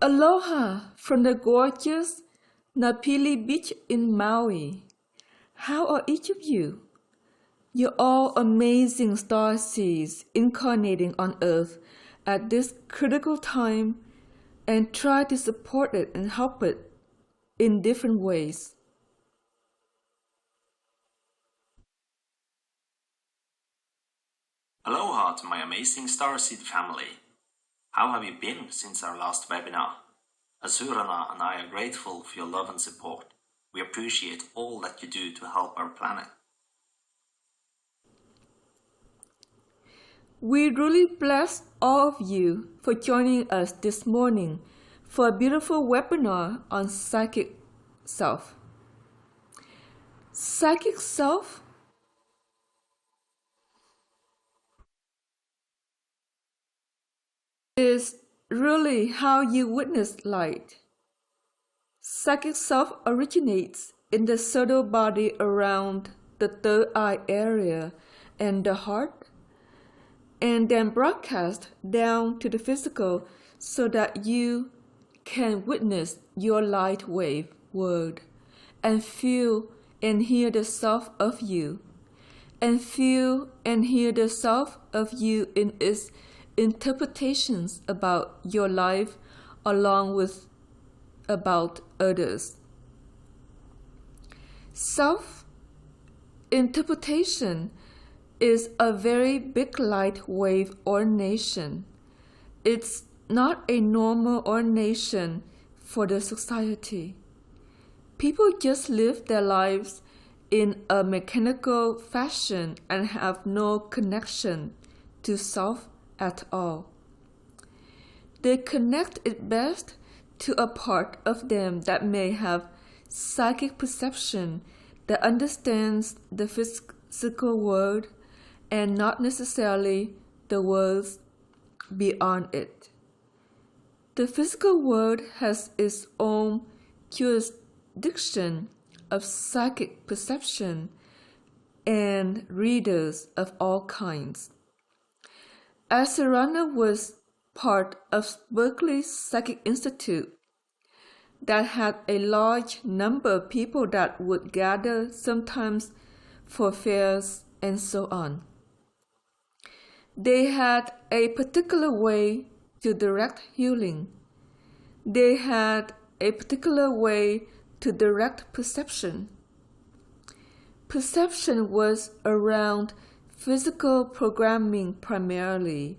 Aloha from the gorgeous Napili Beach in Maui. How are each of you? You're all amazing star seeds incarnating on Earth at this critical time and try to support it and help it in different ways. Aloha to my amazing Starseed family. How have you been since our last webinar? Azurana and I are grateful for your love and support. We appreciate all that you do to help our planet. We really bless all of you for joining us this morning for a beautiful webinar on Psychic Self. Psychic Self is really how you witness light. Psychic self originates in the subtle body around the third eye area and the heart, and then broadcasts down to the physical so that you can witness your light wave world and feel and hear the self of you, and feel and hear the self of you in its interpretations about your life along with about others. Self-interpretation is a very big light wave ordination. It's not a normal ordination for the society. People just live their lives in a mechanical fashion and have no connection to self at all. They connect it best to a part of them that may have psychic perception that understands the physical world and not necessarily the worlds beyond it. The physical world has its own jurisdiction of psychic perception and readers of all kinds. Asarana was part of Berkeley's Psychic Institute that had a large number of people that would gather sometimes for fairs and so on. They had a particular way to direct healing. They had a particular way to direct perception. Perception was around physical programming primarily,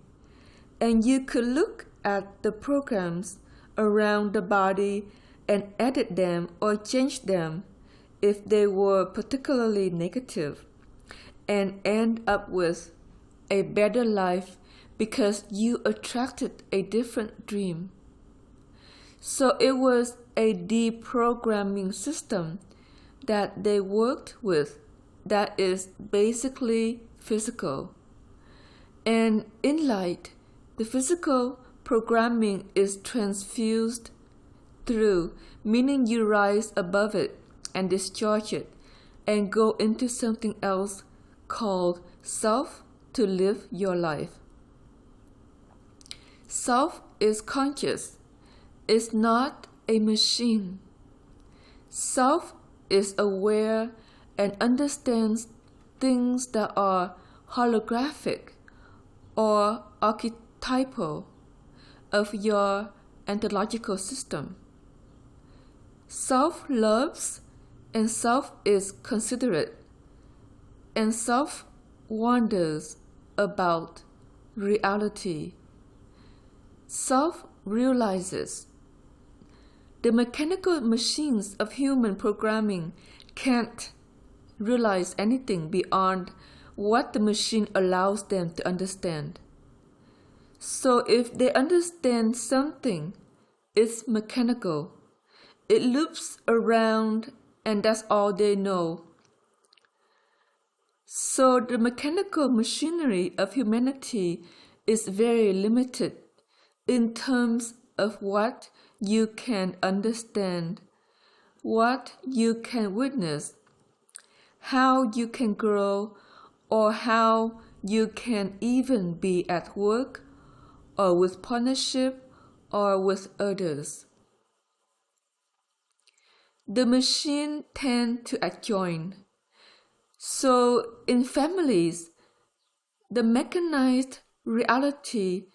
and you could look at the programs around the body and edit them or change them if they were particularly negative, and end up with a better life because you attracted a different dream. So it was a deprogramming system that they worked with that is basically physical. And in light, the physical programming is transfused through, meaning you rise above it and discharge it and go into something else called self to live your life. Self is conscious. It's not a machine. Self is aware and understands things that are holographic or archetypal of your ontological system. Self loves and self is considerate, and self wonders about reality. Self realizes. The mechanical machines of human programming can't realize anything beyond what the machine allows them to understand. So if they understand something, it's mechanical. It loops around and that's all they know. So the mechanical machinery of humanity is very limited in terms of what you can understand, what you can witness, how you can grow, or how you can even be at work or with partnership or with others. The machine tends to adjoin. So in families, the mechanized reality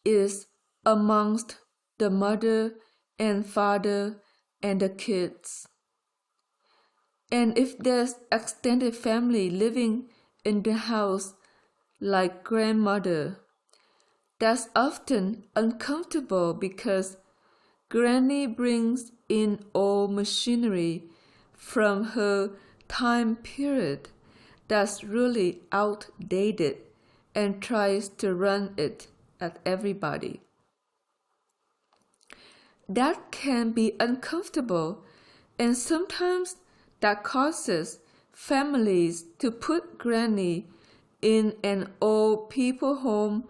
is amongst the mother and father and the kids. And if there's extended family living in the house, like grandmother, that's often uncomfortable because Granny brings in old machinery from her time period that's really outdated and tries to run it at everybody. That can be uncomfortable, and sometimes that causes families to put Granny in an old people home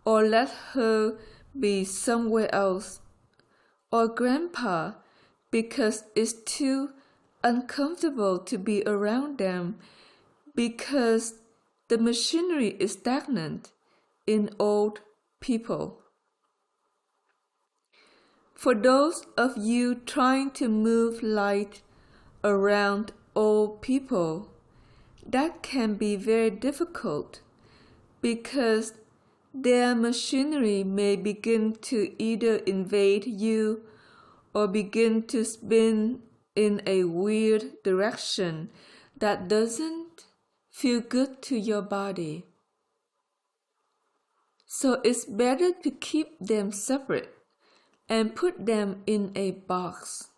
or let her be somewhere else, or Grandpa because it's too uncomfortable to be around them because the machinery is stagnant in old people. For those of you trying to move light around old people, that can be very difficult because their machinery may begin to either invade you or begin to spin in a weird direction that doesn't feel good to your body. So it's better to keep them separate and put them in a box.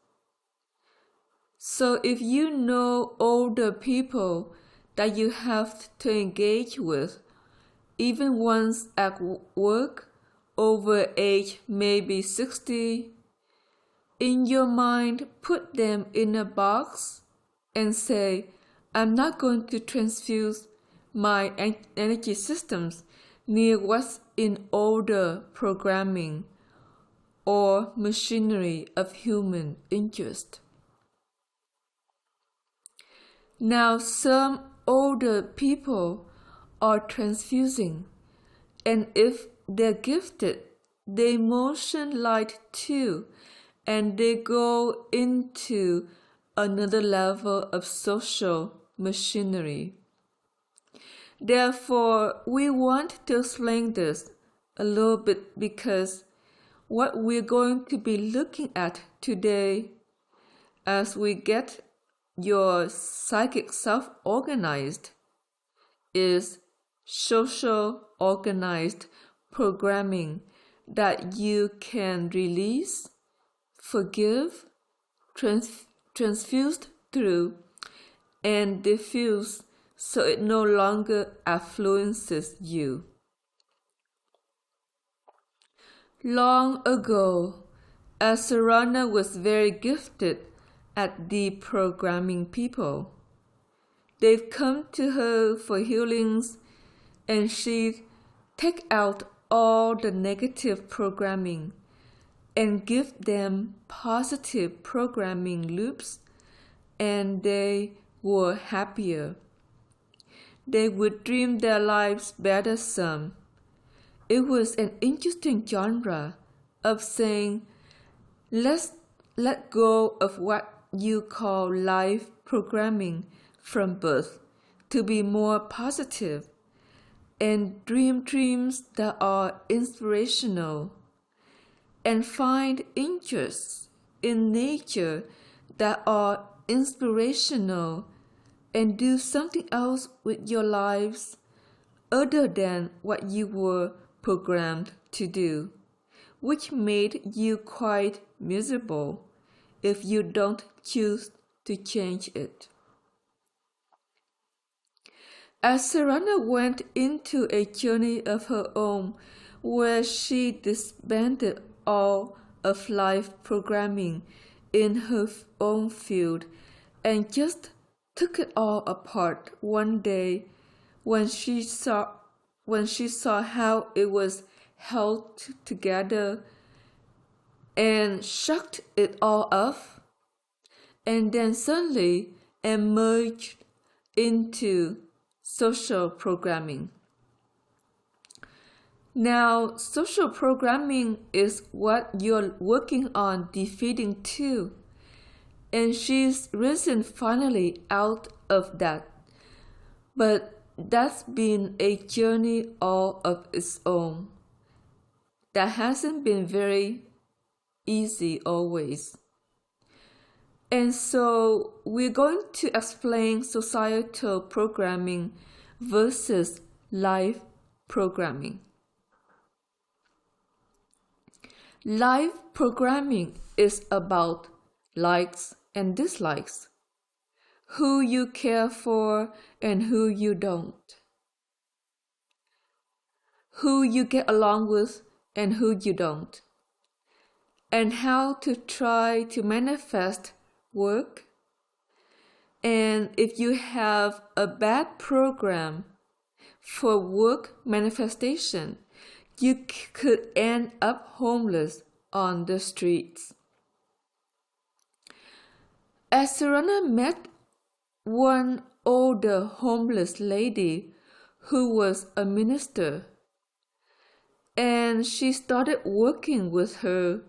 So if you know older people that you have to engage with, even ones at work over age maybe 60, in your mind put them in a box and say, I'm not going to transfuse my energy systems near what's in older programming or machinery of human interest. Now some older people are transfusing, and if they're gifted, they motion light too, and they go into another level of social machinery. Therefore, we want to explain this a little bit because what we're going to be looking at today as we get your psychic self organized is social organized programming that you can release, forgive, transfused through, and diffuse so it no longer influences you. Long ago, Asarana was very gifted at deprogramming people. They've come to her for healings, and she'd take out all the negative programming and give them positive programming loops, and they were happier. They would dream their lives better some. It was an interesting genre of saying, let's let go of what you call life programming from birth to be more positive and dream dreams that are inspirational and find interests in nature that are inspirational and do something else with your lives other than what you were programmed to do, which made you quite miserable if you don't choose to change it. As Sarana went into a journey of her own where she disbanded all of life programming in her own field and just took it all apart one day when she saw how it was held together and shook it all off, and then suddenly emerged into social programming. Now, social programming is what you're working on defeating too. And she's risen finally out of that. But that's been a journey all of its own. That hasn't been very easy always. And so we're going to explain societal programming versus life programming. Life programming is about likes and dislikes, who you care for and who you don't, who you get along with and who you don't, and how to try to manifest work. And if you have a bad program for work manifestation, you could end up homeless on the streets. Asarana met one older homeless lady who was a minister, and she started working with her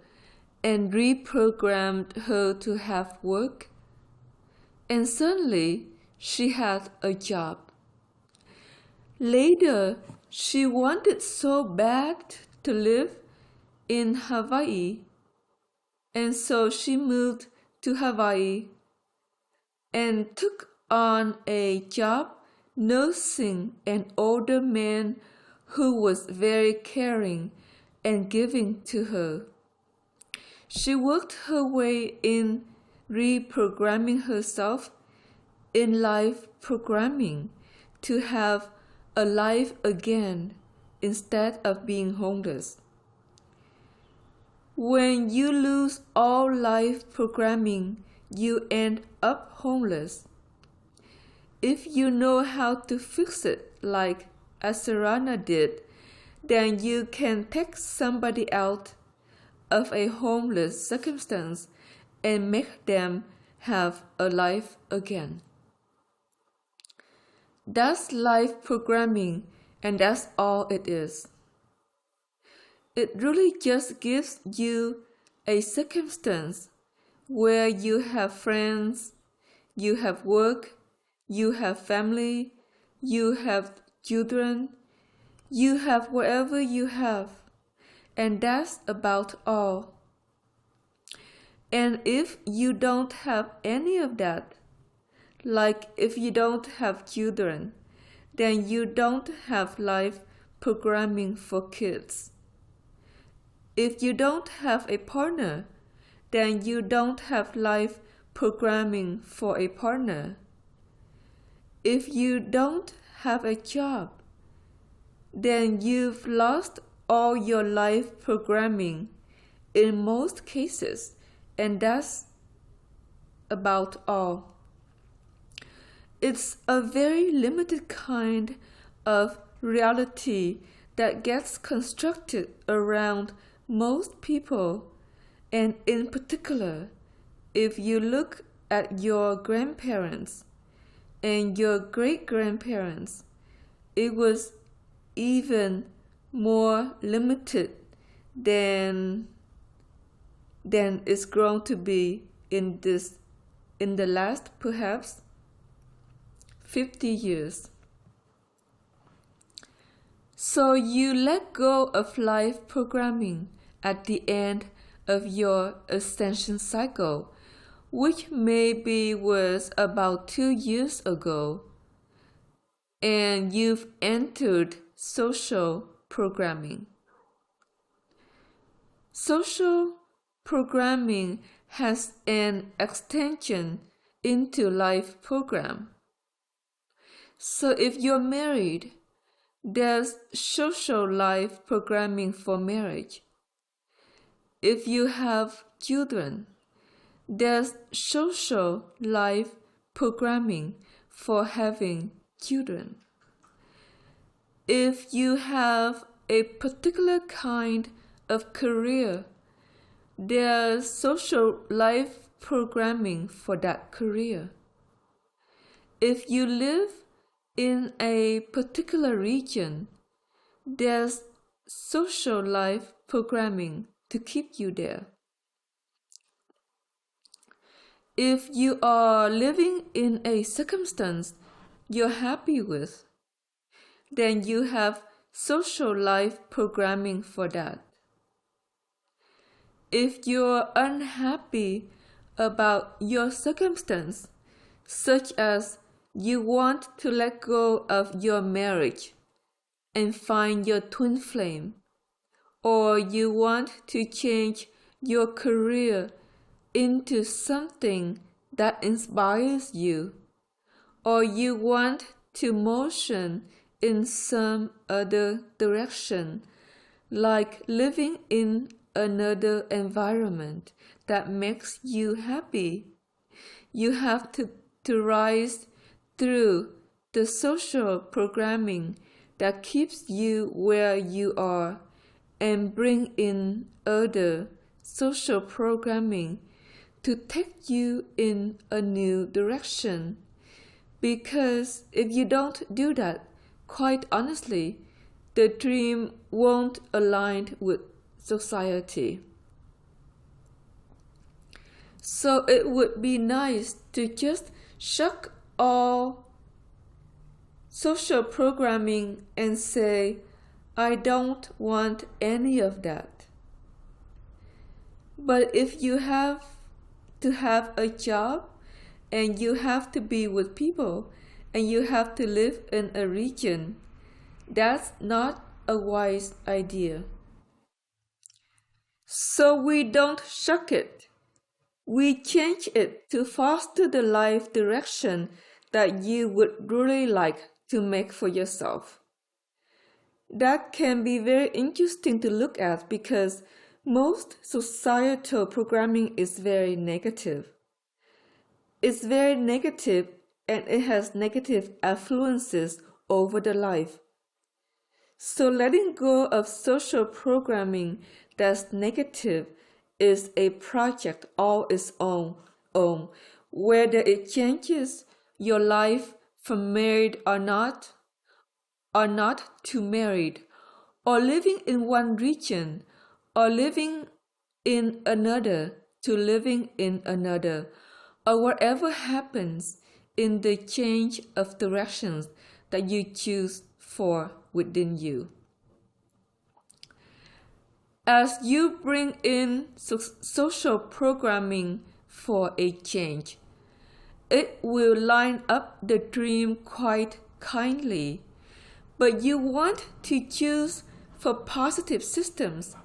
and reprogrammed her to have work, and suddenly she had a job. Later, she wanted so bad to live in Hawaii, and so she moved to Hawaii and took on a job nursing an older man who was very caring and giving to her. She worked her way in reprogramming herself in life programming to have a life again instead of being homeless. When you lose all life programming, you end up homeless. If you know how to fix it like Asarana did, then you can take somebody out of a homeless circumstance and make them have a life again. That's life programming, and that's all it is. It really just gives you a circumstance where you have friends, you have work, you have family, you have children, you have whatever you have, and that's about all. And if you don't have any of that, like if you don't have children, then you don't have life programming for kids. If you don't have a partner, then you don't have life programming for a partner. If you don't have a job, then you've lost all your life programming in most cases, and that's about all. It's a very limited kind of reality that gets constructed around most people, and in particular, if you look at your grandparents and your great-grandparents, it was even more limited than it's grown to be in the last perhaps 50 years. So you let go of life programming at the end of your ascension cycle, which maybe was about 2 years ago, and you've entered social programming. Social programming has an extension into life program. So if you're married, there's social life programming for marriage. If you have children, there's social life programming for having children. If you have a particular kind of career, there's social life programming for that career. If you live in a particular region, there's social life programming to keep you there. If you are living in a circumstance you're happy with, then you have social life programming for that. If you're unhappy about your circumstance, such as you want to let go of your marriage and find your twin flame, or you want to change your career into something that inspires you, or you want to motion in some other direction, like living in another environment that makes you happy, you have to rise through the social programming that keeps you where you are and bring in other social programming to take you in a new direction. Because if you don't do that, quite honestly, the dream won't align with society. So it would be nice to just shuck all social programming and say, I don't want any of that. But if you have to have a job, and you have to be with people, and you have to live in a region, that's not a wise idea. So we don't shuck it. We change it to foster the life direction that you would really like to make for yourself. That can be very interesting to look at because most societal programming is very negative. It's very negative and it has negative influences over the life. So letting go of social programming that's negative is a project all its own, whether it changes your life from married or not to married, or living in one region, or living in another to living in another, or whatever happens in the change of directions that you choose for within you. As you bring in social programming for a change, it will line up the dream quite kindly, but you want to choose for positive systems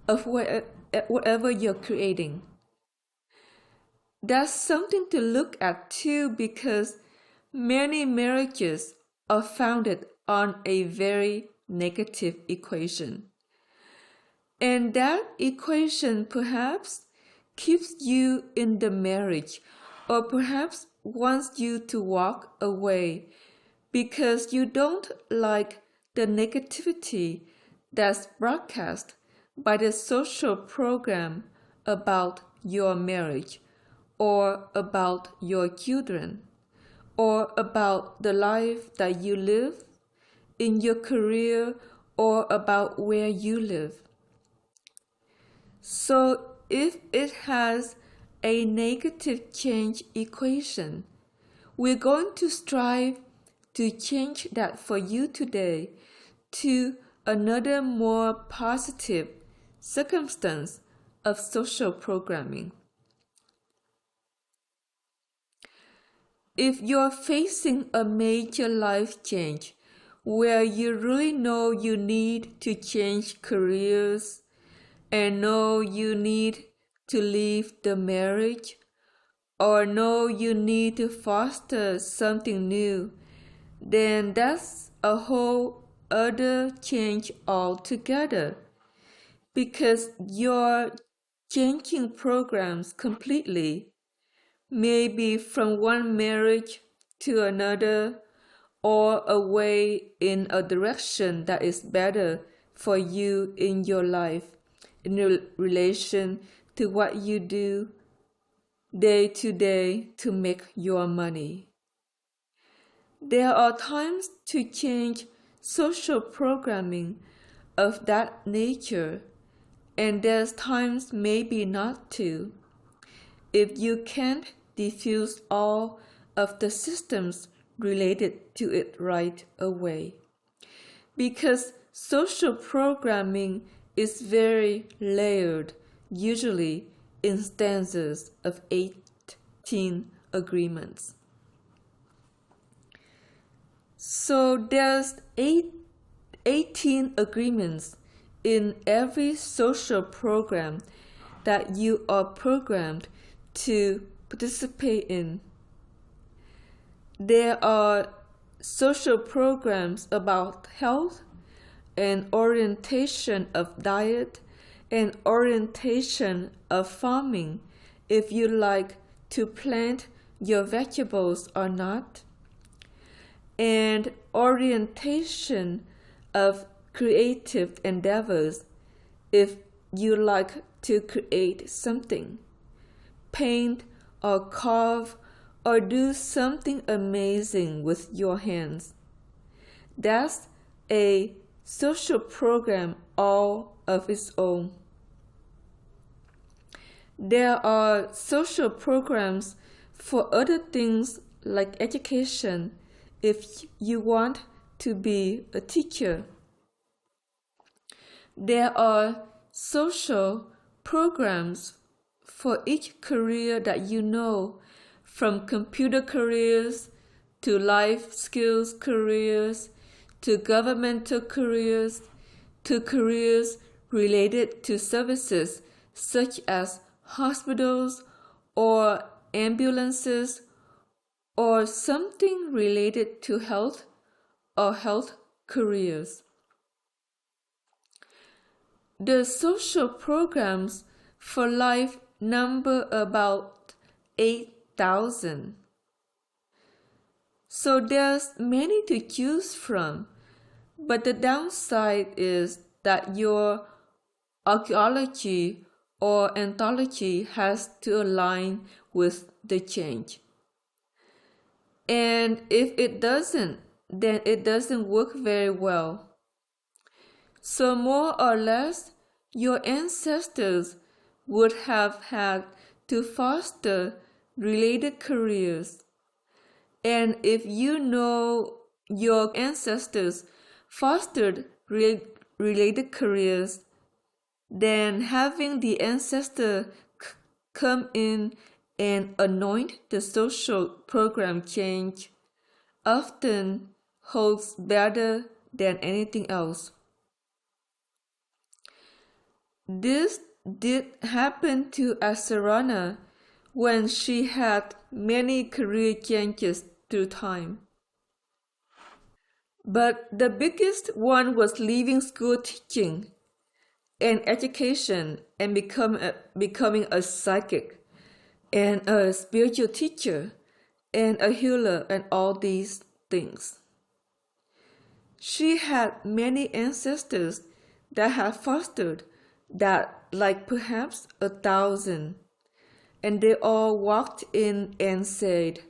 of whatever you're creating. That's something to look at too, because many marriages are founded on a very negative equation. And that equation perhaps keeps you in the marriage, or perhaps wants you to walk away because you don't like the negativity that's broadcast by the social program about your marriage, or about your children, or about the life that you live in your career, or about where you live. So if it has a negative change equation, we're going to strive to change that for you today to another more positive circumstance of social programming. If you're facing a major life change where you really know you need to change careers and know you need to leave the marriage, or know you need to foster something new, then that's a whole other change altogether, because you're changing programs completely, maybe from one marriage to another, or away in a direction that is better for you in your life, in relation to what you do day to day to make your money. There are times to change social programming of that nature, and there's times maybe not to, if you can't diffuse all of the systems related to it right away. Because social programming is very layered, usually in stanzas of 18 agreements. So there's 18 agreements in every social program that you are programmed to participate in. There are social programs about health and orientation of diet and orientation of farming, if you like to plant your vegetables or not, and orientation of creative endeavors, if you like to create something, paint or carve or do something amazing with your hands. That's a social program all of its own. There are social programs for other things like education, if you want to be a teacher. There are social programs for each career that you know, from computer careers to life skills careers to governmental careers to careers related to services such as hospitals or ambulances or something related to health or health careers. The social programs for life number about 8,000. So there's many to choose from, but the downside is that your archaeology or anthology has to align with the change. And if it doesn't, then it doesn't work very well. So more or less, your ancestors would have had to foster related careers. And if you know your ancestors fostered related careers, then having the ancestor come in and anoint the social program change often holds better than anything else. This did happen to Asarana when she had many career changes through time. But the biggest one was leaving school teaching and education and becoming a psychic and a spiritual teacher and a healer and all these things. She had many ancestors that had fostered that, like perhaps 1,000, and they all walked in and said,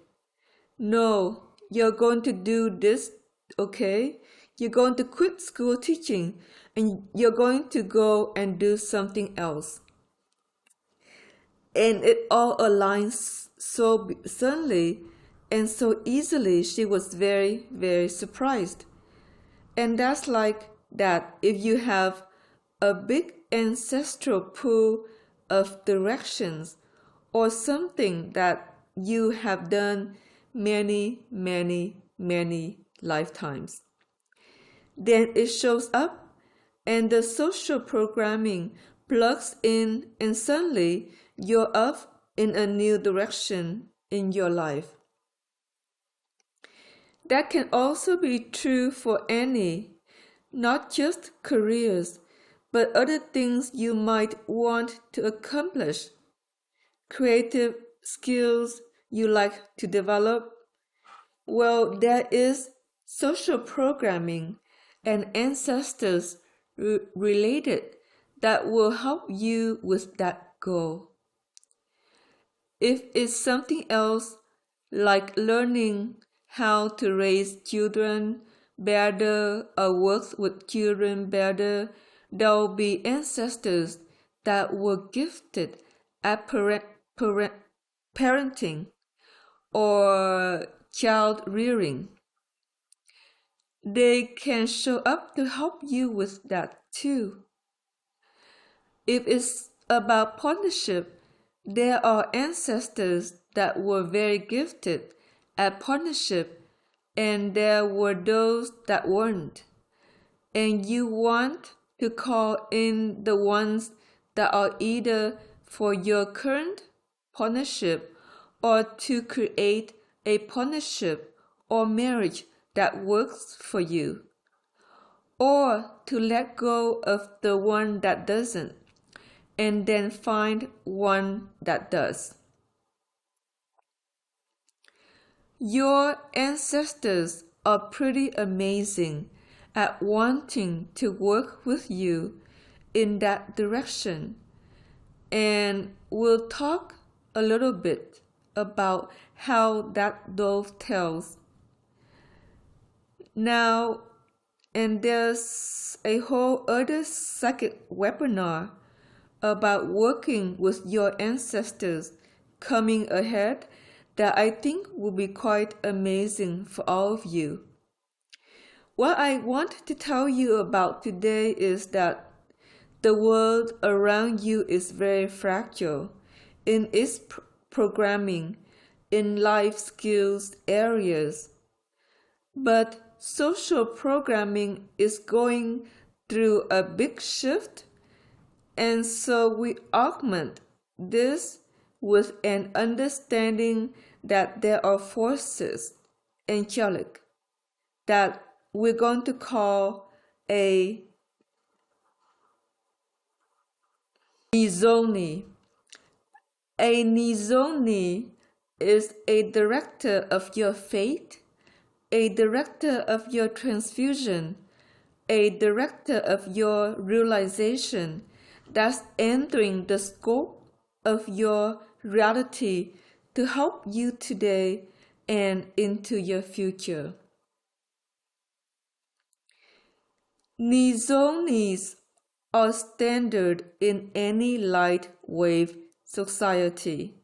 "No, you're going to do this, okay? You're going to quit school teaching and you're going to go and do something else." And it all aligns so suddenly and so easily. She was very, very surprised. And that's like that if you have a big ancestral pool of directions or something that you have done many, many, many lifetimes. Then it shows up and the social programming plugs in and suddenly you're off in a new direction in your life. That can also be true for any, not just careers, but other things you might want to accomplish, creative skills you like to develop. Well, there is social programming and ancestors related that will help you with that goal. If it's something else, like learning how to raise children better or works with children better, there will be ancestors that were gifted at parenting or child rearing. They can show up to help you with that too. If it's about partnership, there are ancestors that were very gifted at partnership, and there were those that weren't. And you want to call in the ones that are either for your current partnership or to create a partnership or marriage that works for you, or to let go of the one that doesn't and then find one that does. Your ancestors are pretty amazing at wanting to work with you in that direction, and we'll talk a little bit about how that dovetails. Now, and there's a whole other psychic webinar about working with your ancestors coming ahead that I think will be quite amazing for all of you. What I want to tell you about today is that the world around you is very fragile in its programming, in life skills areas. But social programming is going through a big shift, and so we augment this with an understanding that there are forces, angelic, that we're going to call a Nizoni. A Nizoni is a director of your fate, a director of your transfusion, a director of your realization that's entering the scope of your reality to help you today and into your future. Nizonis are standard in any light wave society.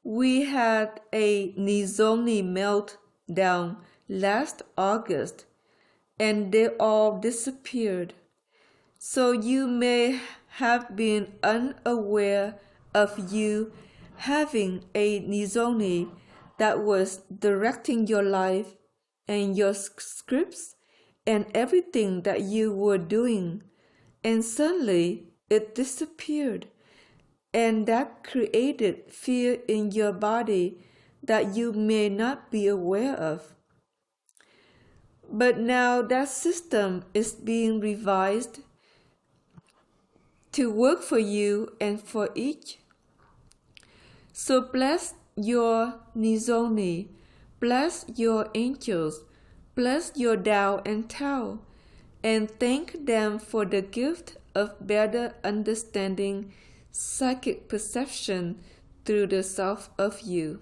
We had a Nizoni meltdown last August, and they all disappeared. So you may have been unaware of you having a Nizoni that was directing your life and your scripts and everything that you were doing, and suddenly it disappeared, and that created fear in your body that you may not be aware of. But now that system is being revised to work for you and for each. So bless your Nizoni, bless your angels, bless your Tao and Tao, and thank them for the gift of better understanding psychic perception through the self of you.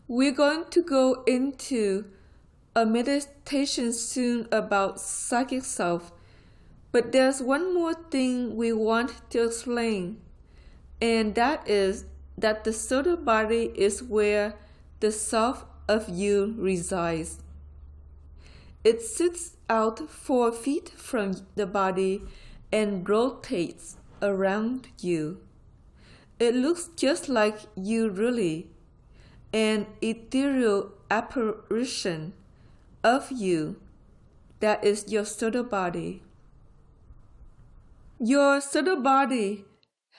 We're going to go into a meditation soon about psychic self, but there's one more thing we want to explain, and that is that the subtle body is where the self of you resides. It sits out 4 feet from the body and rotates around you. It looks just like you really, an ethereal apparition of you that is your subtle body. Your subtle body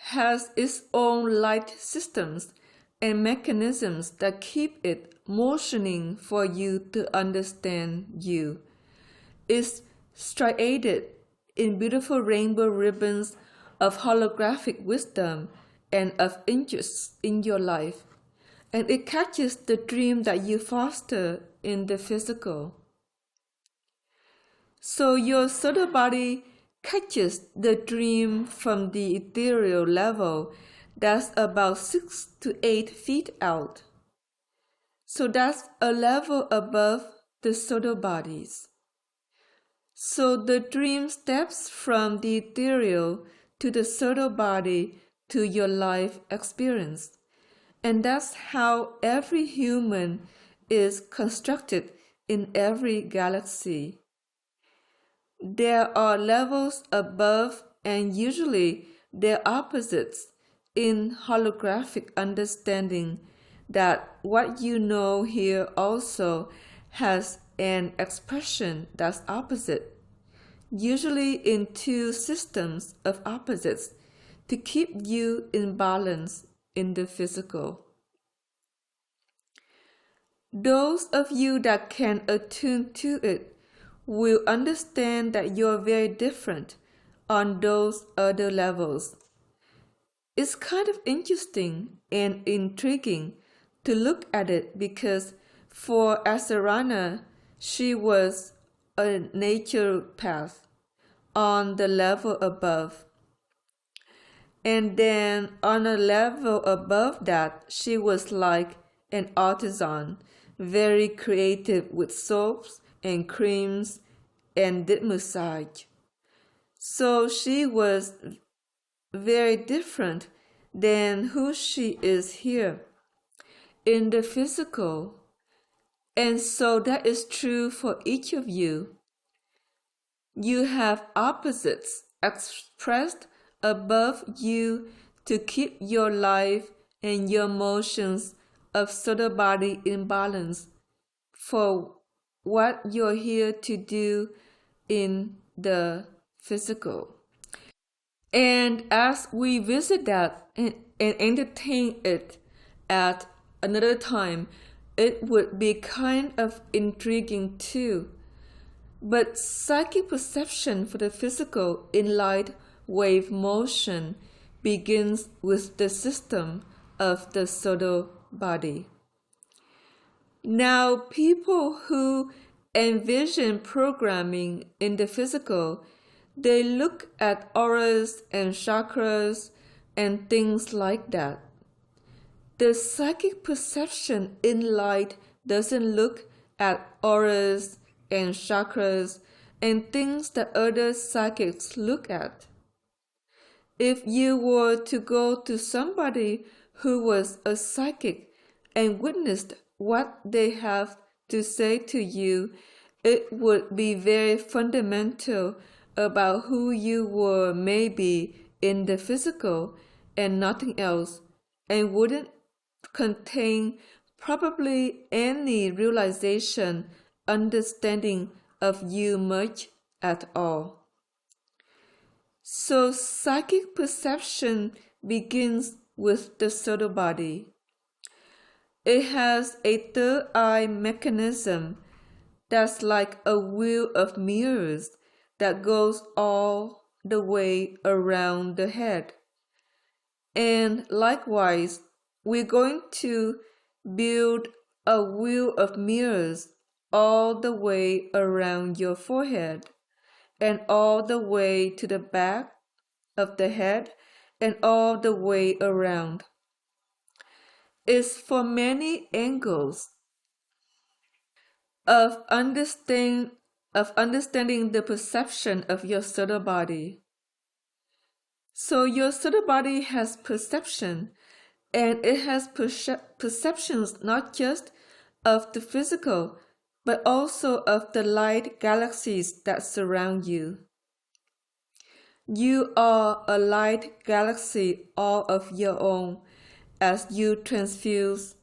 has its own light systems and mechanisms that keep it motioning for you to understand you. It's striated in beautiful rainbow ribbons of holographic wisdom and of interest in your life, and it catches the dream that you foster in the physical. So your subtle body catches the dream from the ethereal level that's about 6 to 8 feet out. So that's a level above the subtle bodies. So the dream steps from the ethereal to the subtle body to your life experience. And that's how every human is constructed in every galaxy. There are levels above, and usually they're opposites in holographic understanding, that what you know here also has an expression that's opposite, usually in two systems of opposites, to keep you in balance in the physical. Those of you that can attune to it will understand that you're very different on those other levels. It's kind of interesting and intriguing to look at it because for Asarana, she was a naturopath on the level above. And then on a level above that, she was like an artisan, very creative with soaps and creams and did massage. So she was very different than who she is here in the physical. And so that is true for each of you. You have opposites expressed above you to keep your life and your motions of subtle body in balance for what you're here to do in the physical. And as we visit that and entertain it at another time, it would be kind of intriguing too. But psychic perception for the physical in light wave motion begins with the system of the subtle body. Now, people who envision programming in the physical, they look at auras and chakras and things like that. The psychic perception in light doesn't look at auras and chakras and things that other psychics look at. If you were to go to somebody who was a psychic and witnessed what they have to say to you, it would be very fundamental about who you were maybe in the physical and nothing else, and wouldn't contain probably any realization, understanding of you much at all. So psychic perception begins with the subtle body. It has a third eye mechanism that's like a wheel of mirrors that goes all the way around the head. And likewise, we're going to build a wheel of mirrors all the way around your forehead and all the way to the back of the head and all the way around. It's for many angles of understanding the perception of your subtle body. So your subtle body has perception, and it has perceptions not just of the physical, but also of the light galaxies that surround you. You are a light galaxy all of your own as you transfuse,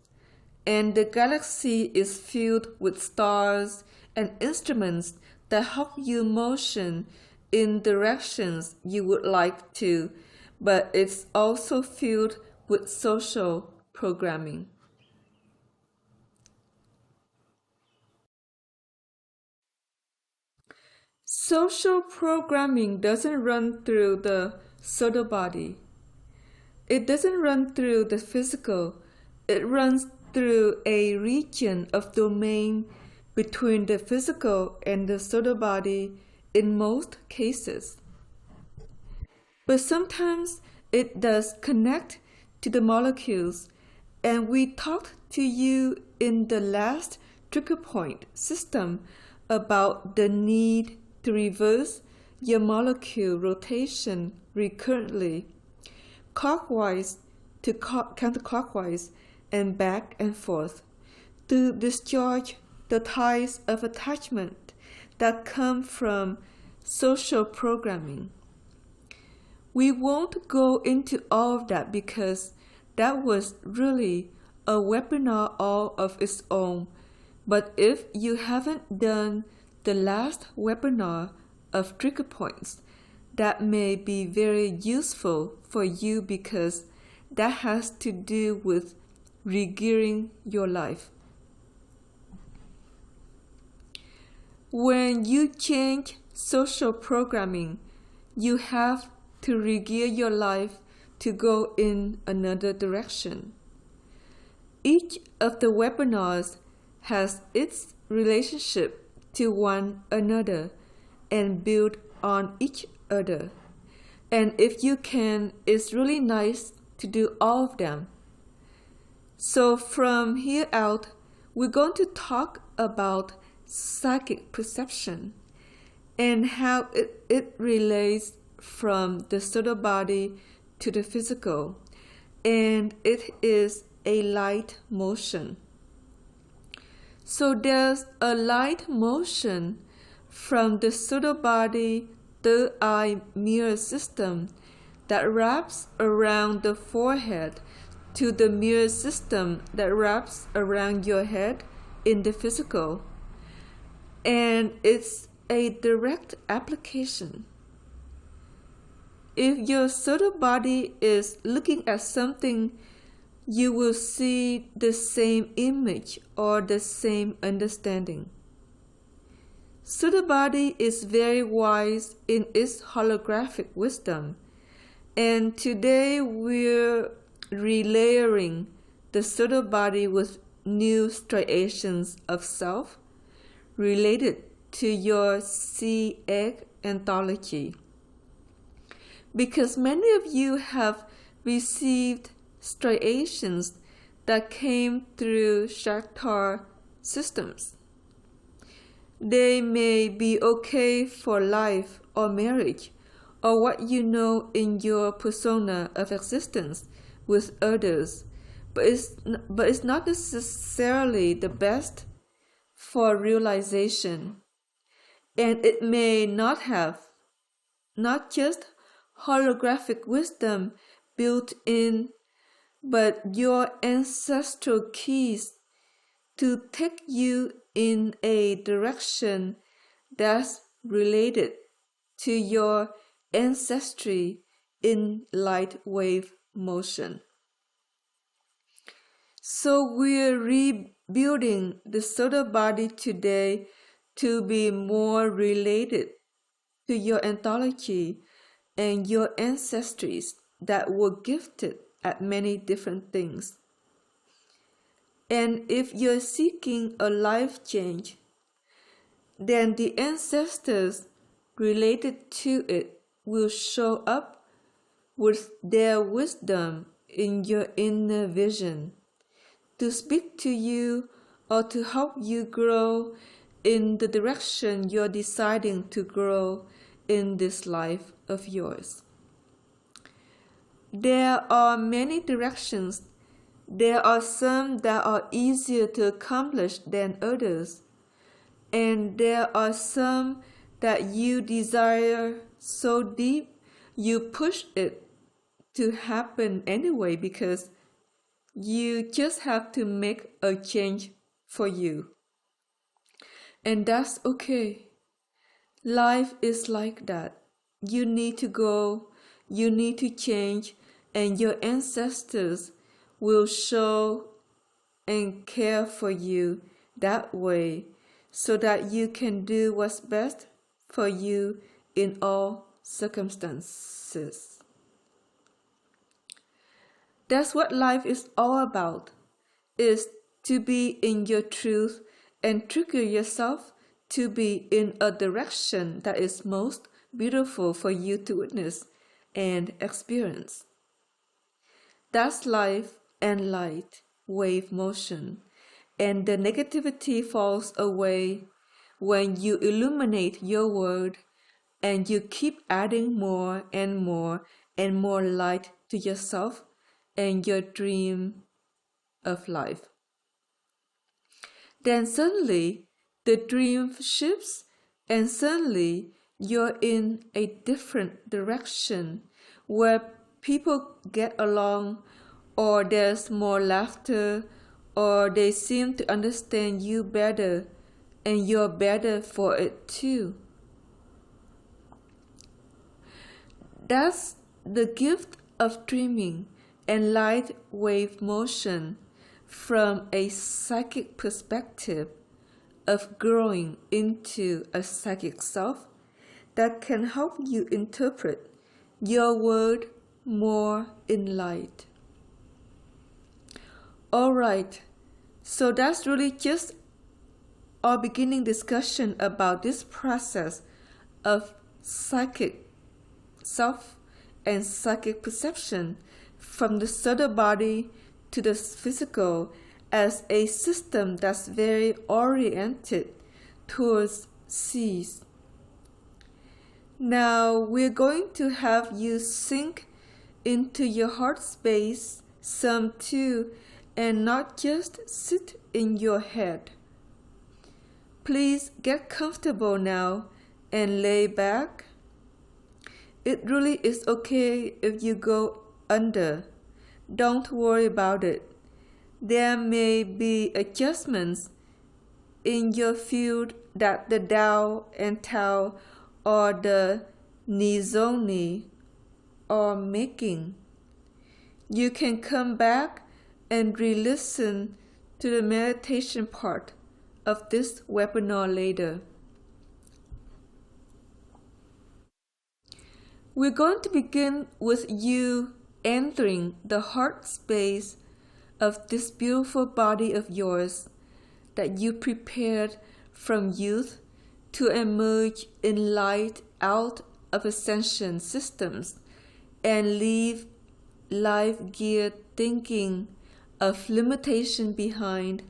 and the galaxy is filled with stars and instruments that help you motion in directions you would like to, but it's also filled with social programming. Social programming doesn't run through the subtle body. It doesn't run through the physical. It runs through a region of domain between the physical and the subtle body in most cases. But sometimes it does connect to the molecules, and we talked to you in the last trigger point system about the need to reverse your molecule rotation recurrently, clockwise to counterclockwise and back and forth, to discharge the ties of attachment that come from social programming. We won't go into all of that because that was really a webinar all of its own. But if you haven't done the last webinar of trigger points, that may be very useful for you because that has to do with regearing your life. When you change social programming, you have to regear your life to go in another direction. Each of the webinars has its relationship to one another and build on each other. And if you can, it's really nice to do all of them. So from here out, we're going to talk about psychic perception and how it relates from the subtle body to the physical, and it is a light motion. So there's a light motion from the subtle body third eye mirror system that wraps around the forehead to the mirror system that wraps around your head in the physical. And it's a direct application. If your subtle body is looking at something, you will see the same image or the same understanding. Subtle body is very wise in its holographic wisdom, and today we're relayering the subtle body with new striations of self related to your sea egg anthology. Because many of you have received striations that came through Shakhtar systems. They may be okay for life or marriage or what you know in your persona of existence with others, but it's not necessarily the best for realization. And it may not have not just holographic wisdom built in, but your ancestral keys to take you in a direction that's related to your ancestry in light wave motion. So we're rebuilding the subtle body today to be more related to your anthology and your ancestries that were gifted at many different things. And if you're seeking a life change, then the ancestors related to it will show up with their wisdom in your inner vision to speak to you or to help you grow in the direction you're deciding to grow in this life of yours. There are many directions. There are some that are easier to accomplish than others, and there are some that you desire so deep you push it to happen anyway because you just have to make a change for you. And that's okay. Life is like that. You need to go, you need to change, and your ancestors will show and care for you that way so that you can do what's best for you in all circumstances. That's what life is all about, is to be in your truth and trigger yourself to be in a direction that is most beautiful for you to witness and experience. That's life and light wave motion, and the negativity falls away when you illuminate your world and you keep adding more and more and more light to yourself and your dream of life. Then suddenly the dream shifts and suddenly you're in a different direction where people get along, or there's more laughter, or they seem to understand you better and you're better for it too. That's the gift of dreaming and light wave motion from a psychic perspective of growing into a psychic self that can help you interpret your world more in light. Alright, so that's really just our beginning discussion about this process of psychic self and psychic perception from the subtle body to the physical as a system that's very oriented towards seeds. Now we're going to have you sink into your heart space some too, and not just sit in your head. Please get comfortable now and lay back. It really is okay if you go under. Don't worry about it. There may be adjustments in your field that the Tao and Tao or the Nizoni are making. You can come back and re-listen to the meditation part of this webinar later. We're going to begin with you entering the heart space of this beautiful body of yours that you prepared from youth to emerge in light out of ascension systems and leave life-geared thinking of limitation behind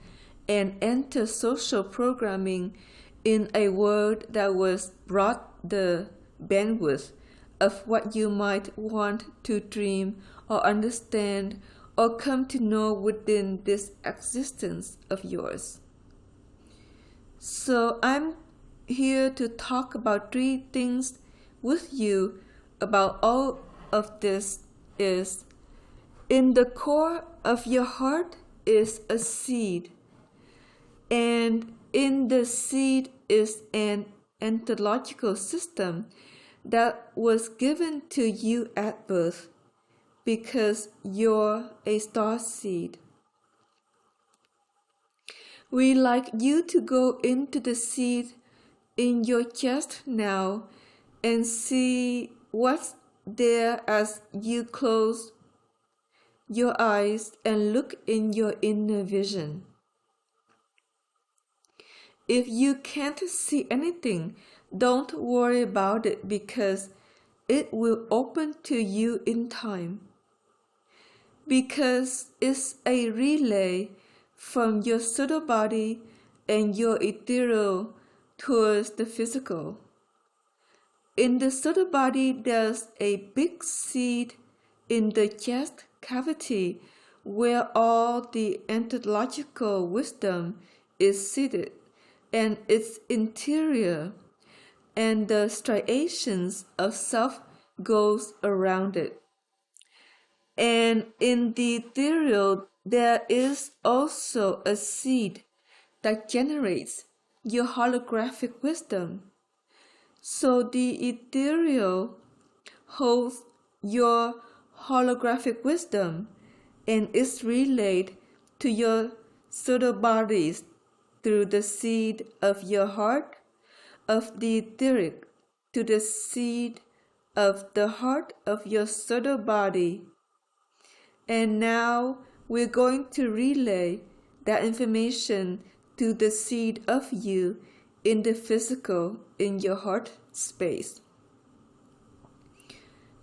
and enter social programming in a world that was brought the bandwidth of what you might want to dream or understand or come to know within this existence of yours. So I'm here to talk about 3 things with you about all of this. Is in the core of your heart is a seed, and in the seed is an ontological system that was given to you at birth because you're a star seed. We like you to go into the seed in your chest now and see what's there as you close your eyes and look in your inner vision. If you can't see anything, don't worry about it because it will open to you in time. Because it's a relay from your subtle body and your ethereal towards the physical. In the subtle body, there's a big seed in the chest cavity where all the ontological wisdom is seated, and its interior and the striations of self goes around it. And in the ethereal, there is also a seed that generates your holographic wisdom. So the ethereal holds your holographic wisdom and is relayed to your subtle bodies through the seed of your heart, of the etheric to the seed of the heart of your subtle body. And now we're going to relay that information to the seed of you in the physical, in your heart space.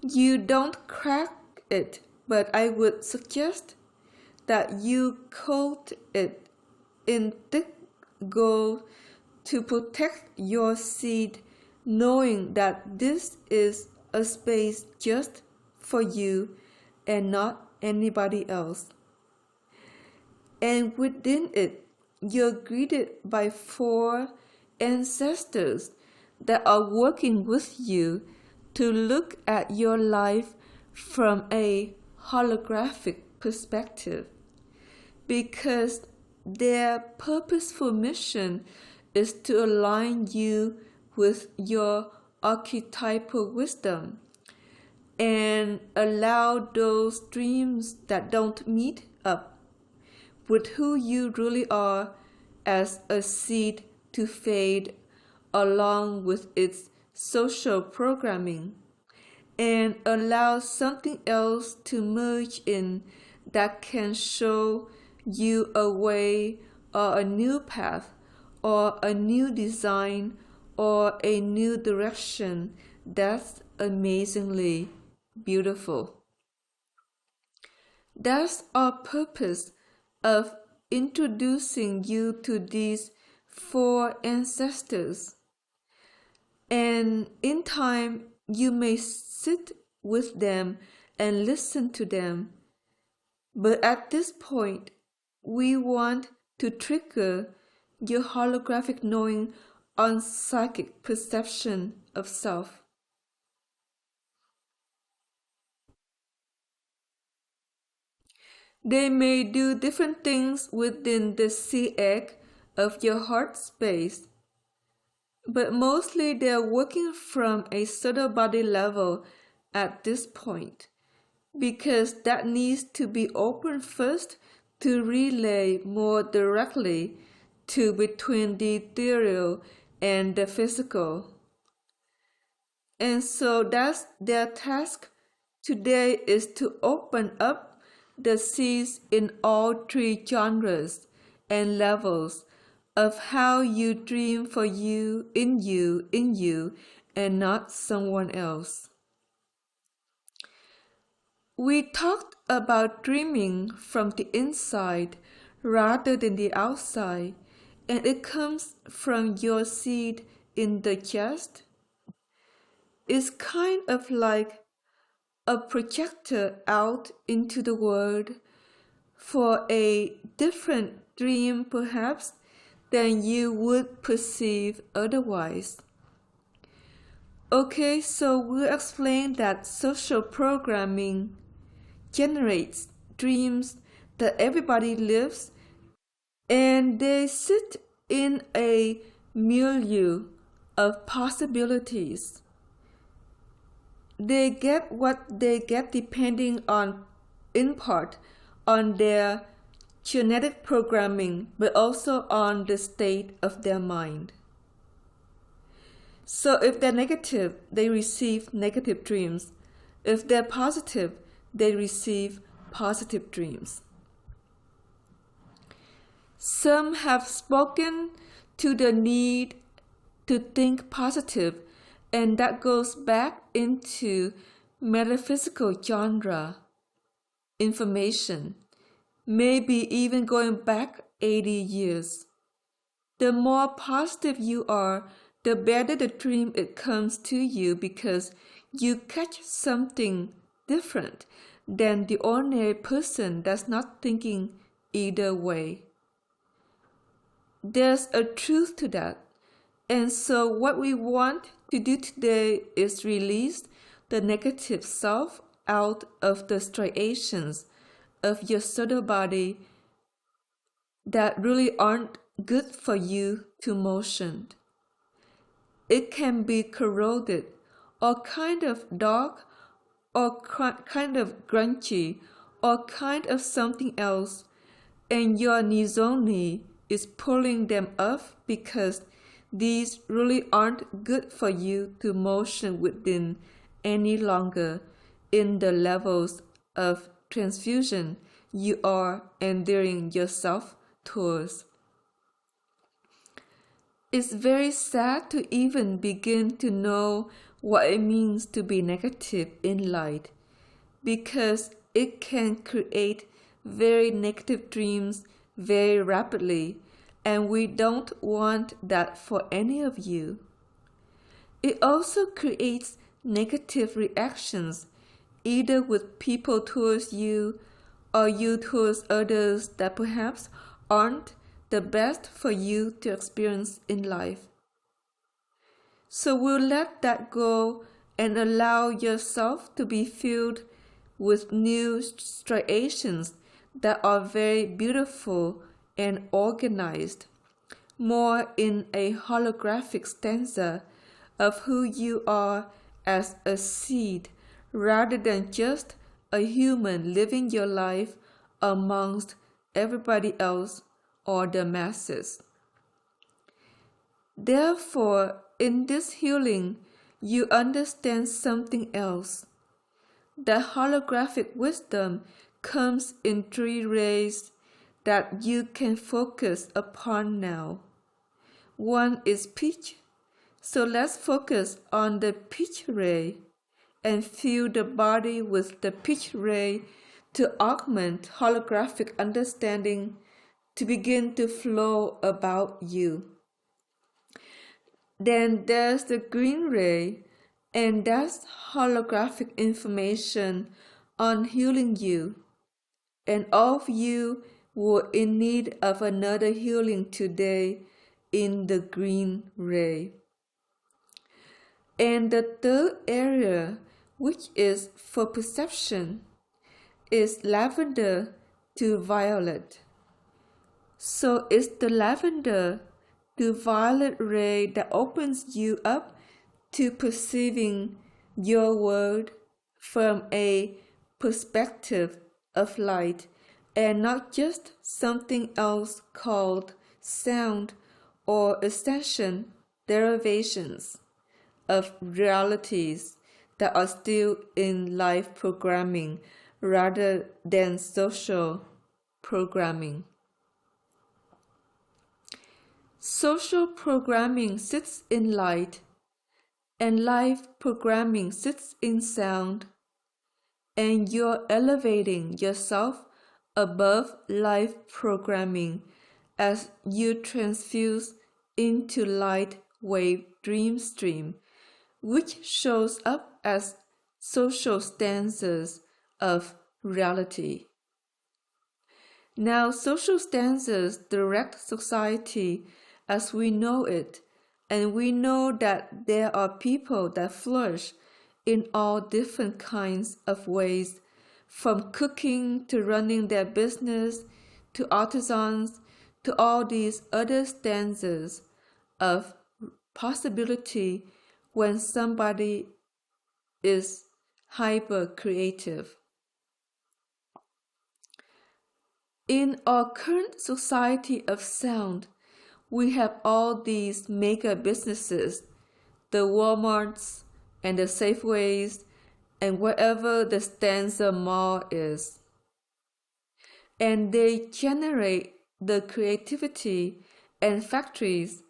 You don't crack it, but I would suggest that you coat it in thick gold to protect your seed, knowing that this is a space just for you and not anybody else. And within it, you're greeted by 4 ancestors that are working with you to look at your life from a holographic perspective, because their purposeful mission is to align you with your archetypal wisdom and allow those dreams that don't meet up with who you really are as a seed to fade along with its social programming, and allow something else to merge in that can show you a way or a new path or a new design or a new direction that's amazingly beautiful. That's our purpose of introducing you to these 4 ancestors. And in time, you may sit with them and listen to them. But at this point, we want to trigger your holographic knowing on psychic perception of self. They may do different things within the sea egg of your heart space, but mostly they are working from a subtle body level at this point, because that needs to be opened first to relay more directly to between the ethereal and the physical. And so that's their task today, is to open up the seeds in all 3 genres and levels of how you dream for you, in you, and not someone else. We talked about dreaming from the inside rather than the outside, and it comes from your seed in the chest. It's kind of like a projector out into the world for a different dream perhaps than you would perceive otherwise. Okay, so we'll explain that social programming generates dreams that everybody lives, and they sit in a milieu of possibilities. They get what they get depending on, in part, on their genetic programming, but also on the state of their mind. So if they're negative, they receive negative dreams. If they're positive, they receive positive dreams. Some have spoken to the need to think positive, and that goes back into metaphysical genre information, maybe even going back 80 years. The more positive you are, the better the dream it comes to you, because you catch something different than the ordinary person that's not thinking either way. There's a truth to that. And so what we want to do today is release the negative self out of the striations of your subtle body that really aren't good for you to motion. It can be corroded, or kind of dark, or kind of grungy, or kind of something else, and your nizoni is pulling them off because these really aren't good for you to motion within any longer in the levels of transfusion you are enduring yourself towards. It's very sad to even begin to know what it means to be negative in light, because it can create very negative dreams very rapidly, and we don't want that for any of you. It also creates negative reactions, either with people towards you or you towards others that perhaps aren't the best for you to experience in life. So we'll let that go and allow yourself to be filled with new striations that are very beautiful and organized, more in a holographic stanza of who you are as a seed rather than just a human living your life amongst everybody else or the masses. Therefore, in this healing, you understand something else. The holographic wisdom comes in 3 rays that you can focus upon now. One is peach, so let's focus on the peach ray and fill the body with the peach ray to augment holographic understanding to begin to flow about you. Then there's the green ray, and that's holographic information on healing you. And all of you were in need of another healing today in the green ray. And the third area, which is for perception, is lavender to violet. So it's the lavender to violet ray that opens you up to perceiving your world from a perspective of light and not just something else called sound or ascension derivations of realities that are still in life programming rather than social programming. Social programming sits in light, and life programming sits in sound, and you're elevating yourself above life programming as you transfuse into light wave dream stream, which shows up as social stanzas of reality. Now, social stanzas direct society as we know it, and we know that there are people that flourish in all different kinds of ways, from cooking to running their business to artisans to all these other stanzas of possibility when somebody is hyper creative. In our current society of sound, we have all these mega businesses, the Walmarts and the Safeways and wherever the stanza mall is. And they generate the creativity and factories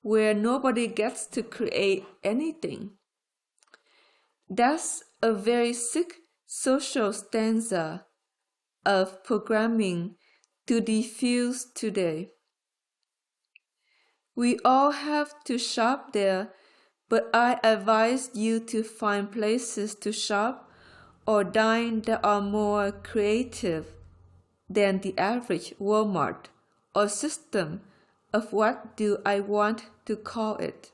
where nobody gets to create anything. That's a very sick social stanza of programming to diffuse today. We all have to shop there, but I advise you to find places to shop or dine that are more creative than the average Walmart or system of what do I want to call it.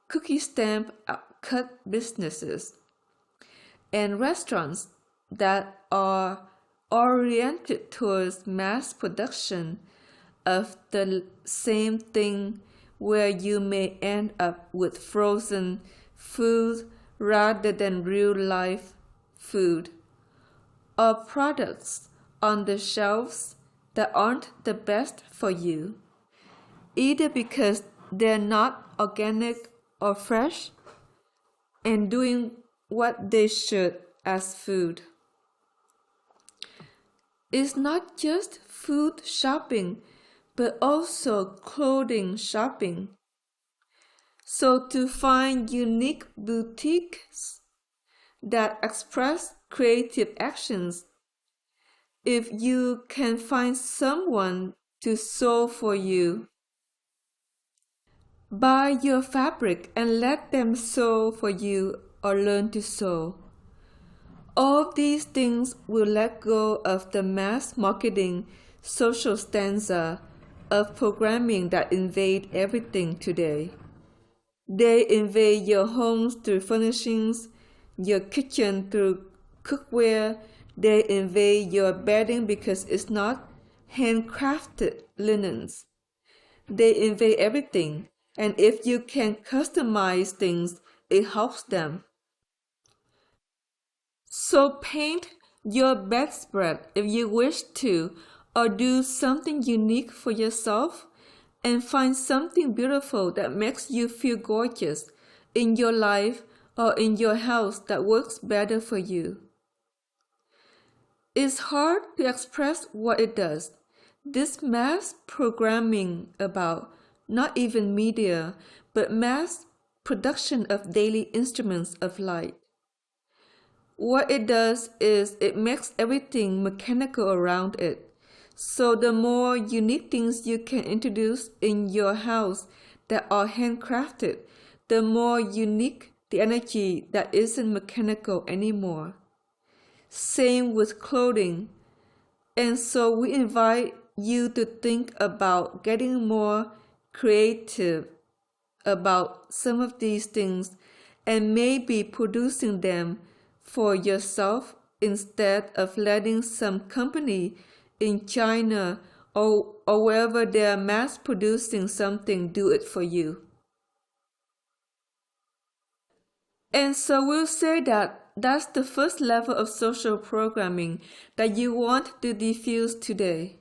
Cookie stamp cut businesses and restaurants that are oriented towards mass production of the same thing, where you may end up with frozen food rather than real life food, or products on the shelves that aren't the best for you, either because they're not organic or fresh and doing what they should as food. It's not just food shopping, but also clothing shopping. So to find unique boutiques that express creative actions, if you can find someone to sew for you. Buy your fabric and let them sew for you or learn to sew. All these things will let go of the mass marketing social stanza of programming that invade everything today. They invade your homes through furnishings, your kitchen through cookware. They invade your bedding because it's not handcrafted linens. They invade everything, and if you can customize things, it helps them. So paint your bedspread if you wish to, or do something unique for yourself, and find something beautiful that makes you feel gorgeous in your life or in your house that works better for you. It's hard to express what it does. This mass programming about not even media, but mass production of daily instruments of light. What it does is it makes everything mechanical around it. So the more unique things you can introduce in your house that are handcrafted, the more unique the energy that isn't mechanical anymore. Same with clothing. And so we invite you to think about getting more creative about some of these things and maybe producing them for yourself instead of letting some company in China or wherever they are mass producing something do it for you. And so we'll say that that's the first level of social programming that you want to diffuse today.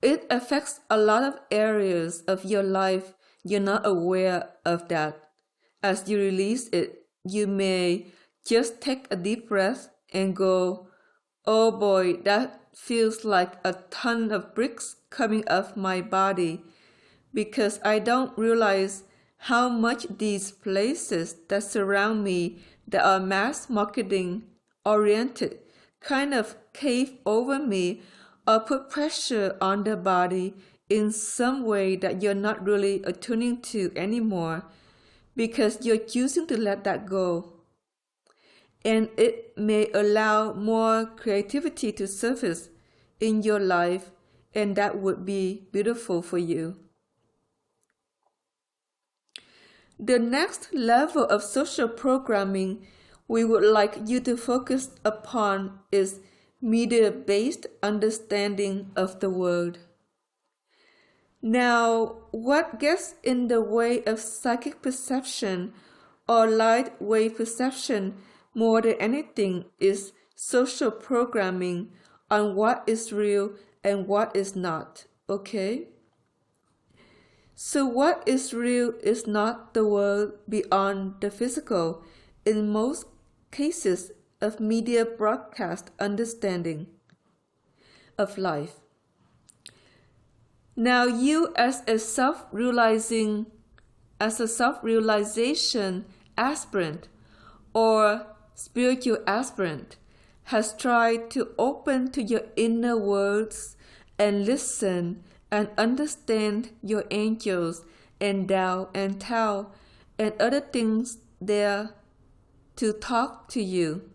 It affects a lot of areas of your life you're not aware of that. As you release it, you may just take a deep breath and go, oh boy, that feels like a ton of bricks coming off my body, because I don't realize how much these places that surround me that are mass marketing oriented kind of cave over me or put pressure on the body in some way that you're not really attuning to anymore because you're choosing to let that go. And it may allow more creativity to surface in your life, and that would be beautiful for you. The next level of social programming we would like you to focus upon is media-based understanding of the world. Now, what gets in the way of psychic perception or light wave perception more than anything is social programming on what is real and what is not, okay? So what is real is not the world beyond the physical in most cases of media broadcast understanding of life. Now you as a self-realization aspirant or spiritual aspirant has tried to open to your inner worlds and listen and understand your angels and Tao and other things there to talk to you.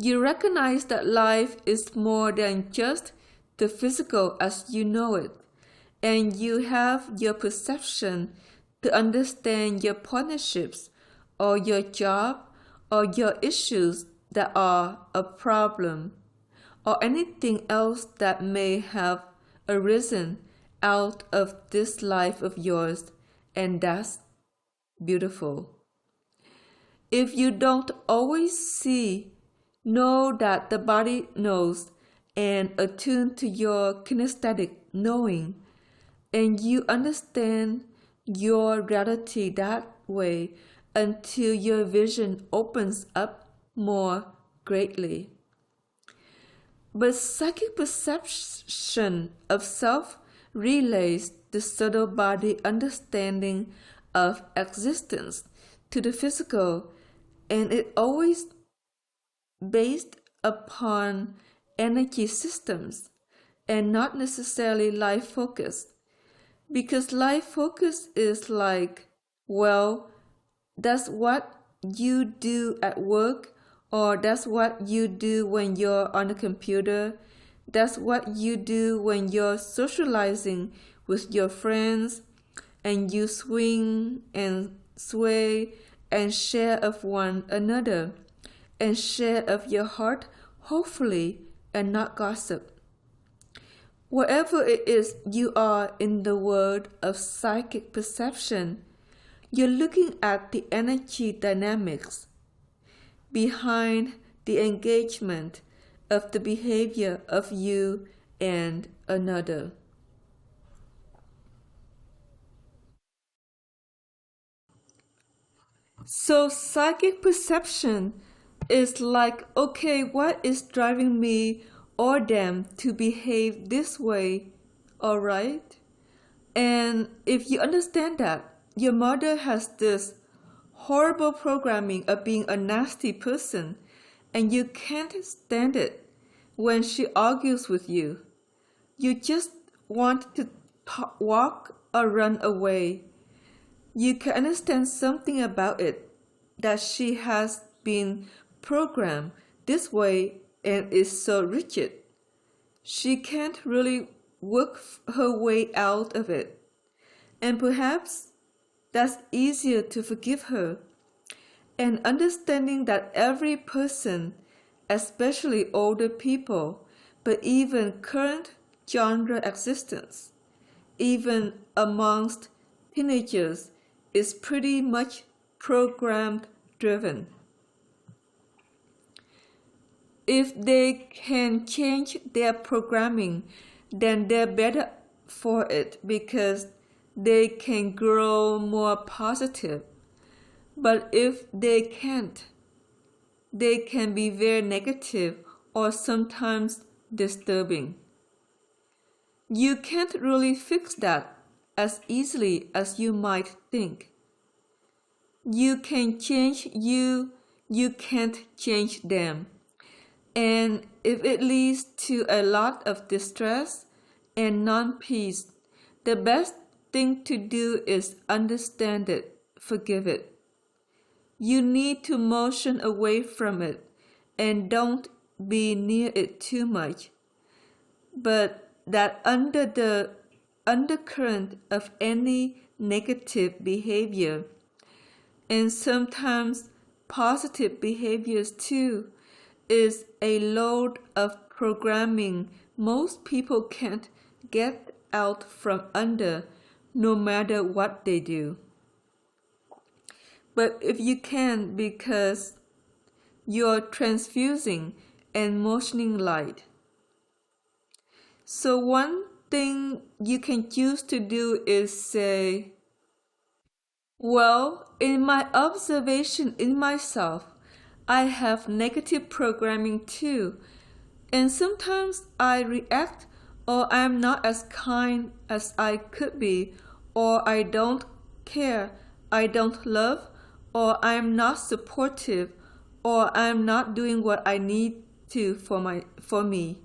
You recognize that life is more than just the physical as you know it, and you have your perception to understand your partnerships or your job or your issues that are a problem or anything else that may have arisen out of this life of yours, and that's beautiful. If you don't always see, know that the body knows and attune to your kinesthetic knowing, and you understand your reality that way until your vision opens up more greatly. But psychic perception of self relays the subtle body understanding of existence to the physical, and it always based upon energy systems and not necessarily life focused. Because life focus is like, well, that's what you do at work, or that's what you do when you're on the computer, that's what you do when you're socializing with your friends, and you swing and sway and share of one another, and share of your heart, hopefully, and not gossip. Wherever it is you are in the world of psychic perception, you're looking at the energy dynamics behind the engagement of the behavior of you and another. So psychic perception is like, okay, what is driving me or them to behave this way, alright? And if you understand that your mother has this horrible programming of being a nasty person and you can't stand it when she argues with you, you just want to walk or run away. You can understand something about it, that she has been programmed this way and is so rigid. She can't really work her way out of it. And perhaps that's easier to forgive her. And understanding that every person, especially older people, but even current genre existence, even amongst teenagers, is pretty much program driven. If they can change their programming, then they're better for it because they can grow more positive. But if they can't, they can be very negative or sometimes disturbing. You can't really fix that as easily as you might think. You can change you can't change them. And if it leads to a lot of distress and non-peace, the best thing to do is understand it, forgive it. You need to motion away from it and don't be near it too much. But that under the undercurrent of any negative behavior, and sometimes positive behaviors too, is a load of programming most people can't get out from under, no matter what they do. But if you can, because you're transfusing and motioning light. So one thing you can choose to do is say, well, in my observation in myself, I have negative programming too, and sometimes I react or I'm not as kind as I could be, or I don't care, I don't love, or I'm not supportive, or I'm not doing what I need to for me.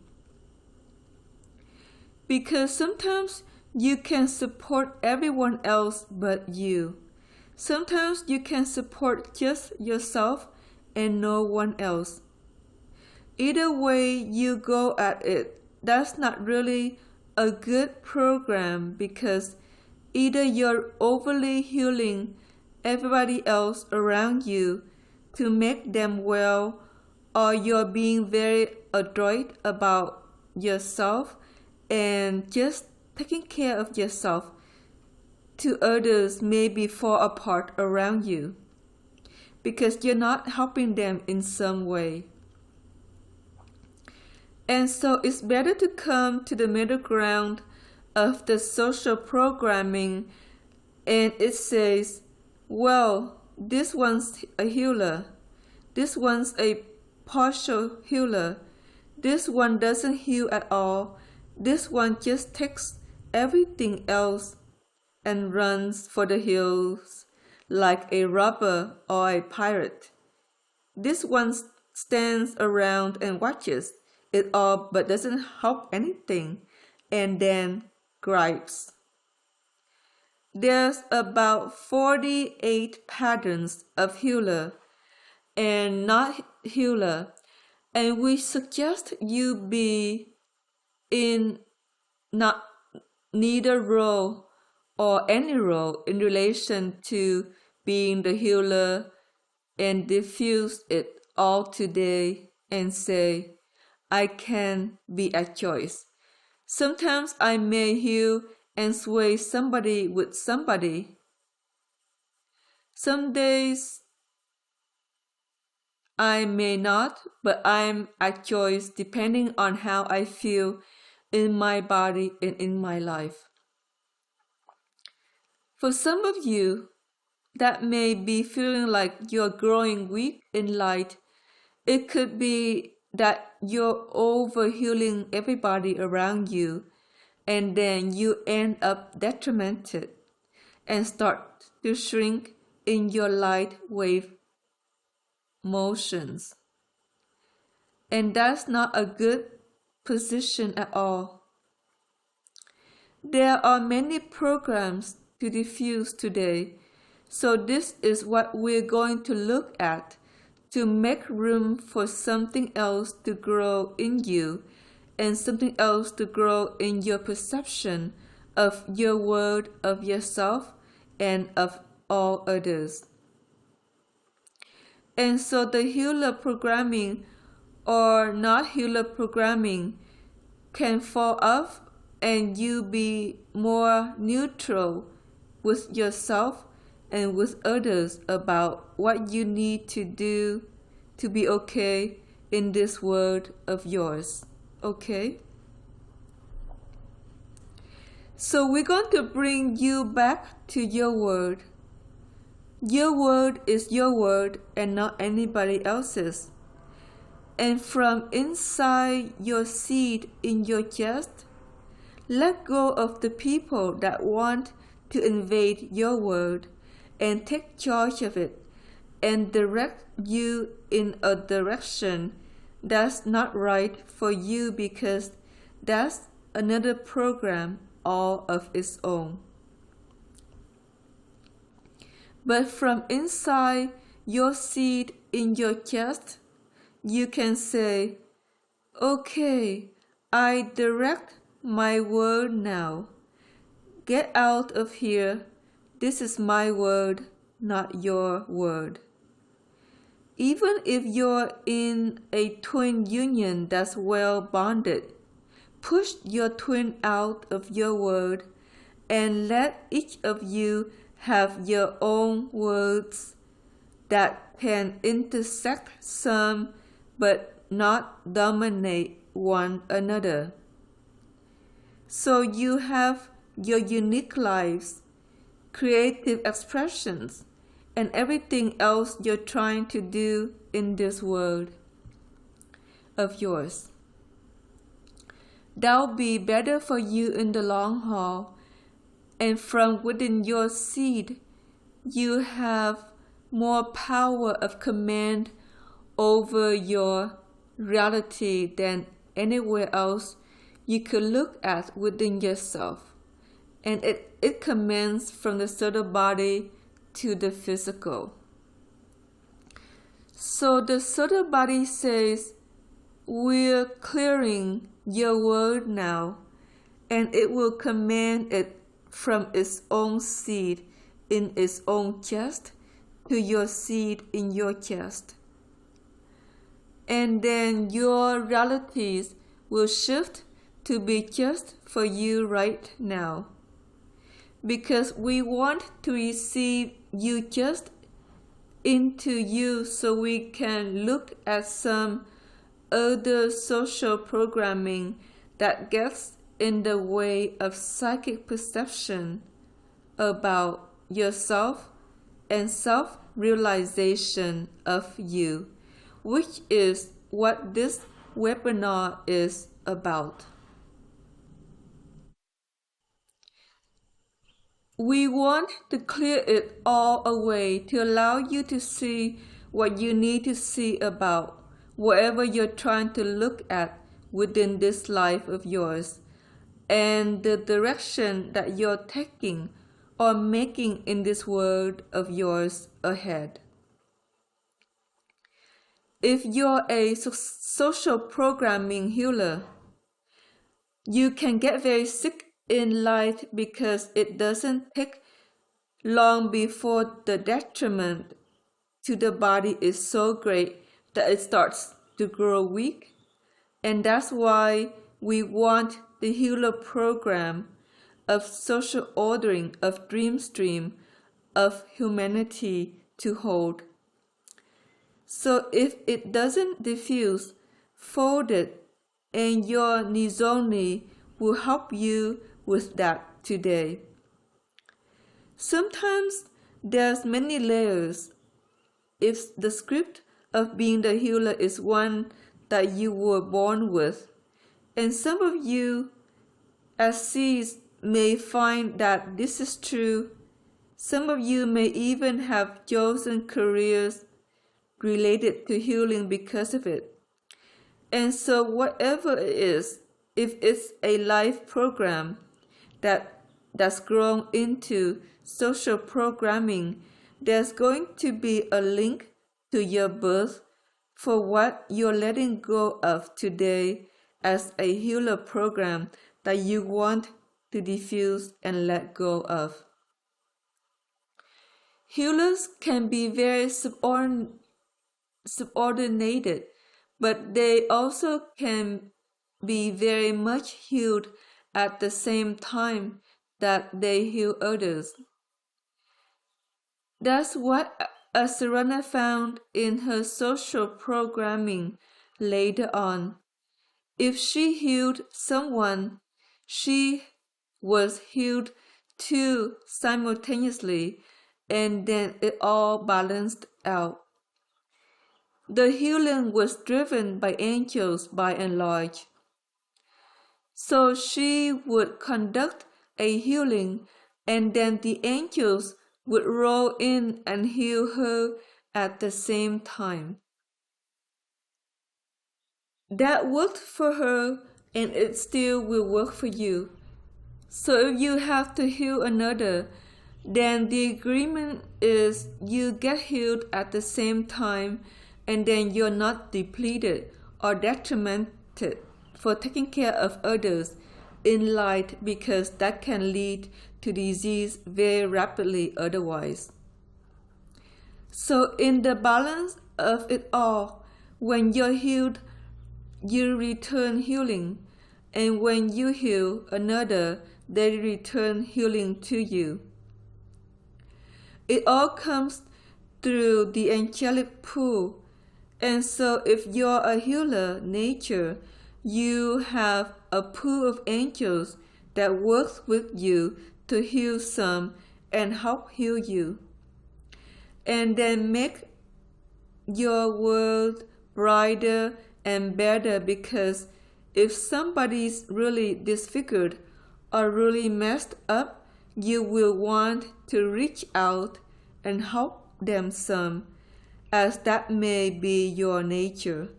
Because sometimes you can support everyone else but you. Sometimes you can support just yourself and no one else. Either way you go at it, that's not really a good program, because either you're overly healing everybody else around you to make them well, or you're being very adroit about yourself and just taking care of yourself to others maybe fall apart around you because you're not helping them in some way. And so it's better to come to the middle ground of the social programming, and it says, well, this one's a healer, this one's a partial healer, this one doesn't heal at all, this one just takes everything else and runs for the hills like a robber or a pirate. This one stands around and watches it all but doesn't help anything. and then gripes. There's about 48 patterns of healer and not healer, and we suggest you be in neither role or any role in relation to being the healer, and diffuse it all today and say, I can be a choice. Sometimes I may heal and sway somebody with somebody. Some days I may not, but I'm a choice depending on how I feel in my body and in my life. For some of you, that may be feeling like you're growing weak in light. It could be that you're over-healing everybody around you, and then you end up detrimented and start to shrink in your light wave motions. And that's not a good position at all. There are many programs to diffuse today, so this is what we're going to look at to make room for something else to grow in you and something else to grow in your perception of your word of yourself and of all others. And so the healer programming or not healer programming can fall off and you be more neutral with yourself and with others about what you need to do to be okay in this world of yours. Okay? So we're going to bring you back to your word. Your word is your word and not anybody else's. And from inside your seed in your chest, let go of the people that want to invade your word and take charge of it and direct you in a direction that's not right for you because that's another program all of its own. But from inside your seed in your chest, you can say, okay, I direct my word now. Get out of here. This is my word, not your word. Even if you're in a twin union that's well bonded, push your twin out of your word and let each of you have your own words that can intersect some but not dominate one another. So you have your unique lives, creative expressions, and everything else you're trying to do in this world of yours. That'll be better for you in the long haul, and from within your seed, you have more power of command over your reality than anywhere else you could look at within yourself. And it commands from the subtle body to the physical. So the subtle body says, we're clearing your word now, and it will command it from its own seed in its own chest to your seed in your chest. And then your realities will shift to be just for you right now. Because we want to receive you just into you so we can look at some other social programming that gets in the way of psychic perception about yourself and self-realization of you, which is what this webinar is about. We want to clear it all away to allow you to see what you need to see about whatever you're trying to look at within this life of yours. and the direction that you're taking or making in this world of yours ahead. If you're a social programming healer, you can get very sick in life because it doesn't take long before the detriment to the body is so great that it starts to grow weak. And that's why we want the healer program of social ordering, of dream stream, of humanity to hold. So if it doesn't diffuse, fold it, and your Nizoni will help you with that today. Sometimes there's many layers. If the script of being the healer is one that you were born with, and some of you as seeds may find that this is true, some of you may even have chosen careers related to healing because of it. And so whatever it is, if it's a life program that's grown into social programming, there's going to be a link to your birth for what you're letting go of today as a healer program that you want to diffuse and let go of. Healers can be very subordinated, but they also can be very much healed at the same time that they heal others. That's what Asarana found in her social programming later on. If she healed someone, she was healed too simultaneously, and then it all balanced out. The healing was driven by angels by and large. So she would conduct a healing, and then the angels would roll in and heal her at the same time. That worked for her, and it still will work for you. So if you have to heal another, then the agreement is you get healed at the same time, and then you're not depleted or detrimented for taking care of others in light, because that can lead to disease very rapidly otherwise. So in the balance of it all, when you're healed, you return healing, and when you heal another, they return healing to you. It all comes through the angelic pool, and so if you're a healer nature, you have a pool of angels that works with you to heal some and help heal you, and then make your world brighter and better, because if somebody's really disfigured or really messed up, you will want to reach out and help them some, as that may be your nature.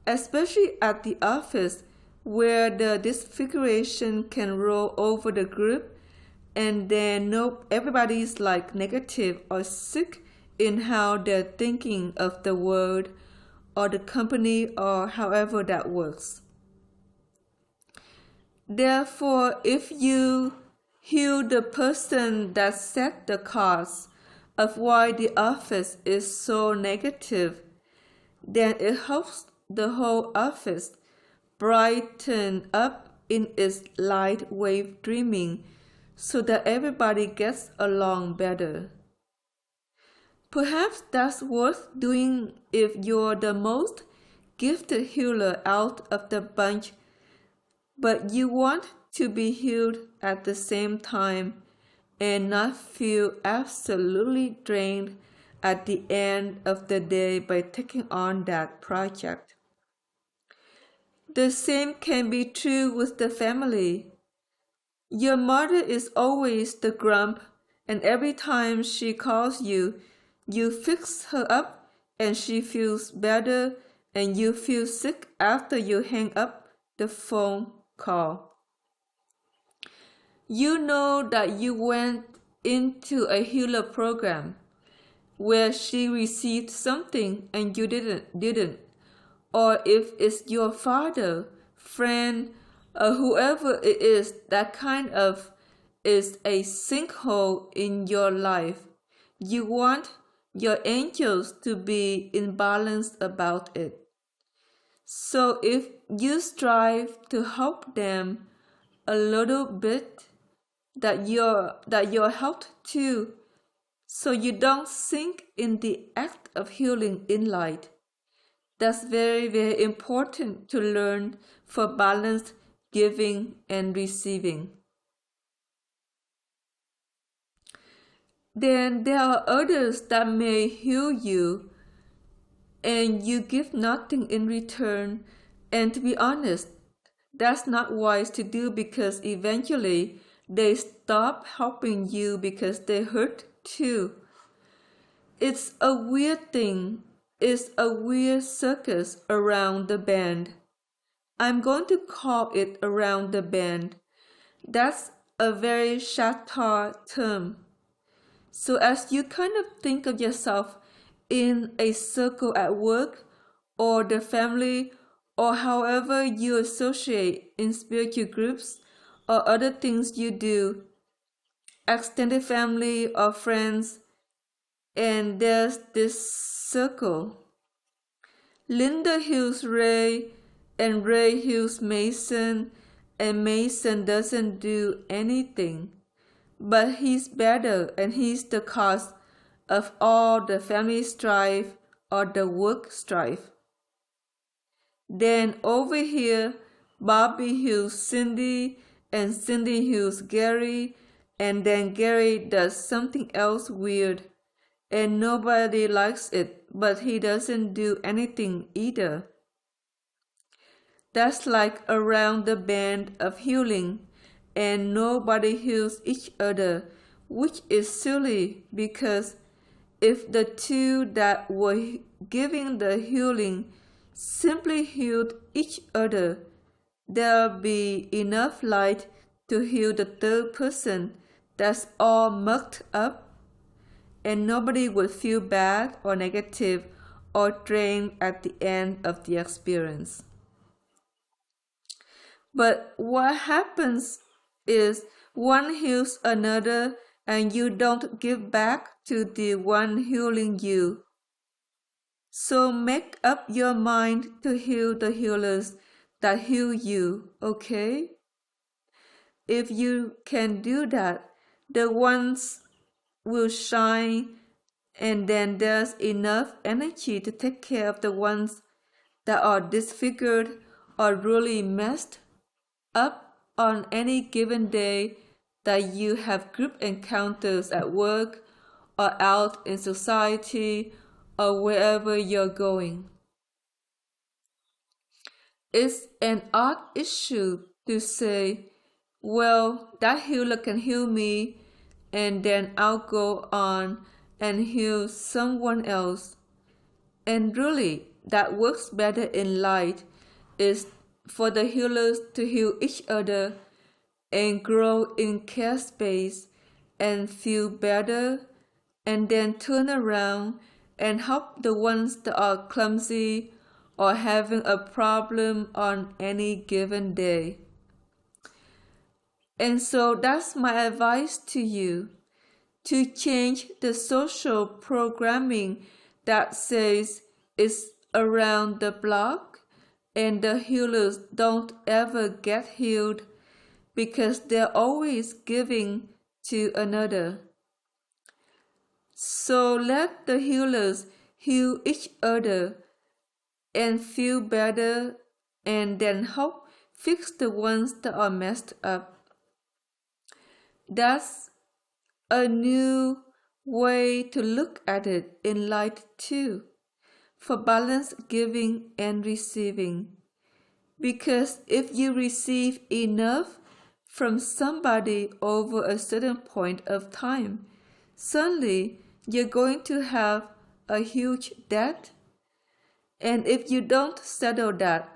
Especially at the office, where the disfiguration can roll over the group, and then everybody's like negative or sick in how they're thinking of the world or the company, or however that works. Therefore, if you heal the person that set the cause of why the office is so negative, then it helps the whole office brighten up in its light wave dreaming, so that everybody gets along better. Perhaps that's worth doing if you're the most gifted healer out of the bunch, but you want to be healed at the same time and not feel absolutely drained at the end of the day by taking on that project. The same can be true with the family. Your mother is always the grump, and every time she calls you, you fix her up and she feels better, and you feel sick after you hang up the phone call. You know that you went into a healer program where she received something and you didn't. Or if it's your father, friend, or whoever it is that kind of is a sinkhole in your life. You want your angels to be in balance about it. So if you strive to help them a little bit, that you're helped too, so you don't sink in the act of healing in light. That's very, very important to learn for balanced giving and receiving. Then there are others that may heal you and you give nothing in return. And to be honest, that's not wise to do because eventually they stop helping you because they hurt too. It's a weird thing. It's a weird circus around the bend. I'm going to call it around the bend. That's a very Shatar term. So as you kind of think of yourself in a circle at work or the family or however you associate in spiritual groups or other things you do, extended family or friends, and there's this circle. Linda heals Ray and Ray heals Mason and Mason doesn't do anything. But he's better and he's the cause of all the family strife or the work strife. Then over here, Bobby heals Cindy and Cindy heals Gary, and then Gary does something else weird and nobody likes it, but he doesn't do anything either. That's like around the bend of healing, and nobody heals each other, which is silly because if the two that were giving the healing simply healed each other, there'll be enough light to heal the third person that's all mucked up, and nobody would feel bad or negative or drained at the end of the experience. But what happens is one heals another and you don't give back to the one healing you. So make up your mind to heal the healers that heal you, okay? If you can do that, the ones will shine and then there's enough energy to take care of the ones that are disfigured or really messed up on any given day that you have group encounters at work or out in society or wherever you're going. It's an odd issue to say, well, that healer can heal me and then I'll go on and heal someone else. And really, that works better in light is for the healers to heal each other and grow in care space and feel better and then turn around and help the ones that are clumsy or having a problem on any given day. And so that's my advice to you, to change the social programming that says it's around the block and the healers don't ever get healed because they're always giving to another. So let the healers heal each other and feel better and then help fix the ones that are messed up. That's a new way to look at it in light too, for balanced giving and receiving. Because if you receive enough from somebody over a certain point of time, suddenly you're going to have a huge debt. And if you don't settle that,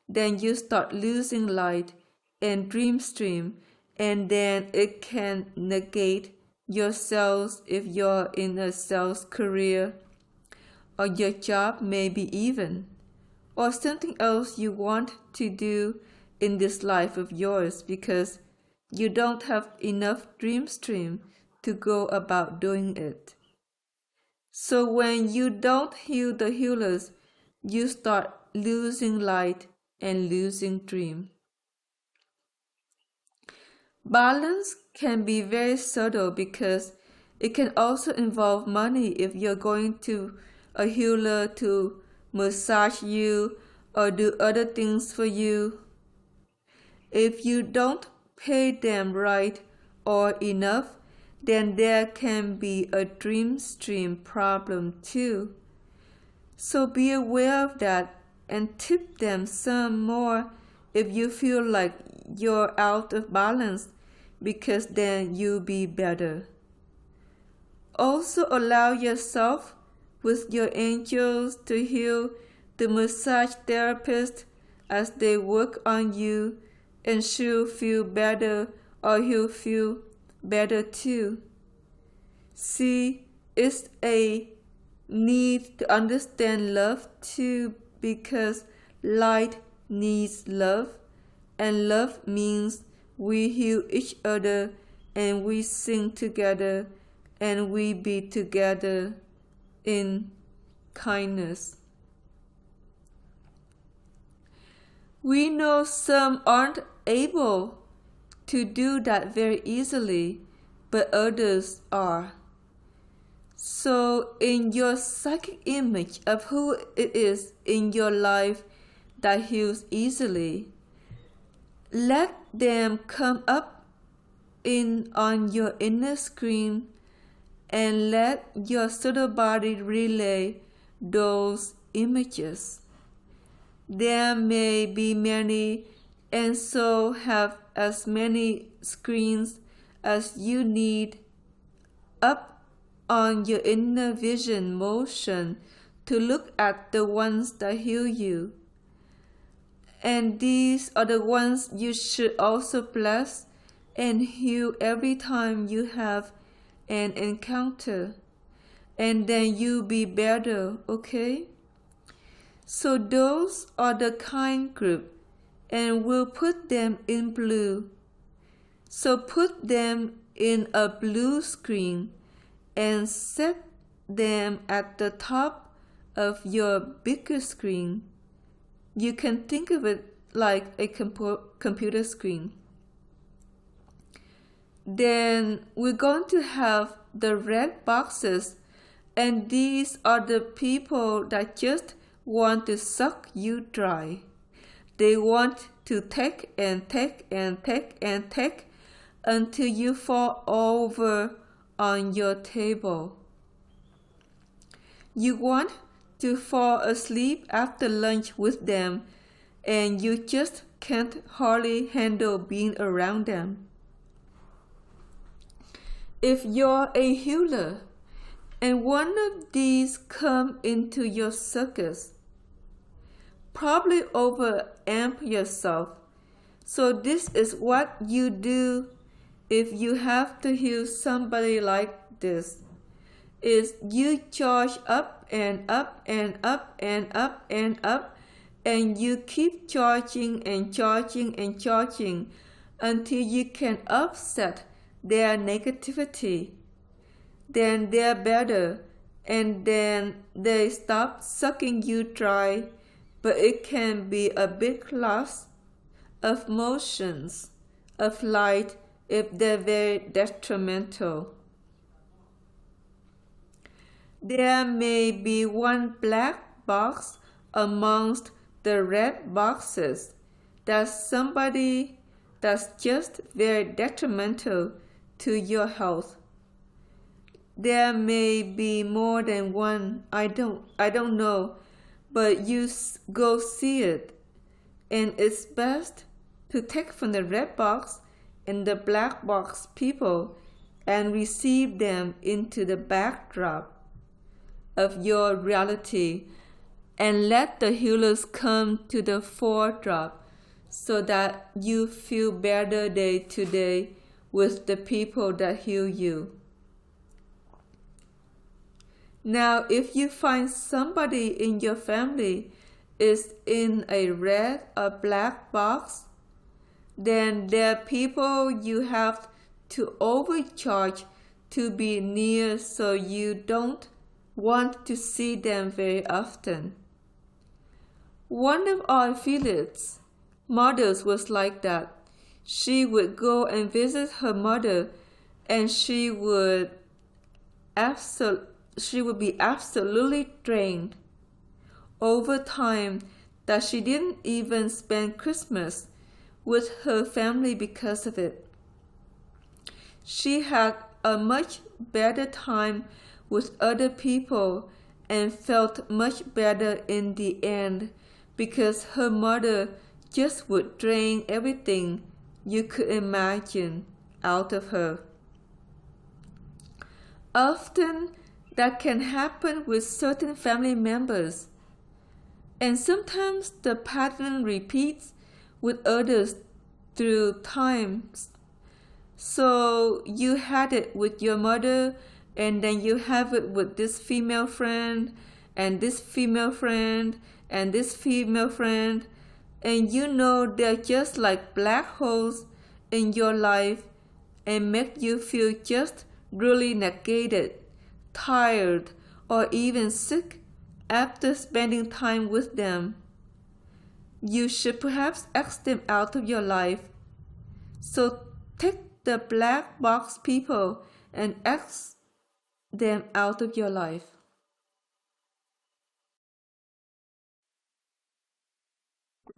then you start losing light and dream stream and then it can negate your sales if you're in a sales career, or your job maybe even, or something else you want to do in this life of yours because you don't have enough dream stream to go about doing it. So when you don't heal the healers, you start losing light and losing dream. Balance can be very subtle because it can also involve money if you're going to a healer to massage you or do other things for you. If you don't pay them right or enough, then there can be a dream stream problem too. So be aware of that and tip them some more if you feel like you're out of balance, because then you'll be better. Also allow yourself with your angels to heal the massage therapist as they work on you, and she'll feel better or he'll feel better too. See, it's a need to understand love too, because light needs love, and love means we heal each other and we sing together and we be together in kindness. We know some aren't able to do that very easily, but others are. So in your psychic image of who it is in your life that heals easily, let them come up in on your inner screen and let your subtle body relay those images. There may be many, and so have as many screens as you need up on your inner vision motion to look at the ones that heal you. And these are the ones you should also bless and heal every time you have an encounter. And then you'll be better, okay? So those are the kind group, and we'll put them in blue. So put them in a blue screen and set them at the top of your bigger screen. You can think of it like a computer screen. Then we're going to have the red boxes, and these are the people that just want to suck you dry. They want to take and take and take and take until you fall over on your table. You want to fall asleep after lunch with them, and you just can't hardly handle being around them. If you're a healer and one of these come into your circus, probably overamp yourself. So this is what you do if you have to heal somebody like this, is you charge up and up and up and up and up, and you keep charging and charging and charging until you can upset their negativity. Then they're better, and then they stop sucking you dry, but it can be a big loss of motions, of light, if they're very detrimental. There may be one black box amongst the red boxes. That's somebody that's just very detrimental to your health. There may be more than one. I don't know, but you go see it, and it's best to take from the red box and the black box people and receive them into the backdrop of your reality, and let the healers come to the foredrop so that you feel better day to day with the people that heal you. Now, if you find somebody in your family is in a red or black box, then they're people you have to overcharge to be near, so you don't want to see them very often. One of our affiliates' mothers was like that. She would go and visit her mother, and she would be absolutely drained over time that she didn't even spend Christmas with her family because of it. She had a much better time with other people and felt much better in the end because her mother just would drain everything you could imagine out of her. Often that can happen with certain family members, and sometimes the pattern repeats with others through times. So you had it with your mother, and then you have it with this female friend, and this female friend, and this female friend, and you know they're just like black holes in your life and make you feel just really negated, tired, or even sick after spending time with them. You should perhaps ask them out of your life. So take the black box people and ask them out of your life.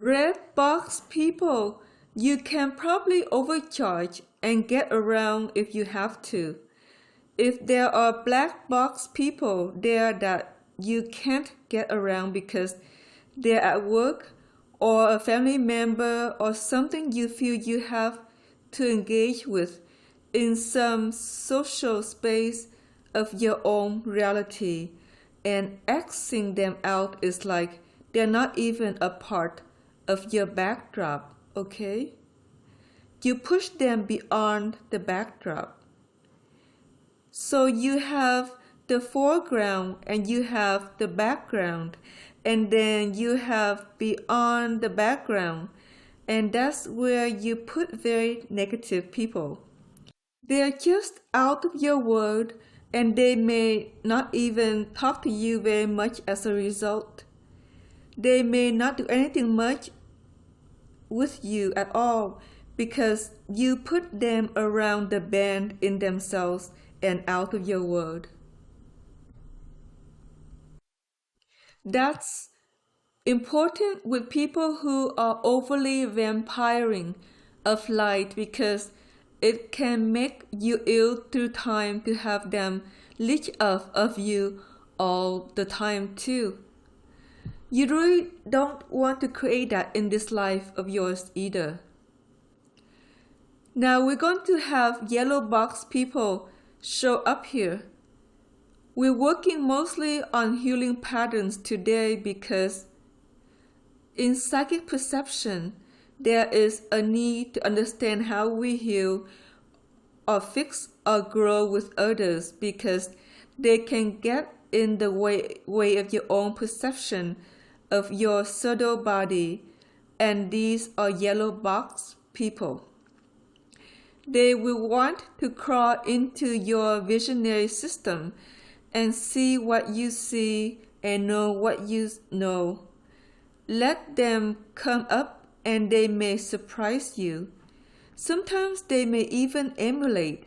Red box people, you can probably overcharge and get around if you have to. If there are black box people there that you can't get around because they're at work or a family member or something you feel you have to engage with in some social space of your own reality, and Xing them out is like they're not even a part of your backdrop, okay? You push them beyond the backdrop. So you have the foreground and you have the background, and then you have beyond the background, and that's where you put very negative people. They're just out of your world, and they may not even talk to you very much as a result. They may not do anything much with you at all because you put them around the bend in themselves and out of your world. That's important with people who are overly vampiring of light because it can make you ill through time to have them leech off of you all the time too. You really don't want to create that in this life of yours either. Now we're going to have yellow box people show up here. We're working mostly on healing patterns today because in psychic perception, there is a need to understand how we heal or fix or grow with others because they can get in the way of your own perception of your subtle body, and these are yellow box people. They will want to crawl into your visionary system and see what you see and know what you know. Let them come up and they may surprise you. Sometimes they may even emulate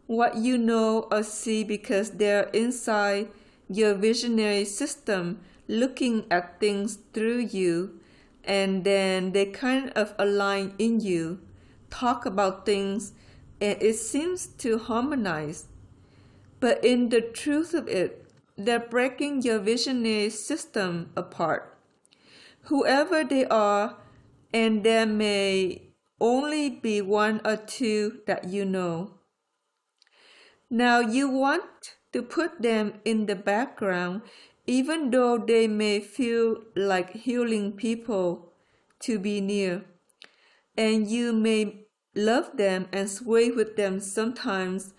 what you know or see because they're inside your visionary system looking at things through you, and then they kind of align in you, talk about things, and it seems to harmonize. But in the truth of it, they're breaking your visionary system apart. Whoever they are, and there may only be one or two that you know. Now you want to put them in the background even though they may feel like healing people to be near. and you may love them and sway with them sometimes,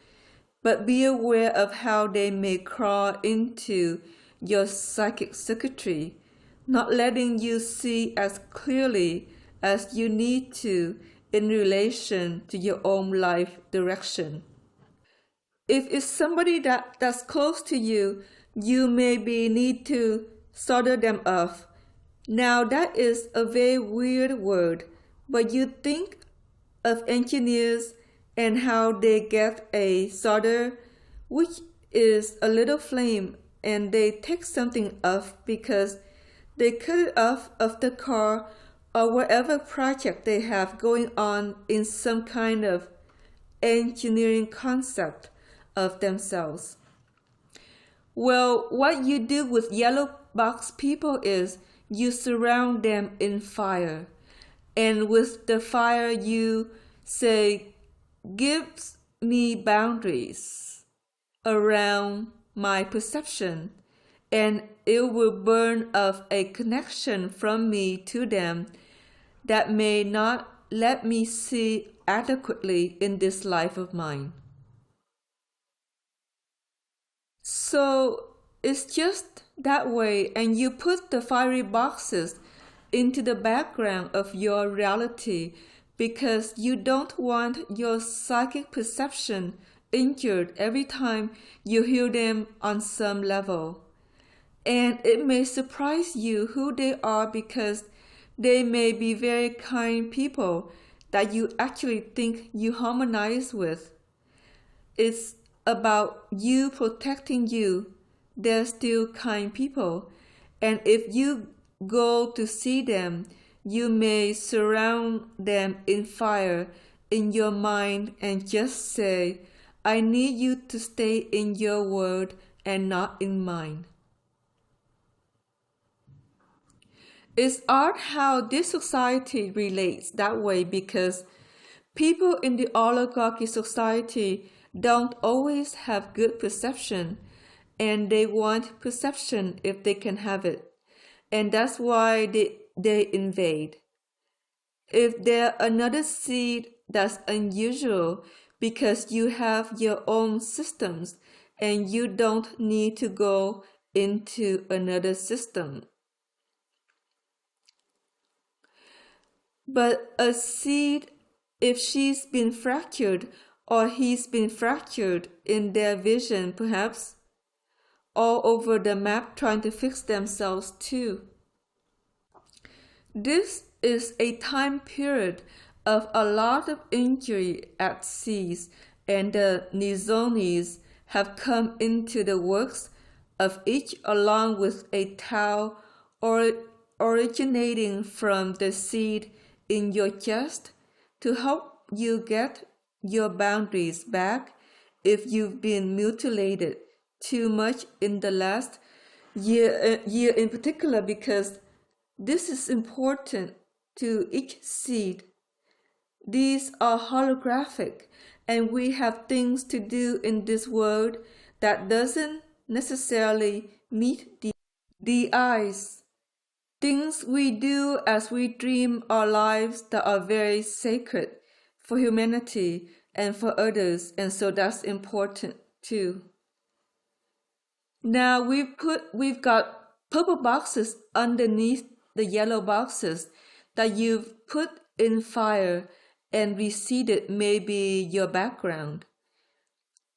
but be aware of how they may crawl into your psychic circuitry, not letting you see as clearly as you need to in relation to your own life direction. If it's somebody that's close to you, you maybe need to solder them off. Now that is a very weird word, but you think of engineers and how they get a solder, which is a little flame, and they take something off because they cut it off of the car or whatever project they have going on in some kind of engineering concept of themselves. Well, what you do with yellow box people is you surround them in fire. And with the fire, you say, gives me boundaries around my perception, and it will burn off a connection from me to them that may not let me see adequately in this life of mine. So it's just that way, and you put the fiery boxes into the background of your reality because you don't want your psychic perception injured every time you hear them on some level. And it may surprise you who they are because they may be very kind people that you actually think you harmonize with. It's about you protecting you. They're still kind people. And if you go to see them, you may surround them in fire in your mind and just say, I need you to stay in your world and not in mine. It's odd how this society relates that way because people in the oligarchy society don't always have good perception, and they want perception if they can have it. And that's why they invade. If they're another seed that's unusual because you have your own systems and you don't need to go into another system. But a seed, if she's been fractured or he's been fractured in their vision, perhaps, all over the map trying to fix themselves too. This is a time period of a lot of injury at seas, and the Nizonis have come into the works of each along with a Tao originating from the seed in your chest to help you get your boundaries back if you've been mutilated too much in the last year in particular, because this is important to each seed. These are holographic, and we have things to do in this world that doesn't necessarily meet the eyes. Things we do as we dream our lives that are very sacred for humanity and for others, and so that's important too. Now we've got purple boxes underneath the yellow boxes that you've put in fire and reseeded maybe your background.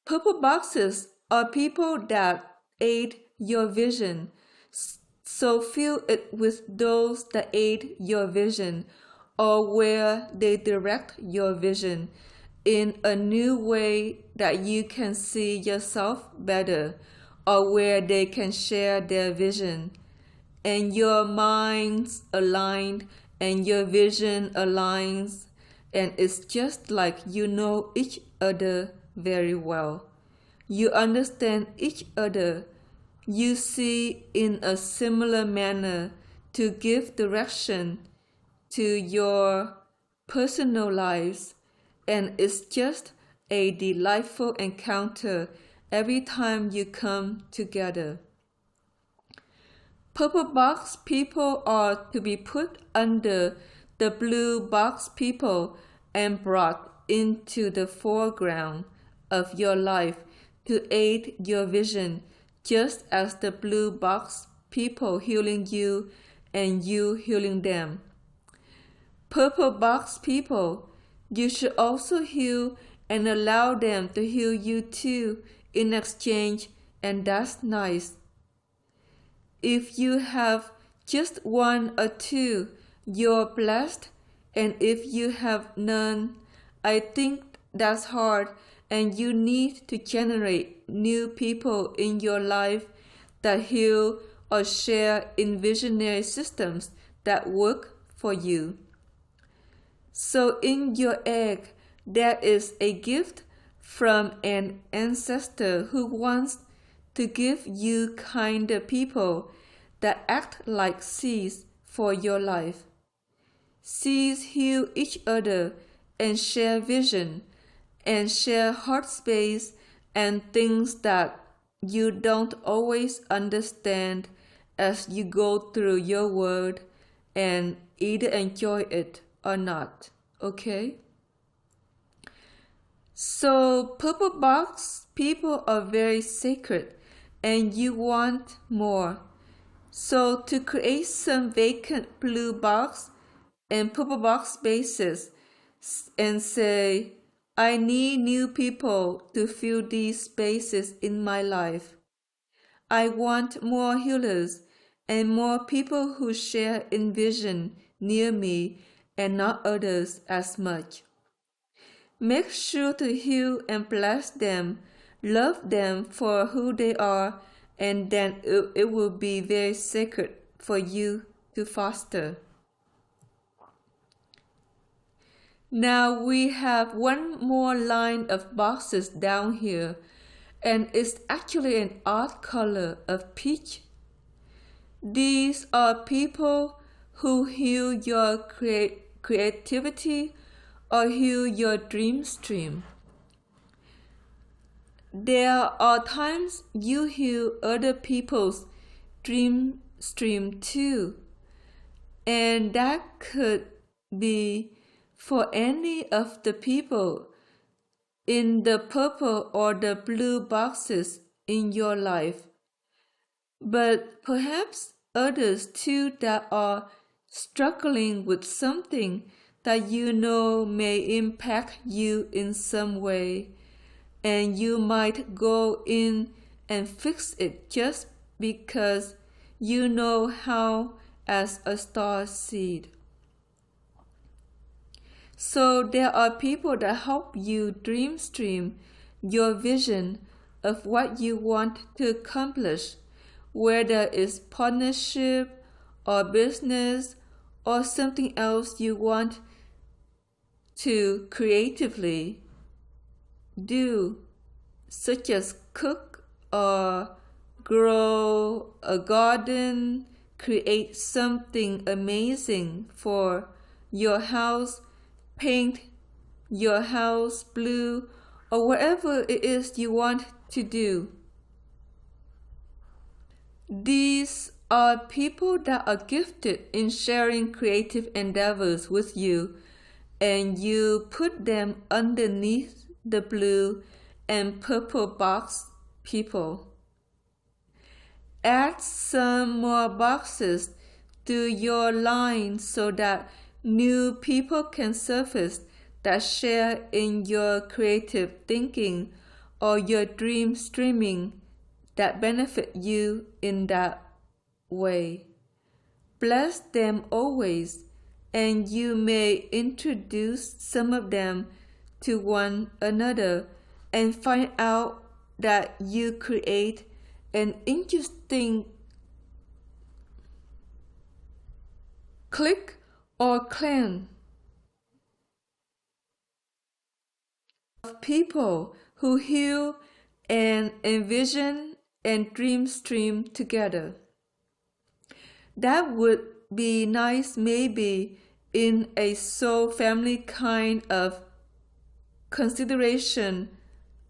Purple boxes are people that aid your vision. So fill it with those that aid your vision or where they direct your vision in a new way that you can see yourself better, or where they can share their vision. And your minds aligned and your vision aligns, and it's just like you know each other very well. You understand each other. You see in a similar manner to give direction to your personal lives, and it's just a delightful encounter every time you come together. Purple box people are to be put under the blue box people and brought into the foreground of your life to aid your vision, just as the blue box people healing you and you healing them. Purple box people, you should also heal and allow them to heal you too in exchange, and that's nice. If you have just one or two, you're blessed, and if you have none, I think that's hard, and you need to generate new people in your life that heal or share in visionary systems that work for you. So in your egg, there is a gift from an ancestor who wants to give you kinder people that act like seeds for your life. Seeds heal each other and share vision and share heart space and things that you don't always understand as you go through your world and either enjoy it or not, okay? So purple box people are very sacred and you want more. So to create some vacant blue box and purple box spaces and say, I need new people to fill these spaces in my life. I want more healers and more people who share in vision near me and not others as much. Make sure to heal and bless them, love them for who they are, and then it will be very sacred for you to foster. Now we have one more line of boxes down here, and it's actually an odd color of peach. These are people who heal your creativity or heal your dream stream. There are times you heal other people's dream stream too, and that could be for any of the people in the purple or the blue boxes in your life, but perhaps others too that are struggling with something that you know may impact you in some way, and you might go in and fix it just because you know how as a star seed. So there are people that help you dream stream your vision of what you want to accomplish, whether it's partnership or business or something else you want to creatively do, such as cook or grow a garden, create something amazing for your house, paint your house blue, or whatever it is you want to do. These are people that are gifted in sharing creative endeavors with you, and you put them underneath the blue and purple box people. Add some more boxes to your line so that new people can surface that share in your creative thinking or your dream streaming that benefit you in that way. Bless them always, and you may introduce some of them to one another and find out that you create an interesting clique or clan of people who heal and envision and dream stream together. That would be nice maybe in a soul family kind of consideration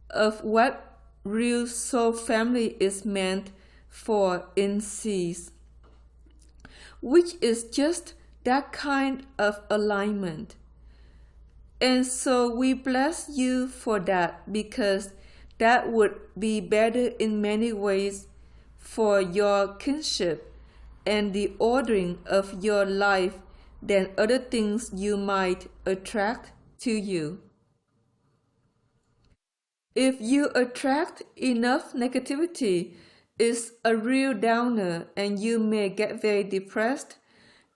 of what real soul family is meant for in Seeds, which is just that kind of alignment. And so we bless you for that, because that would be better in many ways for your kinship and the ordering of your life than other things you might attract to you. If you attract enough negativity, it's a real downer and you may get very depressed.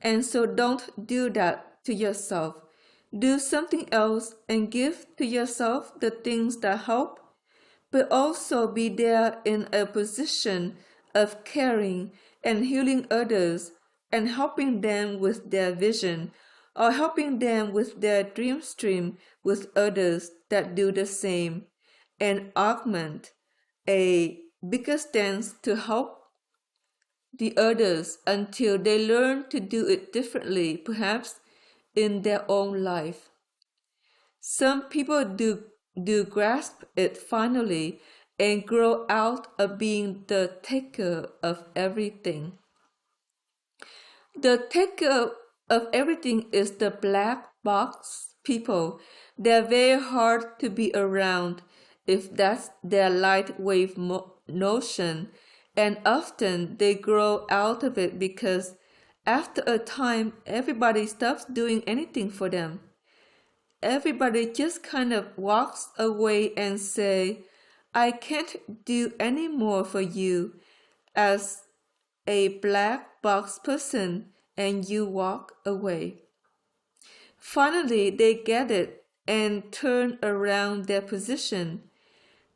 And so don't do that to yourself. Do something else and give to yourself the things that help, but also be there in a position of caring and healing others and helping them with their vision, or helping them with their dream stream with others that do the same, and augment a bigger stance to help the others until they learn to do it differently, perhaps in their own life. Some people do grasp it finally and grow out of being the taker of everything. The taker of everything is the black box people. They're very hard to be around if that's their light wave notion, and often they grow out of it because after a time everybody stops doing anything for them. Everybody just kind of walks away and say, I can't do any more for you as a black box person, and you walk away. Finally, they get it and turn around their position.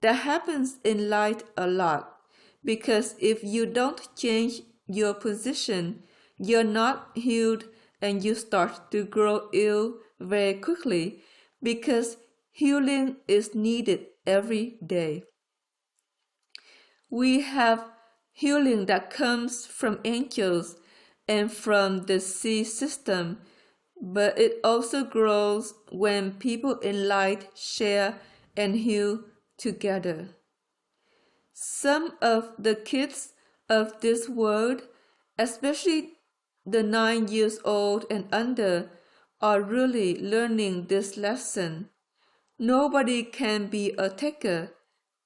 That happens in light a lot, because if you don't change your position, you're not healed and you start to grow ill very quickly, because healing is needed every day. We have healing that comes from angels and from the sea system, but it also grows when people in light share and heal together. Some of the kids of this world, especially the 9 years old and under, are really learning this lesson. Nobody can be a taker.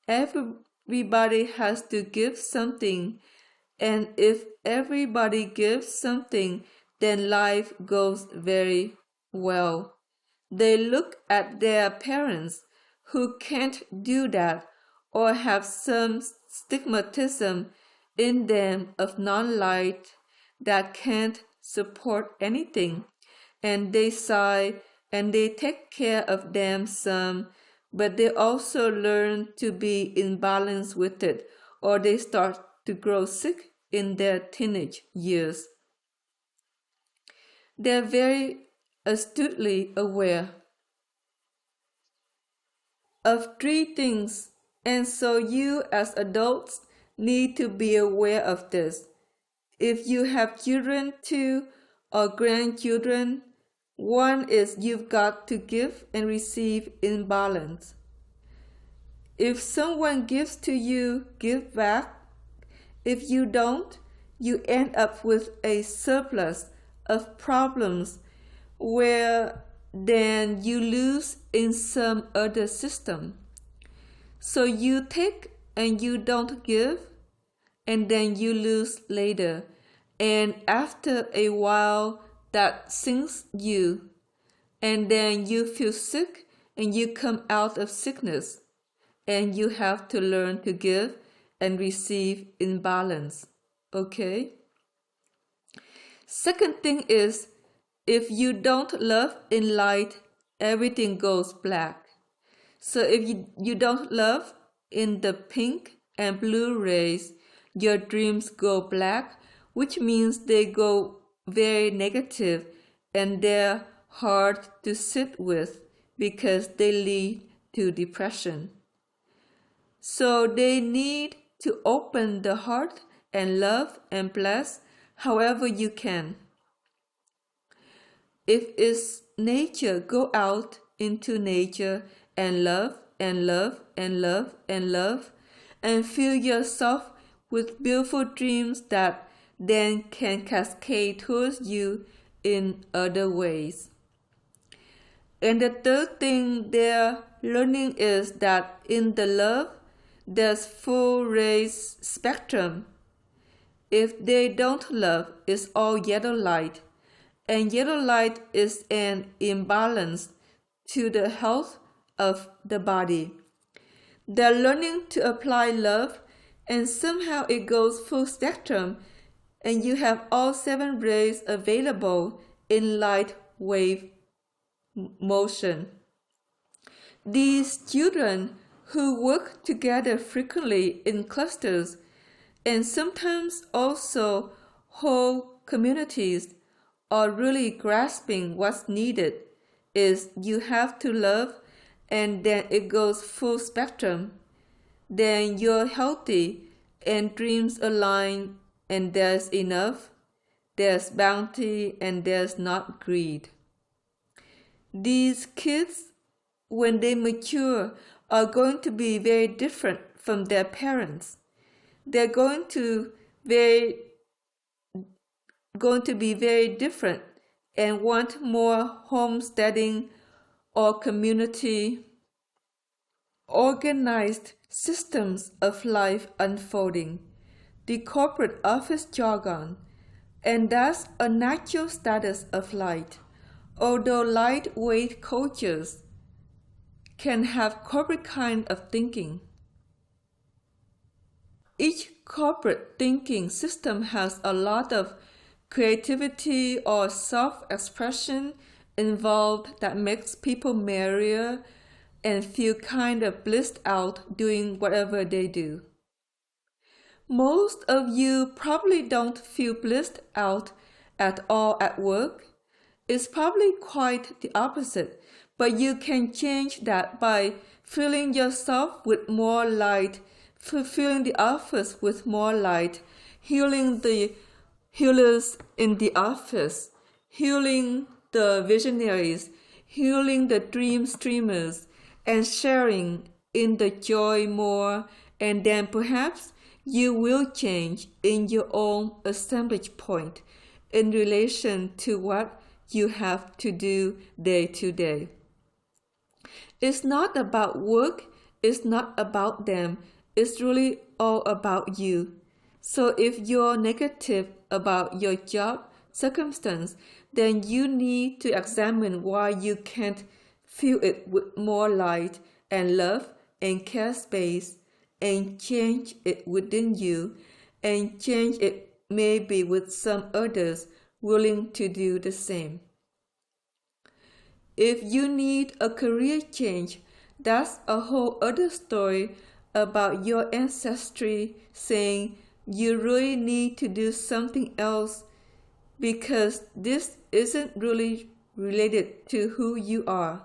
Everybody has to give something, and if everybody gives something, then life goes very well. They look at their parents who can't do that or have some stigmatism in them of non-light that can't support anything, and they sigh and they take care of them some, but they also learn to be in balance with it, or they start to grow sick in their teenage years. They're very astutely aware of three things, and so you as adults need to be aware of this. If you have children too, or grandchildren, one is you've got to give and receive in balance. If someone gives to you, give back. If you don't, you end up with a surplus of problems where then you lose in some other system. So you take and you don't give, and then you lose later. And after a while, that sinks you, and then you feel sick and you come out of sickness, and you have to learn to give and receive in balance. Okay? Second thing is, if you don't love in light, everything goes black. So if you don't love in the pink and blue rays, your dreams go black, which means they go very negative and they're hard to sit with because they lead to depression. So they need to open the heart and love and bless however you can. If it's nature, go out into nature and love and love and love and love, and fill yourself with beautiful dreams that then can cascade towards you in other ways. And the third thing they're learning is that in the love, there's full rays spectrum. If they don't love, it's all yellow light. And yellow light is an imbalance to the health of the body. They're learning to apply love, and somehow it goes full spectrum, and you have all 7 rays available in light wave motion. These children who work together frequently in clusters and sometimes also whole communities are really grasping what's needed is you have to love, and then it goes full spectrum. Then you're healthy and dreams align, and there's enough, there's bounty, and there's not greed. These kids, when they mature, are going to be very different from their parents. They're going to be very different and want more homesteading or community organized systems of life unfolding, the corporate office jargon, and that's a natural status of light. Although lightweight cultures can have corporate kind of thinking, each corporate thinking system has a lot of creativity or self-expression involved that makes people merrier and feel kind of blissed out doing whatever they do. Most of you probably don't feel blissed out at all at work. It's probably quite the opposite, but you can change that by filling yourself with more light, filling the office with more light, healing the healers in the office, healing the visionaries, healing the dream streamers, and sharing in the joy more, and then perhaps you will change in your own assemblage point in relation to what you have to do day to day. It's not about work, it's not about them, it's really all about you. So if you're negative about your job circumstance, then you need to examine why you can't fill it with more light and love and care space, and change it within you, and change it maybe with some others willing to do the same. If you need a career change, that's a whole other story about your ancestry saying you really need to do something else because this isn't really related to who you are.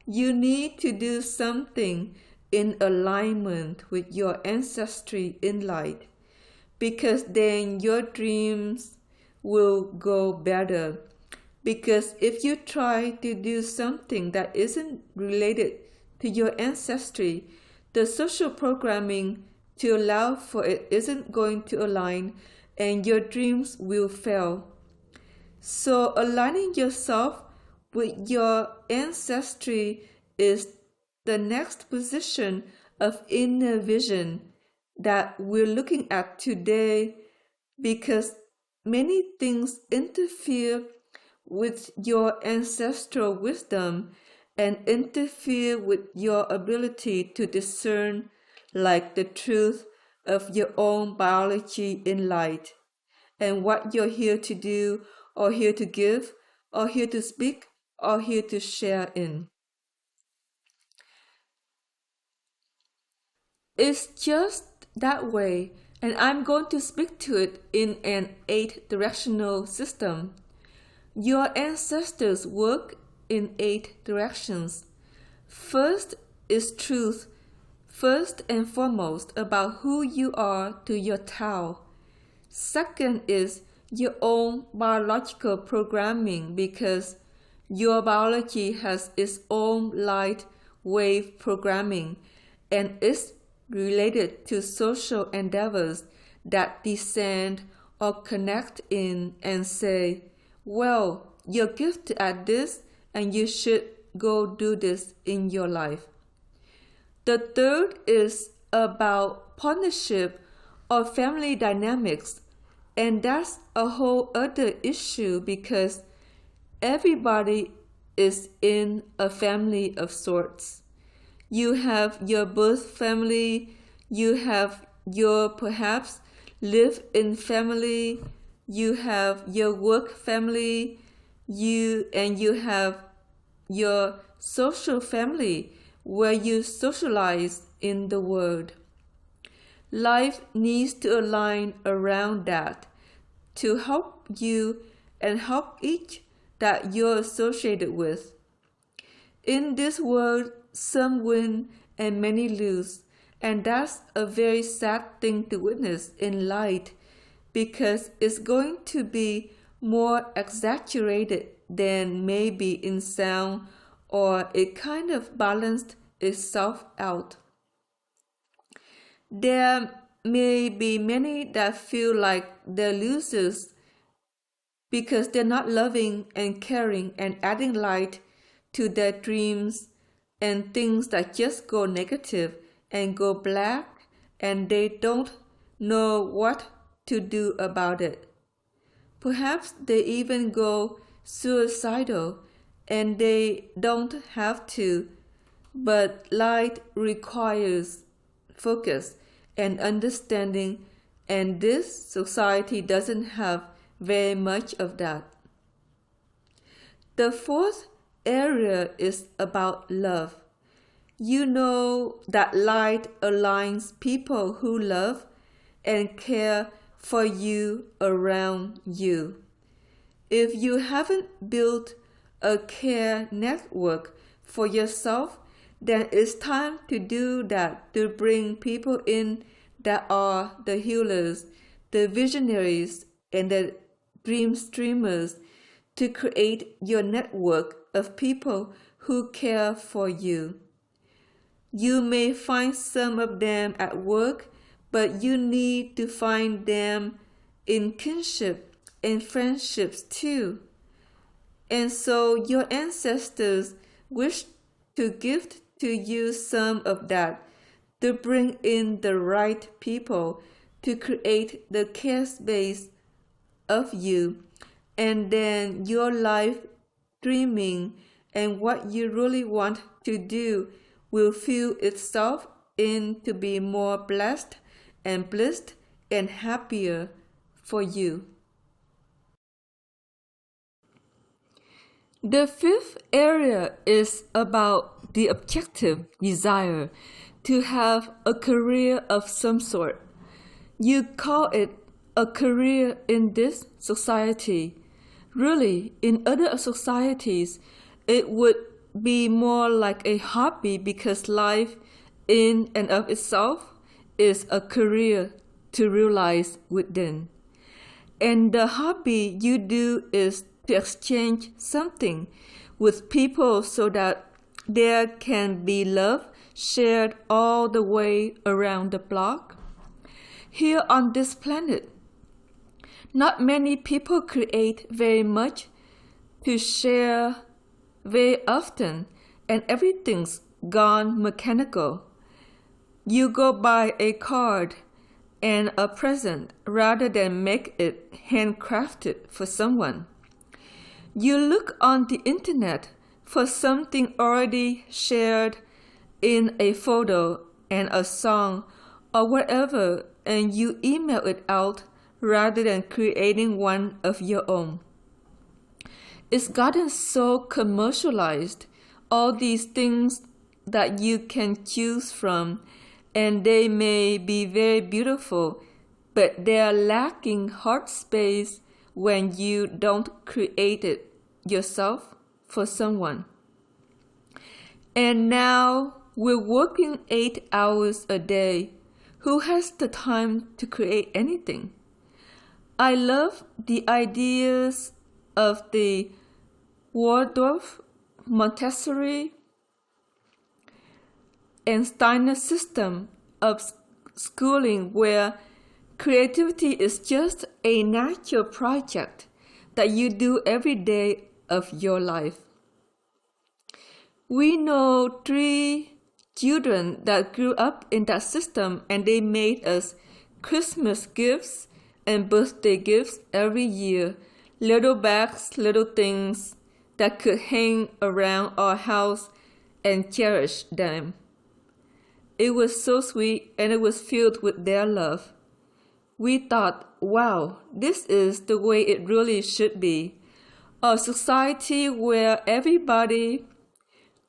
You need to do something in alignment with your ancestry in light, because then your dreams will go better. Because if you try to do something that isn't related to your ancestry, the social programming to allow for it isn't going to align, and your dreams will fail. So aligning yourself with your ancestry is the next position of inner vision that we're looking at today, because many things interfere with your ancestral wisdom and interfere with your ability to discern like the truth of your own biology in light, and what you're here to do, or here to give, or here to speak, or here to share in. It's just that way, and I'm going to speak to it in an 8-directional system. Your ancestors work in 8 directions. First is truth, first and foremost about who you are to your Tao. Second is your own biological programming, because your biology has its own light wave programming, and it's related to social endeavors that descend or connect in and say, well, you're gifted at this and you should go do this in your life. The third is about partnership or family dynamics, and that's a whole other issue because everybody is in a family of sorts. You have your birth family, you have your perhaps live-in family, you have your work family, you have your social family where you socialize in the world. Life needs to align around that to help you and help each that you're associated with. In this world, some win and many lose, and that's a very sad thing to witness in light because it's going to be more exaggerated than maybe in sound, or it kind of balanced itself out. There may be many that feel like they're losers because they're not loving and caring and adding light to their dreams, and things that just go negative and go black and they don't know what to do about it. Perhaps they even go suicidal and they don't have to, but light requires focus and understanding, and this society doesn't have very much of that. The fourth area is about love. You know that light aligns people who love and care for you around you. If you haven't built a care network for yourself, then it's time to do that, to bring people in that are the healers, the visionaries, and the dream streamers to create your network of people who care for you. You may find some of them at work, but you need to find them in kinship and friendships too. And so your ancestors wish to gift to you some of that, to bring in the right people to create the care space of you, and then your life dreaming and what you really want to do will feel itself in to be more blessed and blissed and happier for you. The fifth area is about the objective desire to have a career of some sort. You call it a career in this society. Really, in other societies, it would be more like a hobby because life in and of itself is a career to realize within. And the hobby you do is to exchange something with people so that there can be love shared all the way around the block. Here on this planet, not many people create very much to share very often, and everything's gone mechanical. You go buy a card and a present rather than make it handcrafted for someone. You look on the internet for something already shared in a photo and a song or whatever, and you email it out rather than creating one of your own. It's gotten so commercialized, all these things that you can choose from, and they may be very beautiful, but they are lacking heart space when you don't create it yourself for someone. And now we're working 8 hours a day. Who has the time to create anything? I love the ideas of the Waldorf, Montessori, and Steiner system of schooling where creativity is just a natural project, that you do every day of your life. We know 3 children that grew up in that system, and they made us Christmas gifts and birthday gifts every year. Little bags, little things that could hang around our house and cherish them. It was so sweet, and it was filled with their love. We thought, wow, this is the way it really should be. A society where everybody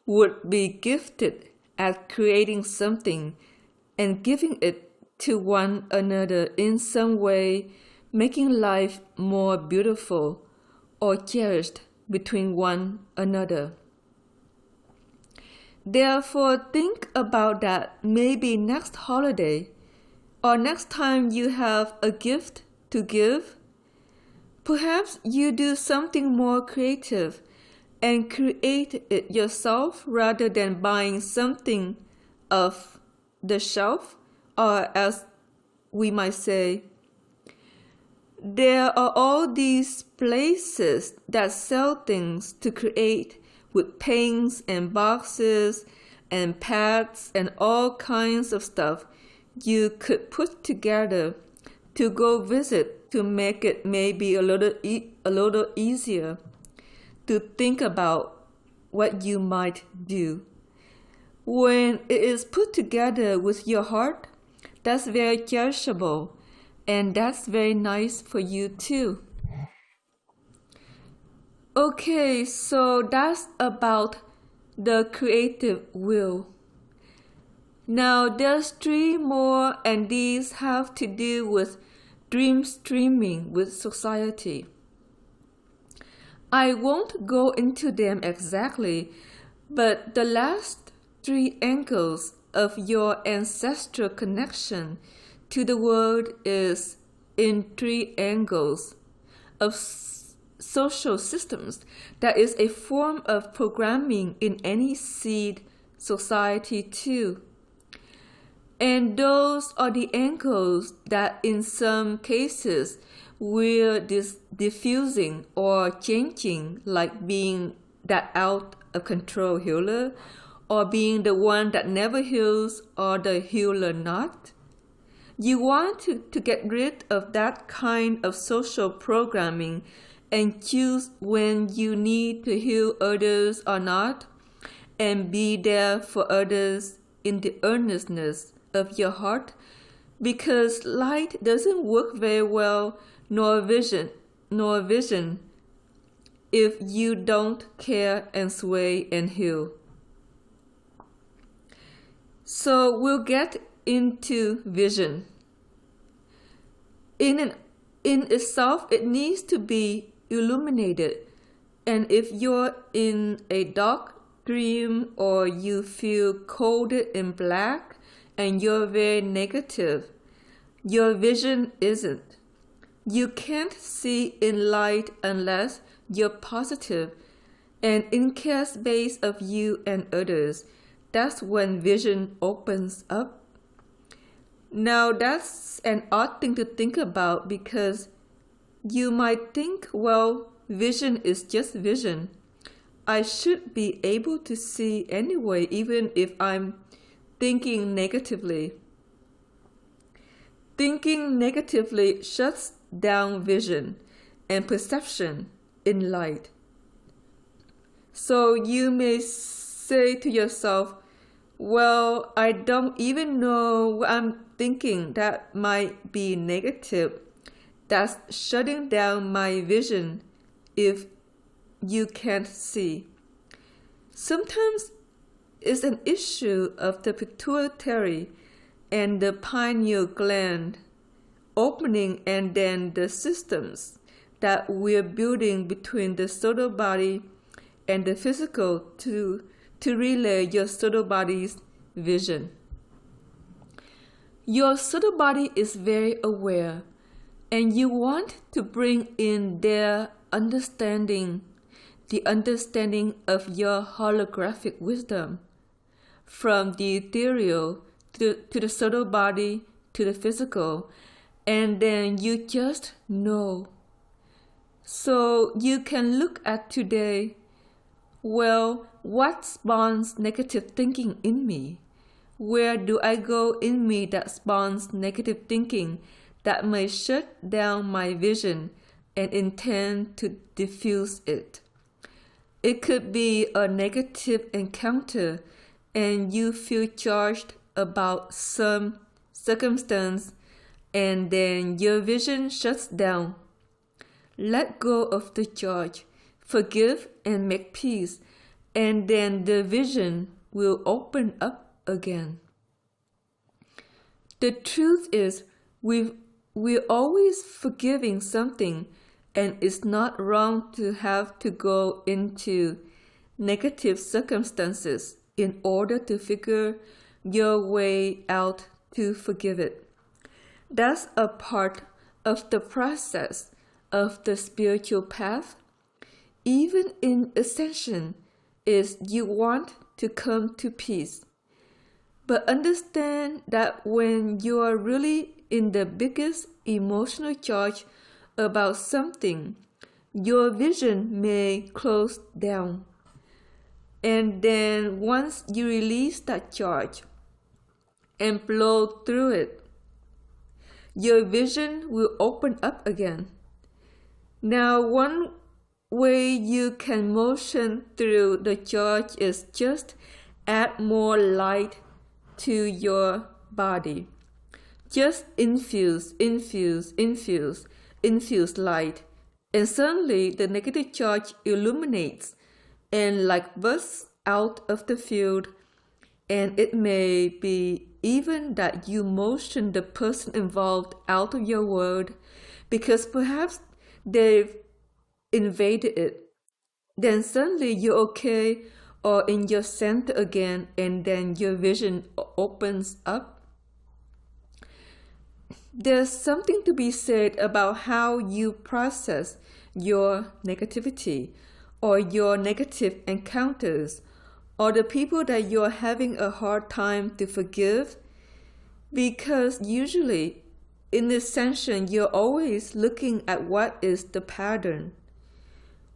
would be gifted at creating something and giving it to one another in some way, making life more beautiful or cherished between one another. Therefore, think about that maybe next holiday or next time you have a gift to give. Perhaps you do something more creative and create it yourself rather than buying something off the shelf, or as we might say, there are all these places that sell things to create with paints and boxes and pads and all kinds of stuff you could put together to go visit to make it maybe a little easier to think about what you might do. When it is put together with your heart, that's very cherishable, and that's very nice for you too. Okay, so that's about the creative will. Now there's 3 more, and these have to do with dream streaming with society. I won't go into them exactly, but the last 3 angles of your ancestral connection to the world is in 3 angles of social systems. That is a form of programming in any seed society too. And those are the angles that in some cases we're diffusing or changing, like being that out of control healer, or being the one that never heals, or the healer not. You want to get rid of that kind of social programming and choose when you need to heal others or not, and be there for others in the earnestness of your heart, because light doesn't work very well, nor vision, if you don't care and sway and heal. So we'll get into vision. In itself, it needs to be illuminated. And if you're in a dark dream, or you feel coated in black and you're very negative, your vision isn't. You can't see in light unless you're positive and in care space of you and others. That's when vision opens up. Now that's an odd thing to think about, because you might think, well, vision is just vision. I should be able to see anyway, even if I'm thinking negatively. Thinking negatively shuts down vision and perception in light. So you may say to yourself, well, I don't even know what I'm thinking that might be negative. That's shutting down my vision if you can't see. Sometimes it's an issue of the pituitary and the pineal gland opening, and then the systems that we're building between the subtle body and the physical to relay your subtle body's vision. Your subtle body is very aware, and you want to bring in their understanding, the understanding of your holographic wisdom, from the ethereal to the subtle body to the physical, and then you just know. So you can look at today. Well, what spawns negative thinking in me? Where do I go in me that spawns negative thinking that may shut down my vision and intend to diffuse it? It could be a negative encounter and you feel charged about some circumstance and then your vision shuts down. Let go of the charge, forgive and make peace, and then the vision will open up again. The truth is, we're always forgiving something, and it's not wrong to have to go into negative circumstances in order to figure your way out to forgive it. That's a part of the process of the spiritual path. Even in ascension, is you want to come to peace. But understand that when you are really in the biggest emotional charge about something, your vision may close down. And then once you release that charge and blow through it, your vision will open up again. Now, one way you can motion through the charge is just add more light to your body. Just infuse light, and suddenly the negative charge illuminates and like bursts out of the field, and it may be even that you motion the person involved out of your world because perhaps they've invaded it. Then suddenly you're okay or in your center again, and then your vision opens up. There's something to be said about how you process your negativity or your negative encounters or the people that you're having a hard time to forgive, because usually in this session you're always looking at what is the pattern.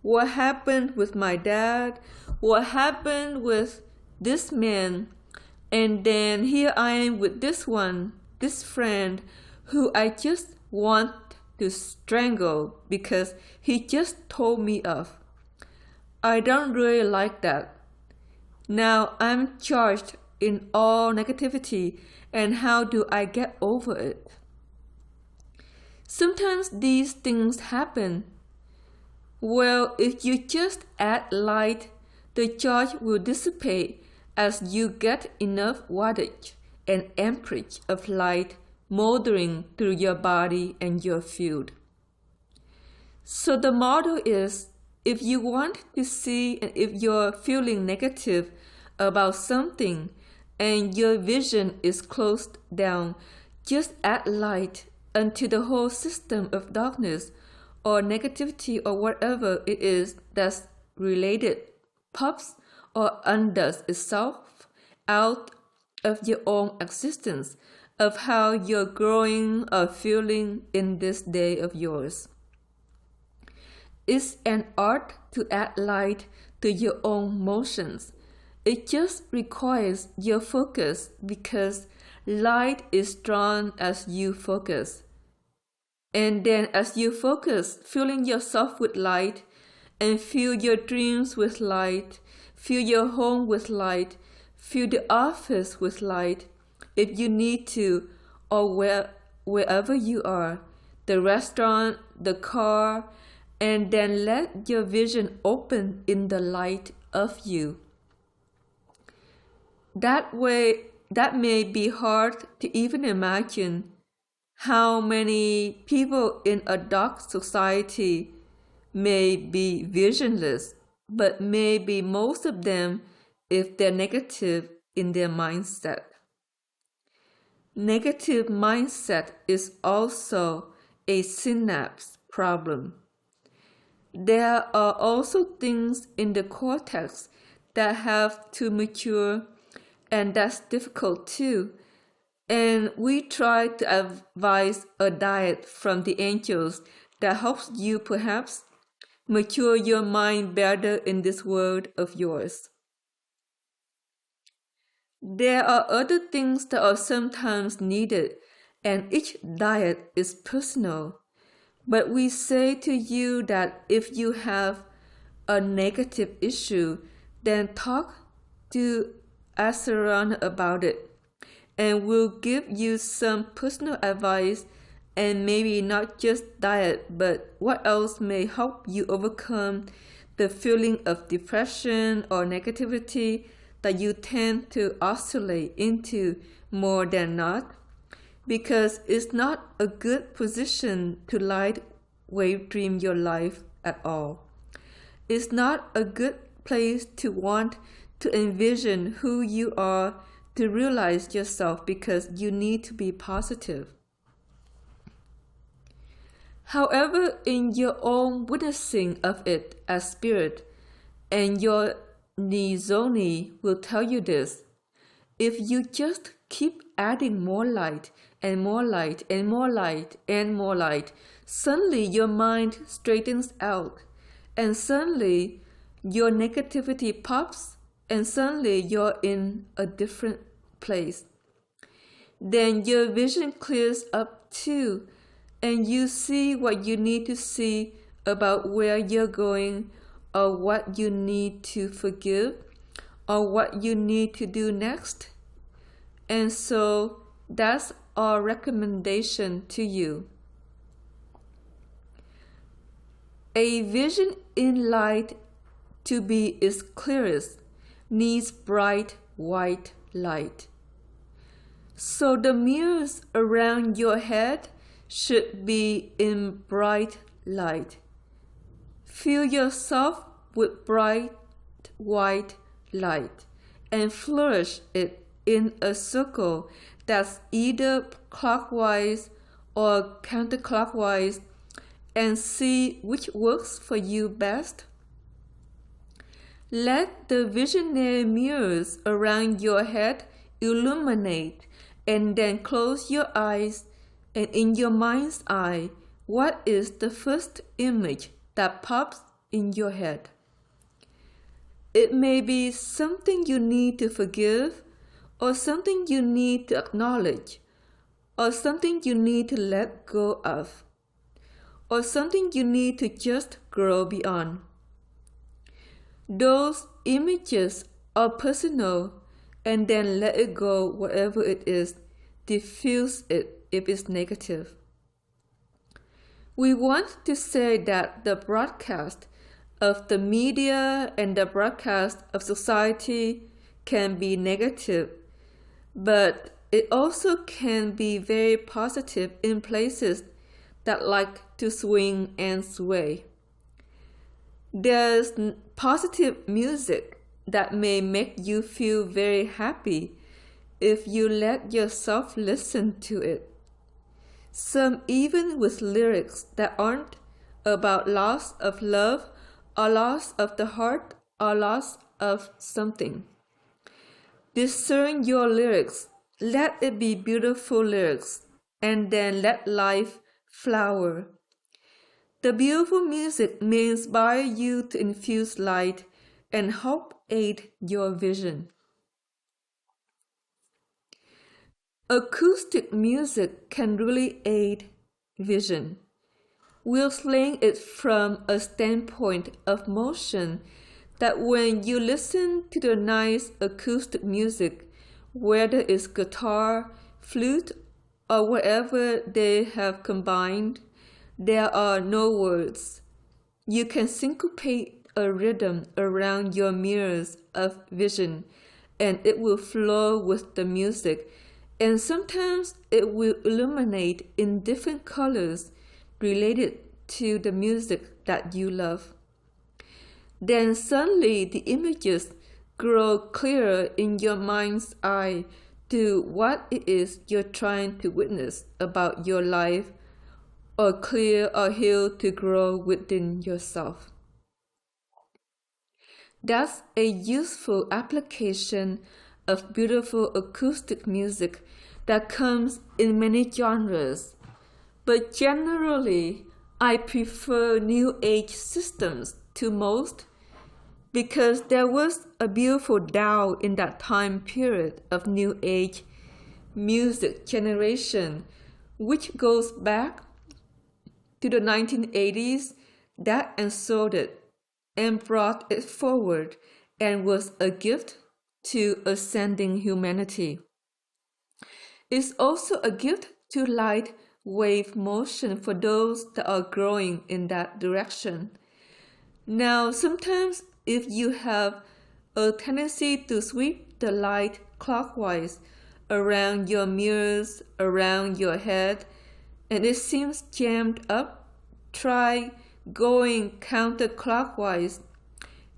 What happened with my dad? What happened with this man? And then here I am with this one, this friend, who I just want to strangle because he just told me off. I don't really like that. Now I'm charged in all negativity, and how do I get over it? Sometimes these things happen. Well, if you just add light, the charge will dissipate as you get enough wattage and amperage of light moldering through your body and your field. So the model is, if you want to see and if you're feeling negative about something and your vision is closed down, just add light until the whole system of darkness or negativity or whatever it is that's related pops or undoes itself out of your own existence, of how you're growing or feeling in this day of yours. It's an art to add light to your own motions. It just requires your focus because light is drawn as you focus. And then as you focus, filling yourself with light and fill your dreams with light, fill your home with light, fill the office with light, if you need to, or wherever you are, the restaurant, the car, and then let your vision open in the light of you. That way, that may be hard to even imagine how many people in a dark society may be visionless, but maybe most of them if they're negative in their mindset. Negative mindset is also a synapse problem. There are also things in the cortex that have to mature, and that's difficult too. And we try to advise a diet from the angels that helps you perhaps mature your mind better in this world of yours. There are other things that are sometimes needed, and each diet is personal. But we say to you that if you have a negative issue, then talk to Asaran about it, and we'll give you some personal advice, and maybe not just diet, but what else may help you overcome the feeling of depression or negativity that you tend to oscillate into more than not, because it's not a good position to wave dream your life at all. It's not a good place to want to envision who you are, to realize yourself, because you need to be positive. However, in your own witnessing of it as spirit, and your Nizoni will tell you this, if you just keep adding more light and more light and more light and more light, suddenly your mind straightens out, and suddenly your negativity pops, and suddenly you're in a different place. Then your vision clears up too, and you see what you need to see about where you're going, or what you need to forgive, or what you need to do next. And so that's our recommendation to you. A vision in light to be its clearest needs bright white light. So the mirrors around your head should be in bright light. Fill yourself with bright white light and flourish it in a circle that's either clockwise or counterclockwise, and see which works for you best. Let the visionary mirrors around your head illuminate, and then close your eyes, and in your mind's eye, what is the first image that pops in your head? It may be something you need to forgive, or something you need to acknowledge, or something you need to let go of, or something you need to just grow beyond. Those images are personal, and then let it go whatever it is, diffuse it if it's negative. We want to say that the broadcast of the media and the broadcast of society can be negative, but it also can be very positive in places that like to swing and sway. There's positive music that may make you feel very happy if you let yourself listen to it. Some even with lyrics that aren't about loss of love, or loss of the heart, or loss of something. Discern your lyrics. Let it be beautiful lyrics, and then let life flower. The beautiful music may inspire you to infuse light and help aid your vision. Acoustic music can really aid vision. We're slaying it from a standpoint of motion, that when you listen to the nice acoustic music, whether it's guitar, flute, or whatever they have combined, there are no words. You can syncopate a rhythm around your mirrors of vision, and it will flow with the music, and sometimes it will illuminate in different colors related to the music that you love. Then suddenly the images grow clearer in your mind's eye to what it is you're trying to witness about your life, or clear or heal to grow within yourself. That's a useful application of beautiful acoustic music that comes in many genres, but generally I prefer New Age systems to most because there was a beautiful Tao in that time period of New Age music generation, which goes back to the 1980s, that unfolded and brought it forward and was a gift to ascending humanity. It's also a gift to light wave motion for those that are growing in that direction. Now, sometimes if you have a tendency to sweep the light clockwise around your mirrors, around your head, and it seems jammed up, try going counterclockwise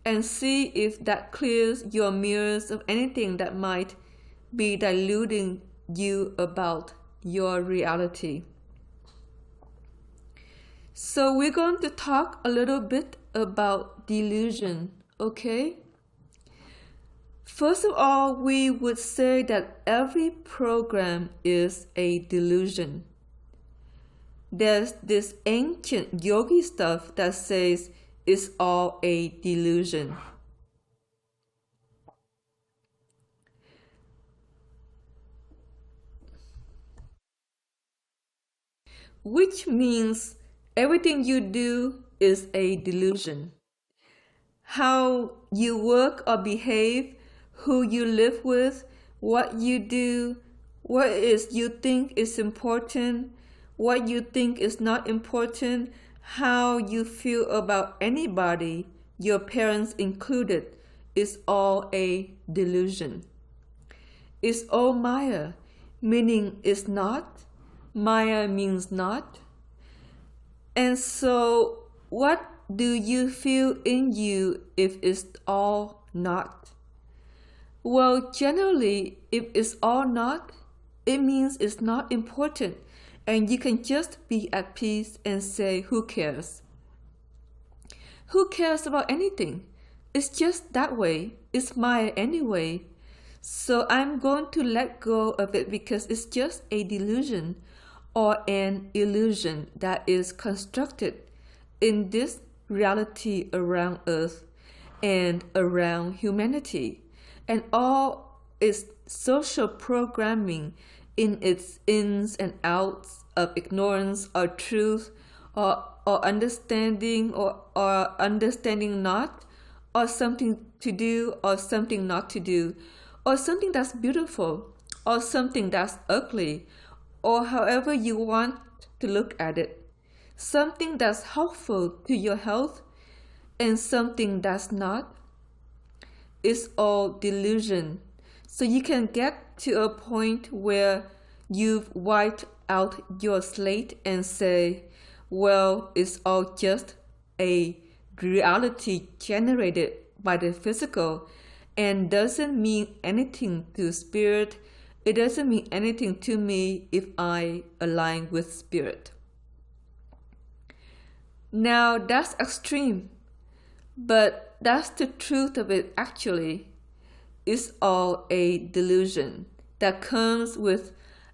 and see if that clears your mirrors of anything that might be diluting you about your reality. So we're going to talk a little bit about delusion, okay? First of all, we would say that every program is a delusion. There's this ancient yogi stuff that says it's all a delusion. Which means everything you do is a delusion. How you work or behave, who you live with, what you do, what is you think is important, what you think is not important, how you feel about anybody, your parents included, is all a delusion. It's all Maya, meaning it's not. Maya means not. And so, what do you feel in you if it's all not? Well, generally, if it's all not, it means it's not important, and you can just be at peace and say, who cares? Who cares about anything? It's just that way. It's Maya anyway. So I'm going to let go of it because it's just a delusion or an illusion that is constructed in this reality around Earth and around humanity, and all its social programming in its ins and outs of ignorance or truth or understanding or understanding not, or something to do or something not to do, or something that's beautiful or something that's ugly, or however you want to look at it, something that's helpful to your health and something that's not. It's all delusion. So you can get to a point where you've wiped out your slate and say, well, it's all just a reality generated by the physical and doesn't mean anything to spirit. It doesn't mean anything to me if I align with spirit. Now that's extreme, but that's the truth of it actually. It's all a delusion that comes with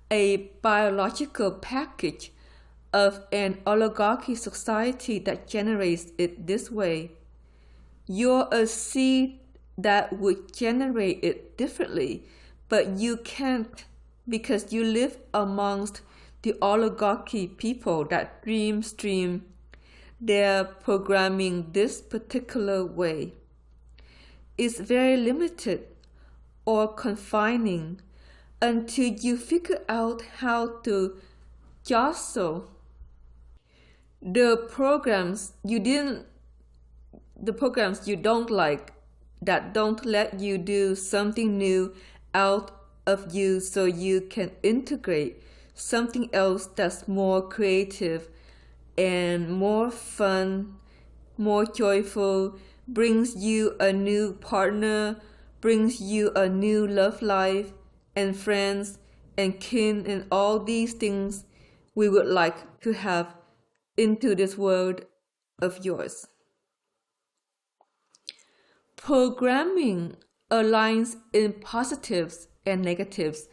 a biological package of an oligarchy society that generates it this way. You're a seed that would generate it differently, but you can't because you live amongst the oligarchy people that stream their programming this particular way. It's very limited or confining until you figure out how to jostle the programs you don't like, that don't let you do something new out of you so you can integrate something else that's more creative and more fun, more joyful, brings you a new partner, brings you a new love life and friends and kin and all these things we would like to have into this world of yours. Programming aligns in positives and negatives,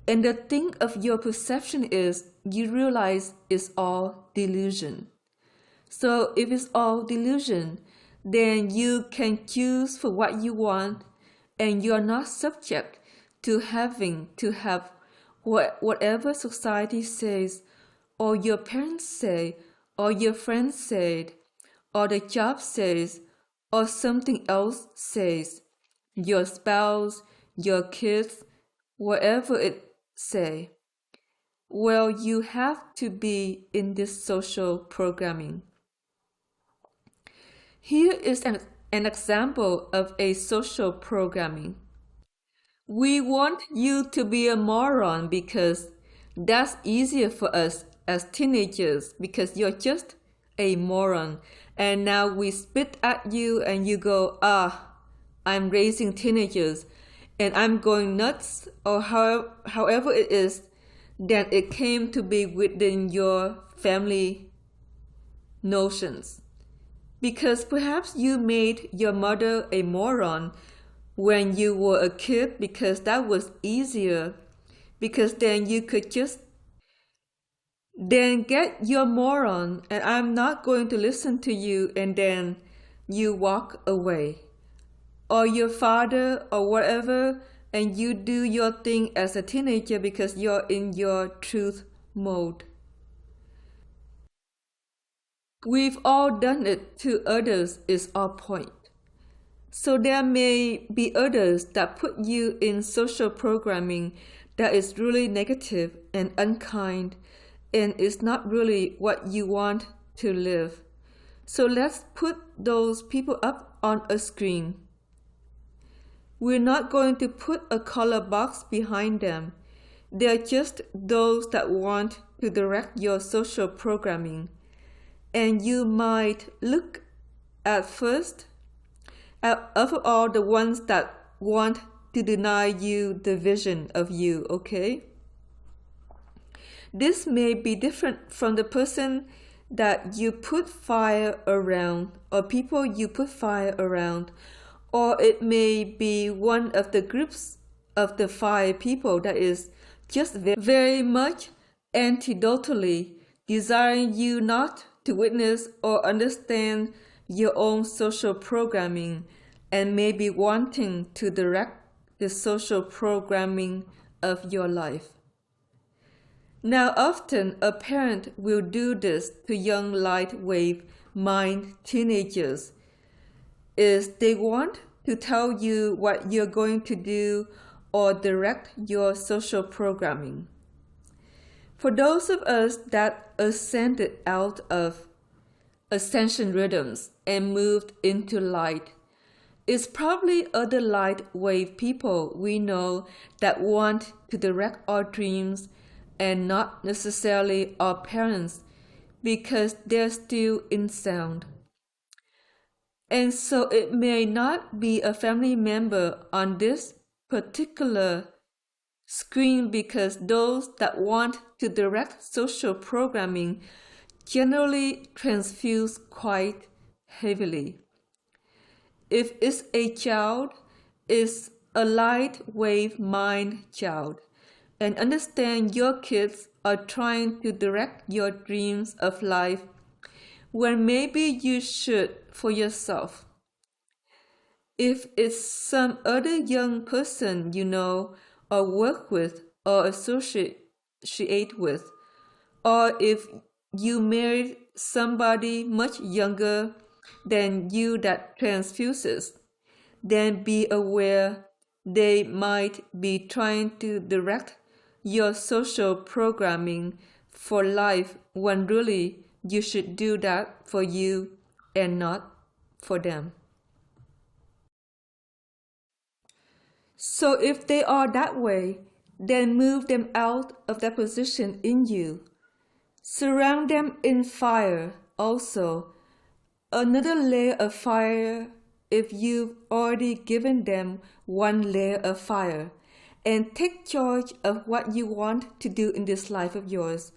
and the thing of your perception is you realize it's all delusion. So if it's all delusion, then you can choose for what you want, and you are not subject to having to have whatever society says, or your parents say, or your friends said, or the job says, or something else says, your spouse, your kids, whatever it say. Well, you have to be in this social programming. Here is an example of a social programming. We want you to be a moron because that's easier for us as teenagers because you're just a moron. And now we spit at you and you go, I'm raising teenagers and I'm going nuts, or however it is that it came to be within your family notions. Because perhaps you made your mother a moron when you were a kid because that was easier, because then you could just then get your moron and I'm not going to listen to you, and then you walk away, or your father or whatever, and you do your thing as a teenager because you're in your truth mode. We've all done it to others is our point. So there may be others that put you in social programming that is really negative and unkind and is not really what you want to live. So let's put those people up on a screen. We're not going to put a color box behind them. They're just those that want to direct your social programming. And you might look at first of all the ones that want to deny you the vision of you, okay? This may be different from the person that you put fire around, or people you put fire around, or it may be one of the groups of the 5 people that is just very much antidotally desiring you not to witness or understand your own social programming, and maybe wanting to direct the social programming of your life. Now, often a parent will do this to young light wave mind teenagers, is they want to tell you what you're going to do or direct your social programming. For those of us that ascended out of ascension rhythms and moved into light, it's probably other light wave people we know that want to direct our dreams and not necessarily our parents because they're still in sound. And so it may not be a family member on this particular screen because those that want to direct social programming generally transfuse quite heavily. If it's a child, it's a light wave mind child. And understand your kids are trying to direct your dreams of life when maybe you should for yourself. If it's some other young person you know or work with or associate with, or if you married somebody much younger than you that transfuses, then be aware they might be trying to direct your social programming for life when really you should do that for you and not for them. So if they are that way, then move them out of that position in you. Surround them in fire also. Another layer of fire if you've already given them one layer of fire. And take charge of what you want to do in this life of yours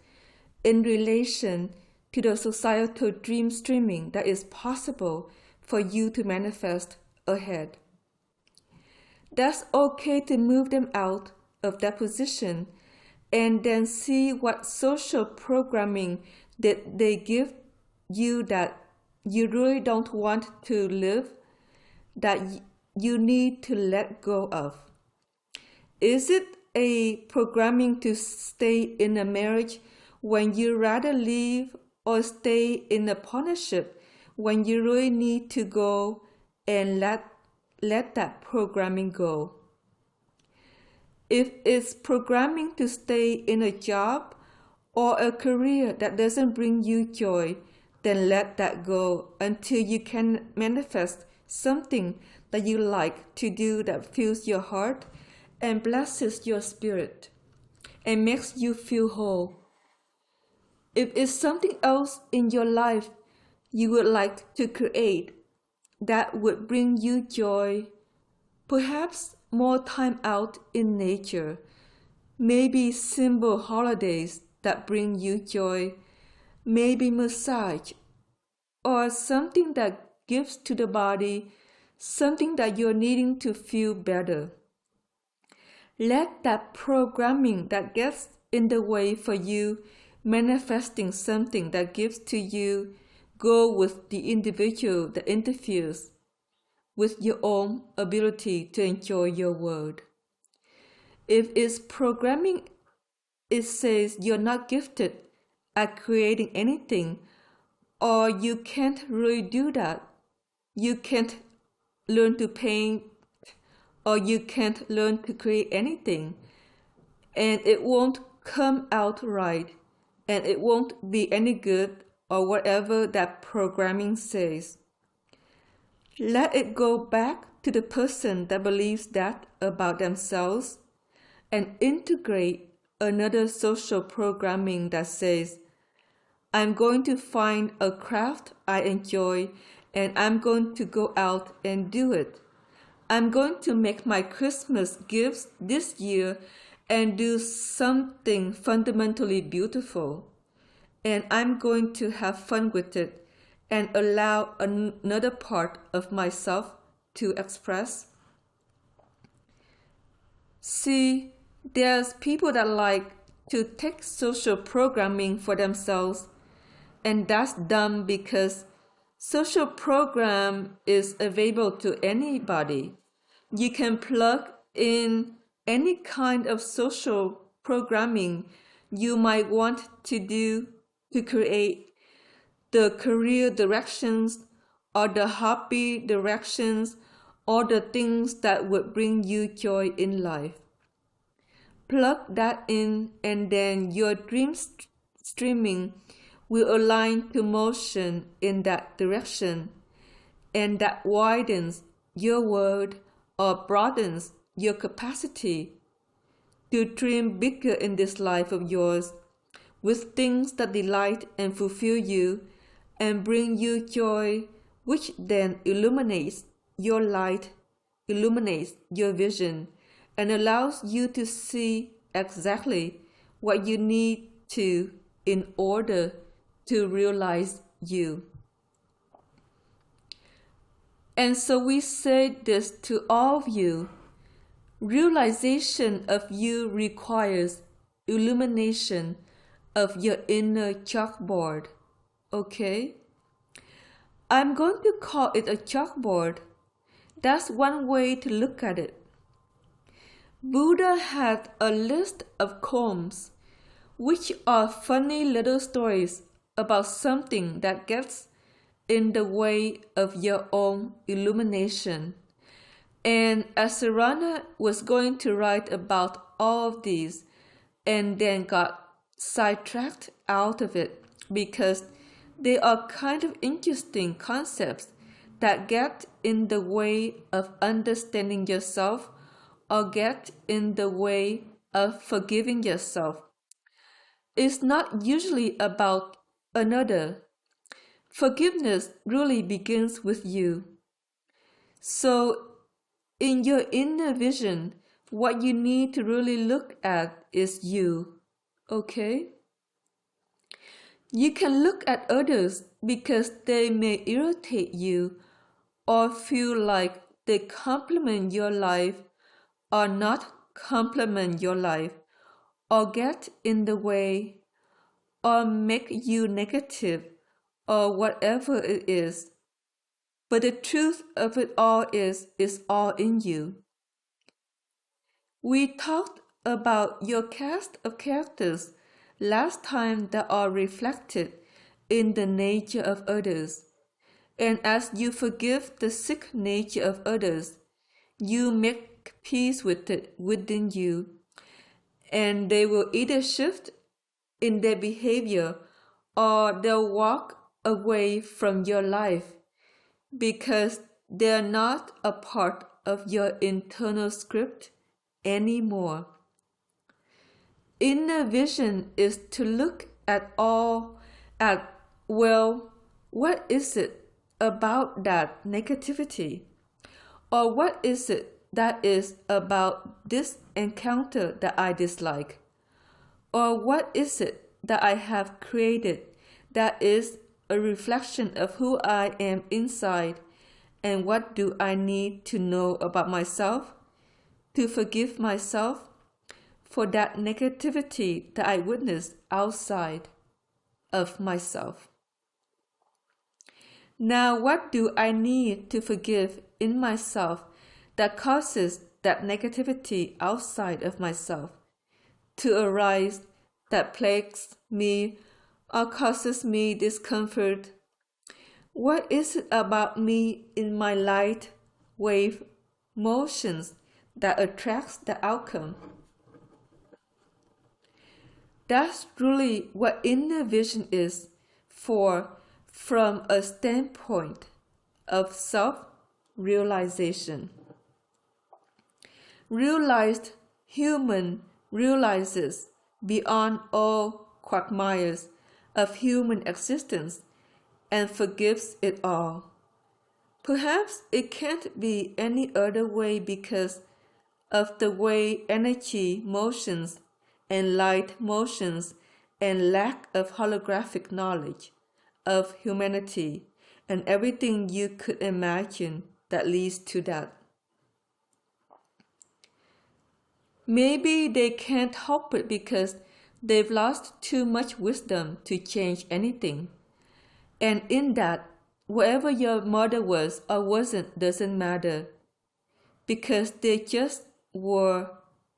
in relation to the societal dream streaming that is possible for you to manifest ahead. That's okay to move them out of that position and then see what social programming did they give you that you really don't want to live, that you need to let go of? Is it a programming to stay in a marriage when you rather leave, or stay in a partnership when you really need to go and let that programming go? If it's programming to stay in a job or a career that doesn't bring you joy, then let that go until you can manifest something that you like to do that fills your heart and blesses your spirit and makes you feel whole. If it's something else in your life you would like to create that would bring you joy, perhaps more time out in nature, maybe simple holidays that bring you joy, maybe massage, or something that gives to the body something that you're needing to feel better. Let that programming that gets in the way for you manifesting something that gives to you go with the individual that interferes with your own ability to enjoy your world. If it's programming, it says you're not gifted at creating anything, or you can't really do that. You can't learn to paint, or you can't learn to create anything, and it won't come out right, and it won't be any good, or whatever that programming says. Let it go back to the person that believes that about themselves and integrate another social programming that says, I'm going to find a craft I enjoy and I'm going to go out and do it. I'm going to make my Christmas gifts this year and do something fundamentally beautiful. And I'm going to have fun with it and allow another part of myself to express. See, there's people that like to take social programming for themselves, and that's dumb because social program is available to anybody. You can plug in any kind of social programming you might want to do to create the career directions or the hobby directions or the things that would bring you joy in life. Plug that in and then your dream streaming will align to motion in that direction, and that widens your world or broadens your capacity to dream bigger in this life of yours with things that delight and fulfill you and bring you joy, which then illuminates your light, illuminates your vision, and allows you to see exactly what you need to in order to realize you. And so we say this to all of you. Realization of you requires illumination of your inner chalkboard. Okay? I'm going to call it a chalkboard. That's one way to look at it. Buddha had a list of poems, which are funny little stories about something that gets in the way of your own illumination. And Asarana was going to write about all of these and then got sidetracked out of it because they are kind of interesting concepts that get in the way of understanding yourself or get in the way of forgiving yourself. It's not usually about another. Forgiveness really begins with you. So, in your inner vision, what you need to really look at is you. Okay? You can look at others because they may irritate you or feel like they complement your life or not complement your life or get in the way or make you negative or whatever it is. But the truth of it all is all in you. We talked about your cast of characters last time that are reflected in the nature of others. And as you forgive the sick nature of others, you make peace with it within you, and they will either shift in their behavior or they'll walk away from your life because they're not a part of your internal script anymore. Inner vision is to look at what is it about that negativity? Or what is it that is about this encounter that I dislike? Or what is it that I have created that is a reflection of who I am inside? And what do I need to know about myself to forgive myself for that negativity that I witnessed outside of myself? Now, what do I need to forgive in myself that causes that negativity outside of myself to arise, that plagues me or causes me discomfort? What is it about me in my light wave motions that attracts the outcome? That's really what inner vision is from a standpoint of self-realization. Realized human realizes beyond all quagmires of human existence and forgives it all. Perhaps it can't be any other way because of the way energy motions and light motions and lack of holographic knowledge of humanity and everything you could imagine that leads to that. Maybe they can't help it because they've lost too much wisdom to change anything. And in that, whatever your mother was or wasn't doesn't matter, because they just were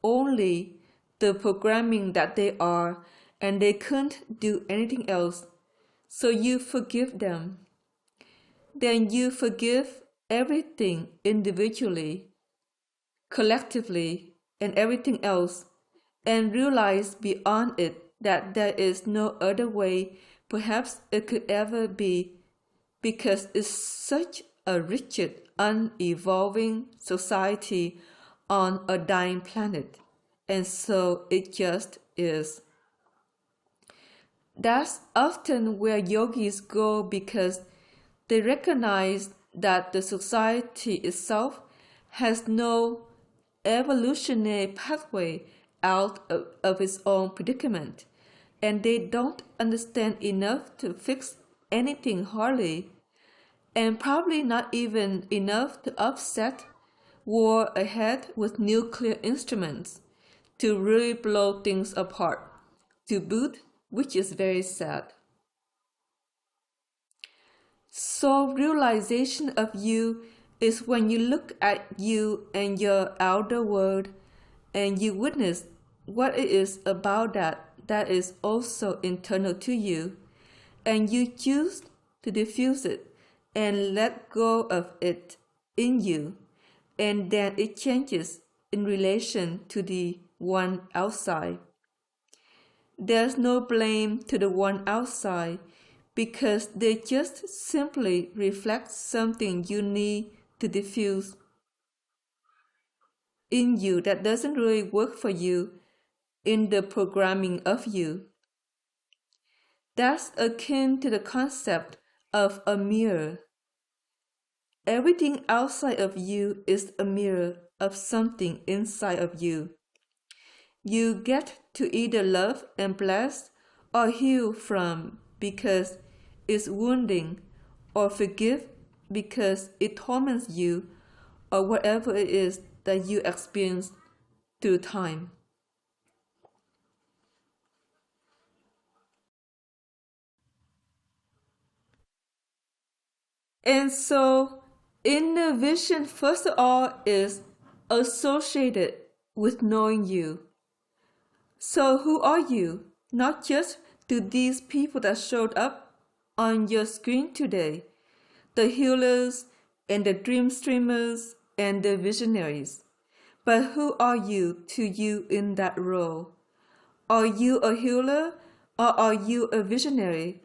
only the programming that they are, and they couldn't do anything else. So you forgive them. Then you forgive everything individually, collectively, and everything else, and realize beyond it that there is no other way perhaps it could ever be, because it's such a rigid, unevolving society on a dying planet, and so it just is. That's often where yogis go because they recognize that the society itself has no evolutionary pathway out of its own predicament, and they don't understand enough to fix anything hardly, and probably not even enough to offset war ahead with nuclear instruments to really blow things apart, to boot, which is very sad. So realization of you is when you look at you and your outer world and you witness what it is about that is also internal to you, and you choose to diffuse it and let go of it in you, and then it changes in relation to the one outside. There's no blame to the one outside because they just simply reflect something you need to diffuse in you that doesn't really work for you in the programming of you. That's akin to the concept of a mirror. Everything outside of you is a mirror of something inside of you. You get to either love and bless or heal from because it's wounding, or forgive because it torments you, or whatever it is that you experience through time. And so, inner vision, first of all, is associated with knowing you. So, who are you? Not just to these people that showed up on your screen today, the healers and the dream streamers and the visionaries. But who are you to you in that role? Are you a healer, or are you a visionary?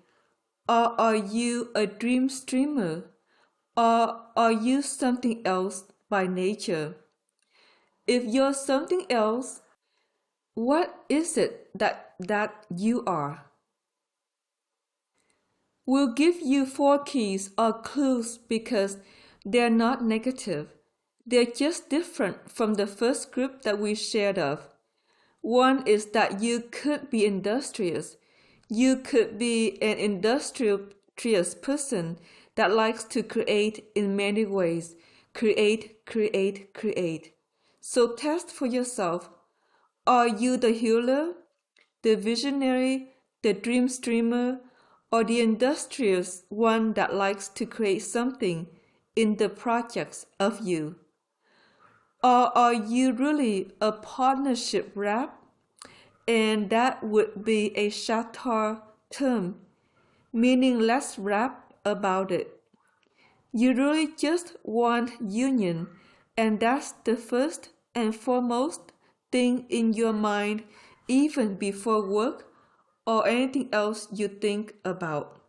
Or are you a dream streamer? Or are you something else by nature? If you're something else, what is it that you are? We'll give you 4 keys or clues because they're not negative. They're just different from the first group that we shared of. One is that you could be industrious. You could be an industrious person that likes to create in many ways. Create. So test for yourself. Are you the healer, the visionary, the dream streamer, or the industrious one that likes to create something in the projects of you? Or are you really a partnership rep? And that would be a shorter term, meaning less rap about it. You really just want union, and that's the first and foremost thing in your mind even before work or anything else you think about.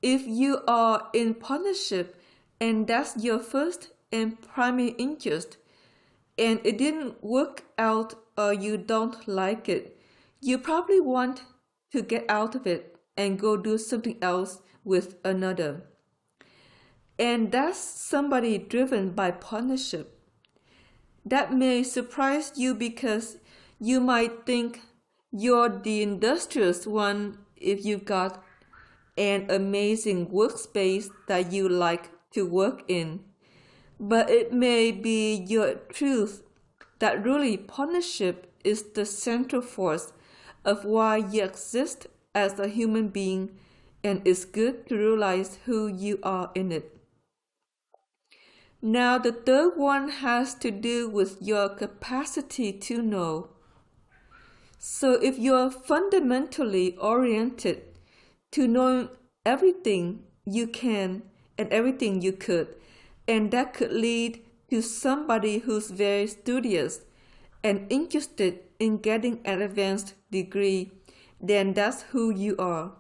If you are in partnership and that's your first and primary interest, and it didn't work out or you don't like it, you probably want to get out of it and go do something else with another. And that's somebody driven by partnership. That may surprise you because you might think you're the industrious one if you've got an amazing workspace that you like to work in. But it may be your truth that really partnership is the central force of why you exist as a human being, and it's good to realize who you are in it. Now the third one has to do with your capacity to know. So if you're fundamentally oriented to knowing everything you can and everything you could, and that could lead to somebody who's very studious and interested in getting an advanced degree, then that's who you are.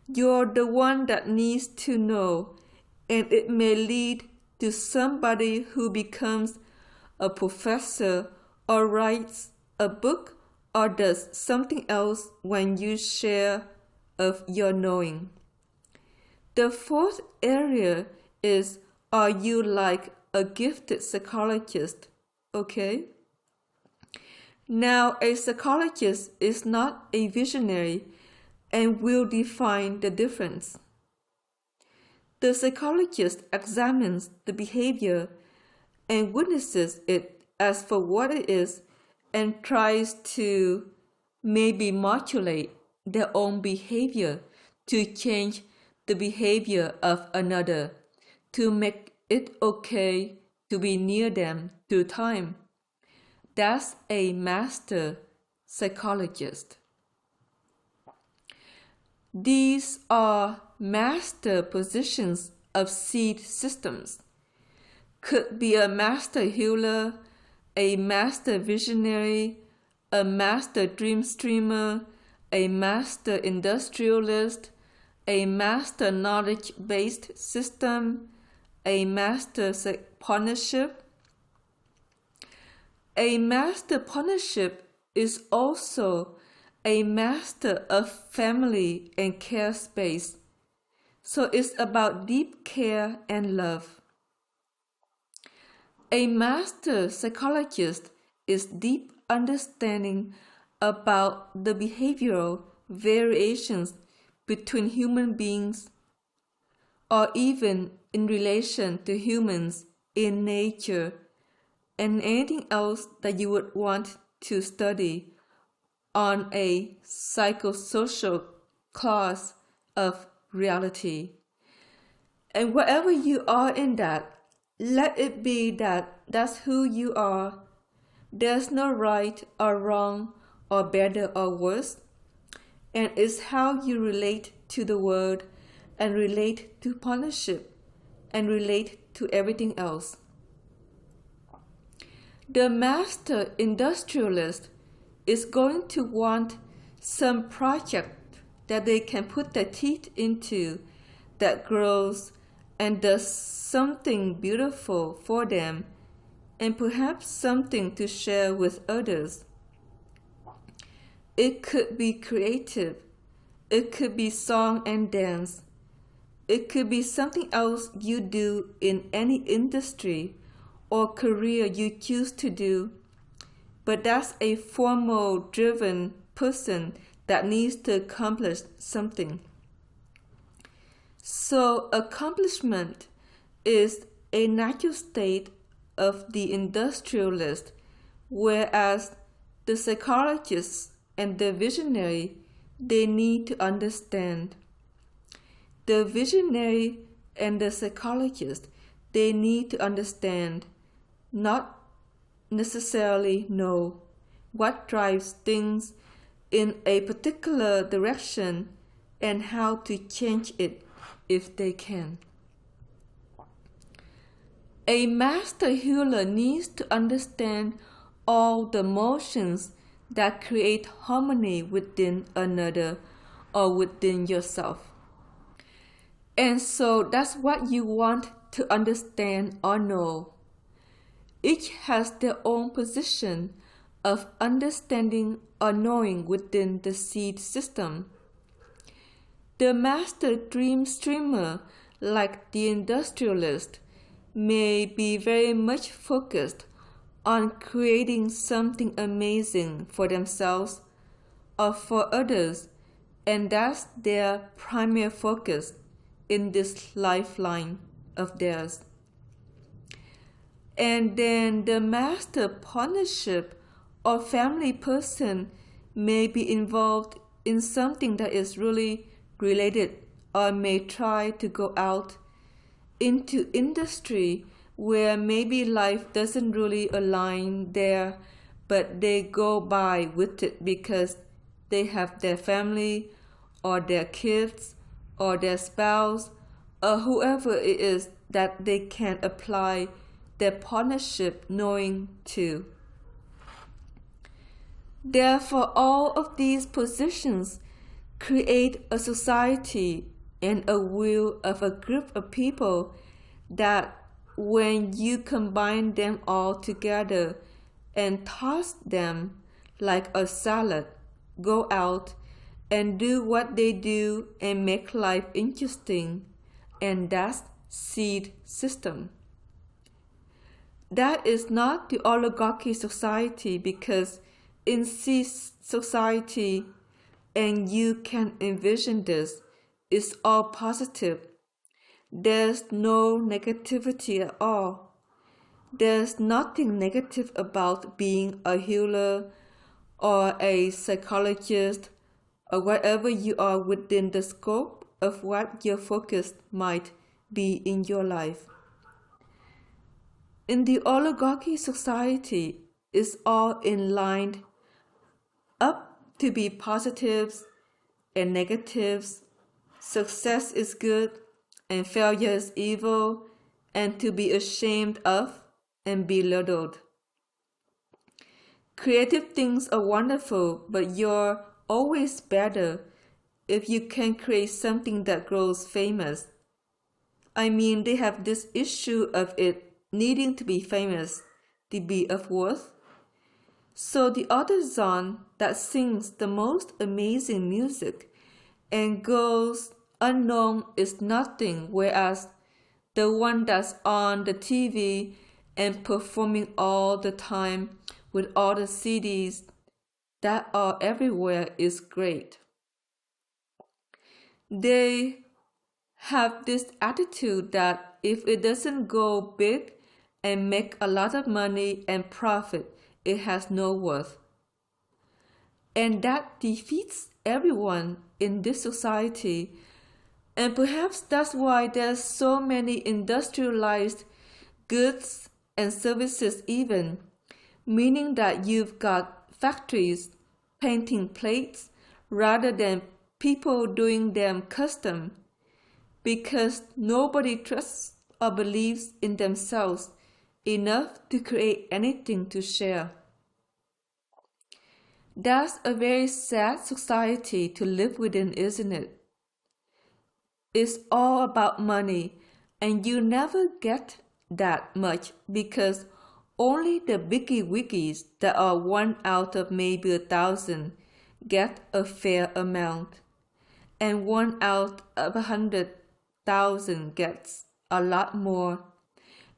You're the one that needs to know, and it may lead to somebody who becomes a professor or writes a book or does something else when you share of your knowing. The fourth area is, are you like a gifted psychologist? Okay? Now, a psychologist is not a visionary and will define the difference. The psychologist examines the behavior and witnesses it as for what it is and tries to maybe modulate their own behavior to change the behavior of another, to make it okay to be near them through time. That's a master psychologist. These are master positions of seed systems. Could be a master healer, a master visionary, a master dream streamer, a master industrialist, a master knowledge-based system, a master partnership. A master partnership is also a master of family and care space. So it's about deep care and love. A master psychologist is deep understanding about the behavioral variations between human beings or even in relation to humans in nature and anything else that you would want to study on a psychosocial class of reality. And wherever you are in that, let it be that that's who you are. There's no right or wrong or better or worse. And it's how you relate to the world and relate to partnership and relate to everything else. The master industrialist is going to want some project that they can put their teeth into that grows and does something beautiful for them and perhaps something to share with others. It could be creative. It could be song and dance. It could be something else you do in any industry or career you choose to do. But that's a formal driven person that needs to accomplish something. So accomplishment is a natural state of the industrialist, whereas the psychologists and the visionary, they need to understand. The visionary and the psychologist, they need to understand, not necessarily know, what drives things in a particular direction and how to change it if they can. A master healer needs to understand all the motions that create harmony within another or within yourself. And so that's what you want to understand or know. Each has their own position of understanding or knowing within the seed system. The master dream streamer, like the industrialist, may be very much focused on creating something amazing for themselves or for others, and that's their primary focus in this lifeline of theirs. And then the master partnership or family person may be involved in something that is really related or may try to go out into industry where maybe life doesn't really align there, but they go by with it because they have their family or their kids or their spouse or whoever it is that they can apply their partnership knowing to. Therefore, all of these positions create a society and a will of a group of people that when you combine them all together and toss them like a salad, go out and do what they do and make life interesting, and that's seed system. That is not the oligarchy society, because in seed society, and you can envision this, it's all positive. There's no negativity at all. There's nothing negative about being a healer or a psychologist or whatever you are within the scope of what your focus might be in your life. In the oligarchy society, it's all in line up to be positives and negatives. Success is good and failure is evil, and to be ashamed of and belittled. Creative things are wonderful, but you're always better if you can create something that grows famous. I mean, they have this issue of it needing to be famous to be of worth. So the artisan that sings the most amazing music and goes unknown is nothing, whereas the one that's on the TV and performing all the time with all the CDs that are everywhere is great. They have this attitude that if it doesn't go big and make a lot of money and profit, it has no worth. And that defeats everyone in this society. And perhaps that's why there's so many industrialized goods and services even, meaning that you've got factories painting plates rather than people doing them custom, because nobody trusts or believes in themselves enough to create anything to share. That's a very sad society to live within, isn't it? It's all about money, and you never get that much because only the biggie wiggies that are 1 out of maybe 1,000 get a fair amount, and 1 out of 100,000 gets a lot more,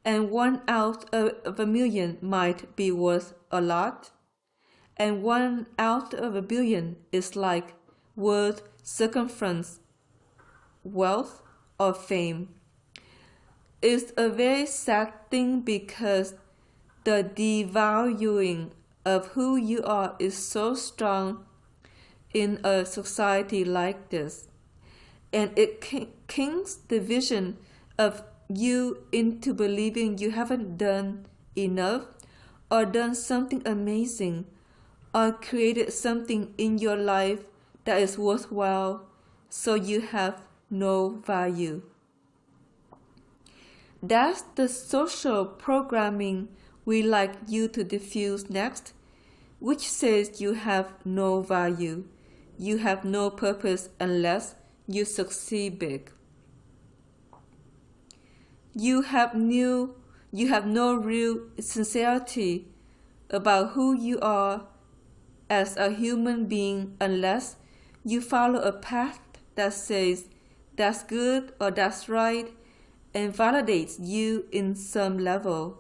and 1 out of 1,000,000 might be worth a lot, and 1 out of 1,000,000,000 is like worth circumference, wealth, or fame. It's a very sad thing because the devaluing of who you are is so strong in a society like this, and it kings the vision of you into believing you haven't done enough or done something amazing or created something in your life that is worthwhile, so you have no value. That's the social programming we like you to diffuse next, which says you have no value, you have no purpose unless you succeed big. You have no real sincerity about who you are as a human being unless you follow a path that says that's good or that's right and validates you in some level.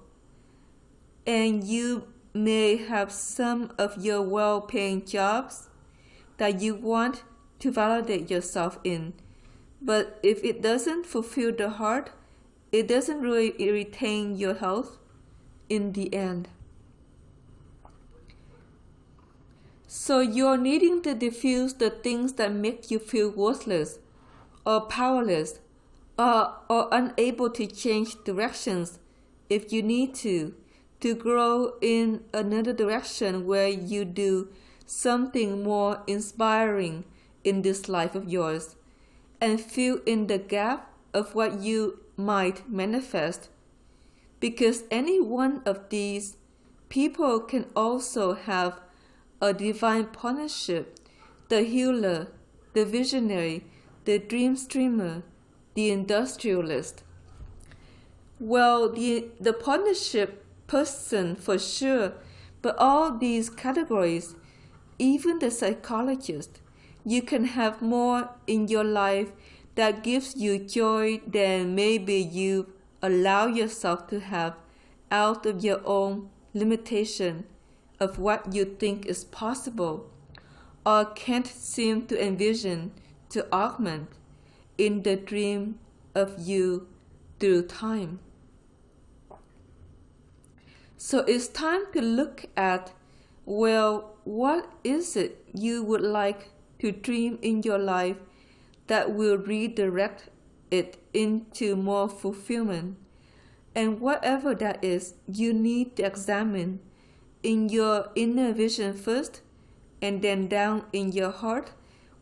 And you may have some of your well-paying jobs that you want to validate yourself in, but if it doesn't fulfill the heart, it doesn't really retain your health in the end. So you're needing to diffuse the things that make you feel worthless or powerless or unable to change directions if you need to grow in another direction where you do something more inspiring in this life of yours and fill in the gap of what you might manifest. Because any one of these people can also have a divine partnership, the healer, the visionary, the dream streamer, the industrialist. Well, the partnership person for sure, but all these categories, even the psychologist, you can have more in your life that gives you joy than maybe you allow yourself to have out of your own limitation of what you think is possible or can't seem to envision to augment in the dream of you through time. So it's time to look at, well, what is it you would like to dream in your life that will redirect it into more fulfillment? And whatever that is, you need to examine in your inner vision first, and then down in your heart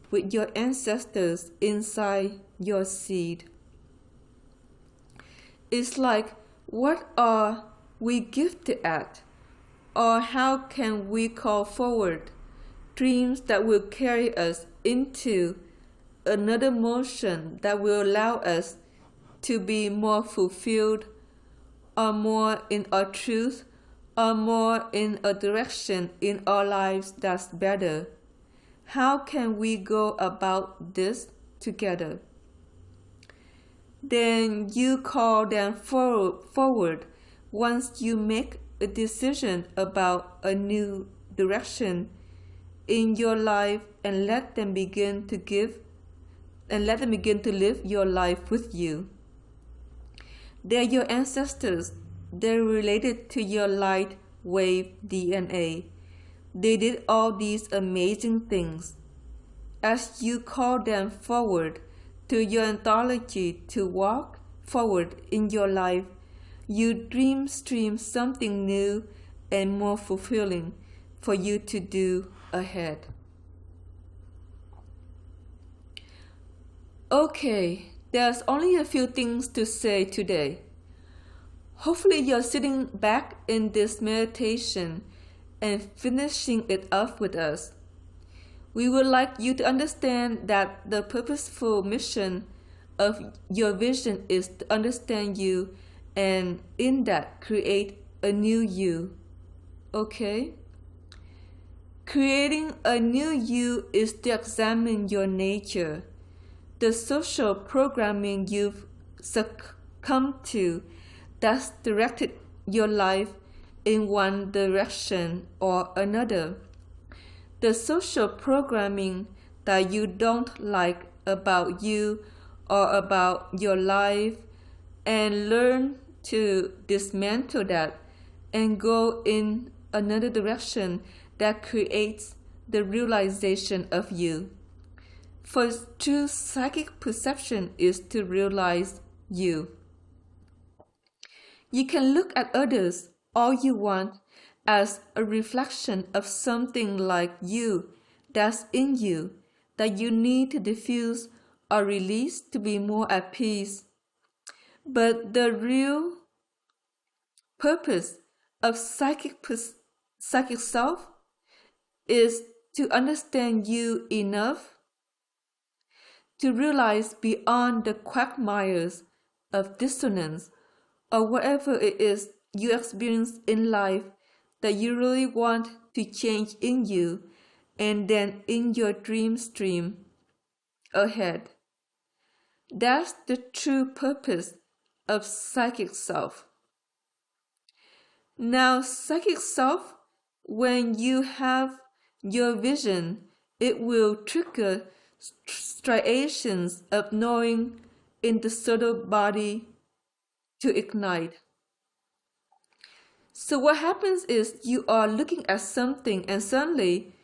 with your ancestors inside your seed. It's like, what are we gifted at? Or how can we call forward dreams that will carry us into another motion that will allow us to be more fulfilled, or more in our truth, or more in a direction in our lives that's better? How can we go about this together? Then you call them forward once you make a decision about a new direction in your life, and let them begin to live your life with you. They're your ancestors. They're related to your light wave DNA. They did all these amazing things. As you call them forward, to your anthology to walk forward in your life, you dream stream something new and more fulfilling for you to do ahead. Okay, there's only a few things to say today. Hopefully you're sitting back in this meditation and finishing it off with us. We would like you to understand that the purposeful mission of your vision is to understand you and in that create a new you. Okay? Creating a new you is to examine your nature, the social programming you've succumbed to that's directed your life in one direction or another. The social programming that you don't like about you or about your life, and learn to dismantle that and go in another direction that creates the realization of you. For true psychic perception is to realize you. You can look at others all you want as a reflection of something like you that's in you that you need to diffuse or release to be more at peace. But the real purpose of psychic self is to understand you enough to realize beyond the quagmires of dissonance or whatever it is you experience in life that you really want to change in you and then in your dream stream ahead. That's the true purpose of psychic self. Now, psychic self, when you have your vision, it will trigger striations of knowing in the subtle body to ignite. So what happens is you are looking at something and suddenly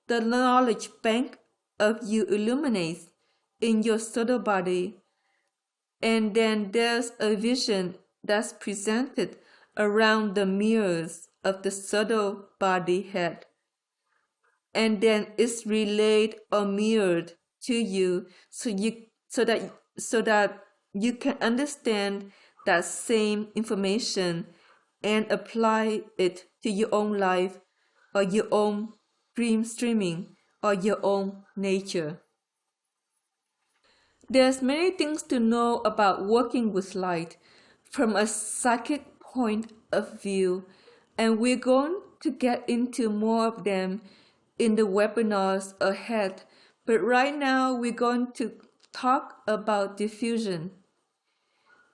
the knowledge bank of you illuminates in your subtle body, and then there's a vision that's presented around the mirrors of the subtle body head, and then it's relayed or mirrored to you so that you can understand that same information and apply it to your own life or your own dream streaming or your own nature. There's many things to know about working with light from a psychic point of view, and we're going to get into more of them in the webinars ahead. But right now we're going to talk about diffusion.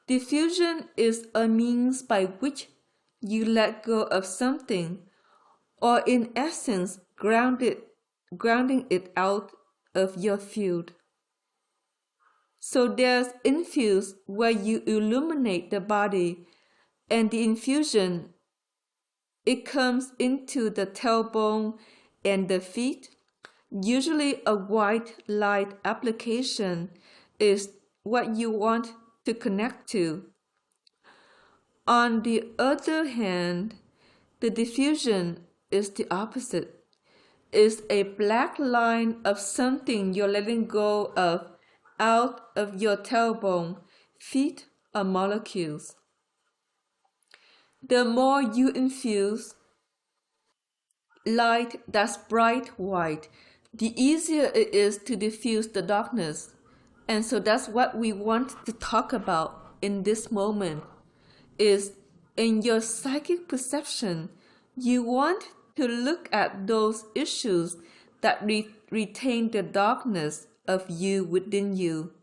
Diffusion is a means by which you let go of something, or in essence grounding it out of your field. So there's infuse where you illuminate the body, and the infusion, it comes into the tailbone and the feet. Usually a white light application is what you want to connect to. On the other hand, the diffusion is the opposite. It's a black line of something you're letting go of out of your tailbone, feet, or molecules. The more you infuse light that's bright white, the easier it is to diffuse the darkness. And so that's what we want to talk about in this moment, is in your psychic perception, you want to look at those issues that retain the darkness of you within you.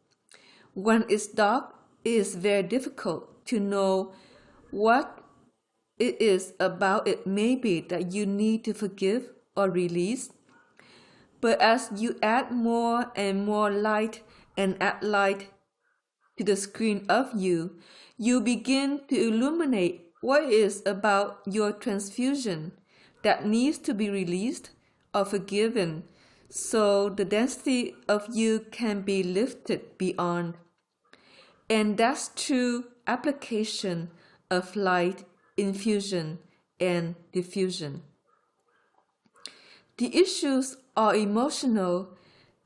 When it's dark, it is very difficult to know what it is about it maybe that you need to forgive or release. But as you add more and more light and add light to the screen of you, you begin to illuminate what is about your transfusion that needs to be released or forgiven, so the density of you can be lifted beyond. And that's true application of light infusion and diffusion. The issues are emotional,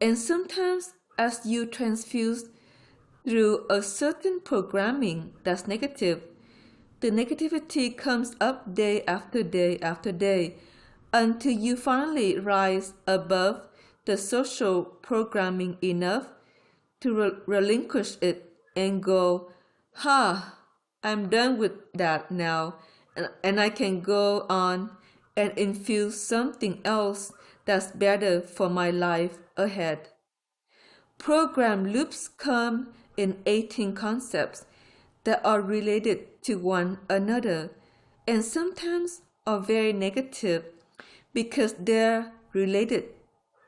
and sometimes as you transfuse through a certain programming that's negative, the negativity comes up day after day after day until you finally rise above the social programming enough to relinquish it and go, I'm done with that now, and I can go on and infuse something else that's better for my life ahead. Program loops come in 18 concepts that are related to one another and sometimes are very negative because they're related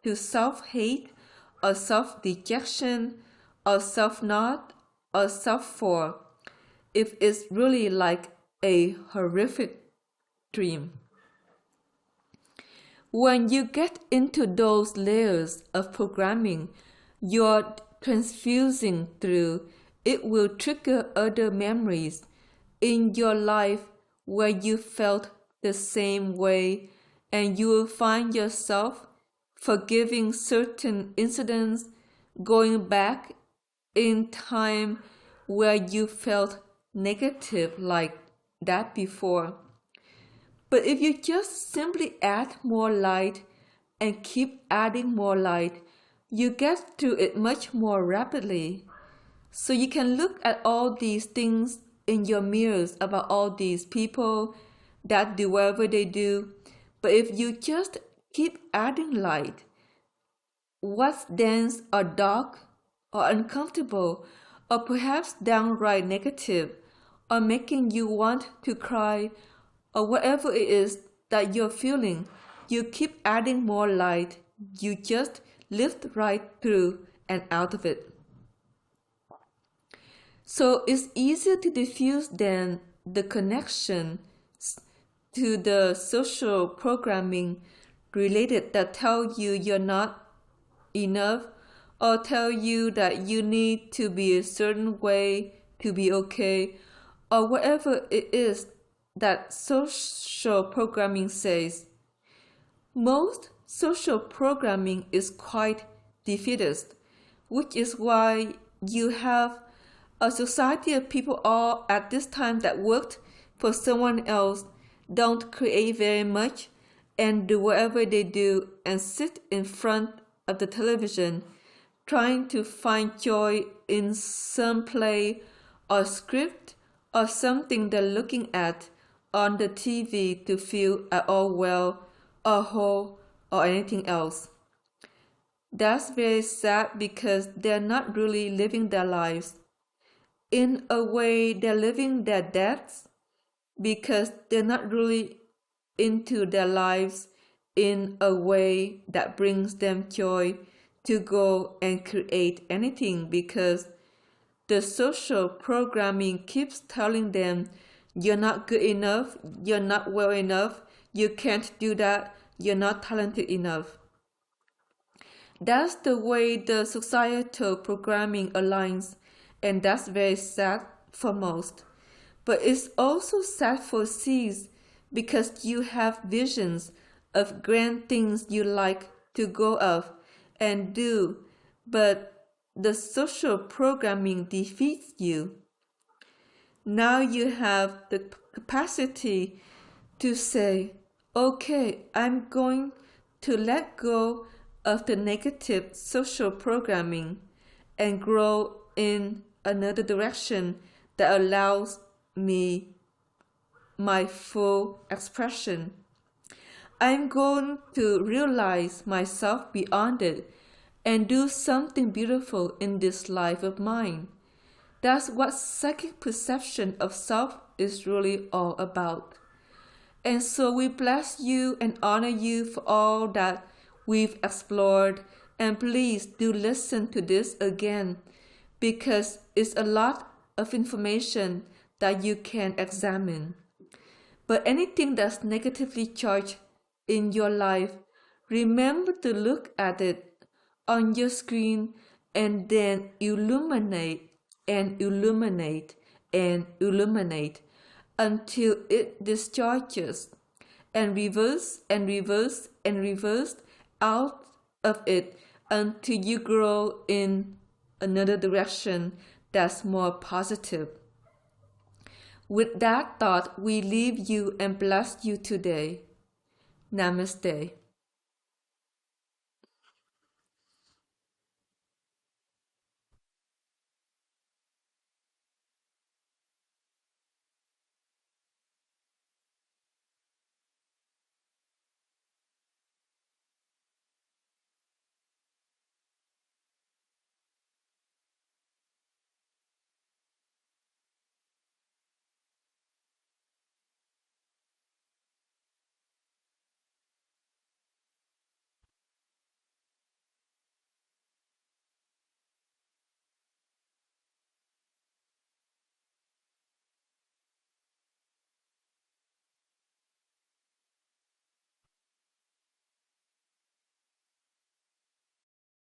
to self-hate or self-dejection or self-not or self-for if it's really like a horrific dream. When you get into those layers of programming you're transfusing through, it will trigger other memories in your life where you felt the same way, and you will find yourself forgiving certain incidents, going back in time where you felt negative like that before. But if you just simply add more light and keep adding more light, you get through it much more rapidly. So you can look at all these things in your mirrors about all these people that do whatever they do. But if you just keep adding light, what's dense or dark or uncomfortable or perhaps downright negative or making you want to cry or whatever it is that you're feeling, you keep adding more light, you just lift right through and out of it. So it's easier to diffuse than the connection to the social programming related that tell you you're not enough or tell you that you need to be a certain way to be okay or whatever it is that social programming says. Most social programming is quite defeatist, which is why you have a society of people all at this time that worked for someone else, don't create very much, and do whatever they do and sit in front of the television trying to find joy in some play or script or something they're looking at on the TV to feel at all well or whole or anything else. That's very sad because they're not really living their lives. In a way, they're living their deaths because they're not really into their lives in a way that brings them joy to go and create anything because the social programming keeps telling them you're not good enough, you're not well enough, you can't do that, you're not talented enough. That's the way the societal programming aligns, and that's very sad for most. But it's also sad for Seeds because you have visions of grand things you like to go off and do, but the social programming defeats you. Now you have the capacity to say, okay, I'm going to let go of the negative social programming and grow in another direction that allows me my full expression. I'm going to realize myself beyond it and do something beautiful in this life of mine. That's what psychic perception of self is really all about. And so we bless you and honor you for all that we've explored, and please do listen to this again because it's a lot of information that you can examine. But anything that's negatively charged in your life, Remember to look at it on your screen and then illuminate and illuminate and illuminate until it discharges and reverse and reverse and reverse out of it until you grow in another direction that's more positive. With that thought, we leave you and bless you today. Namaste.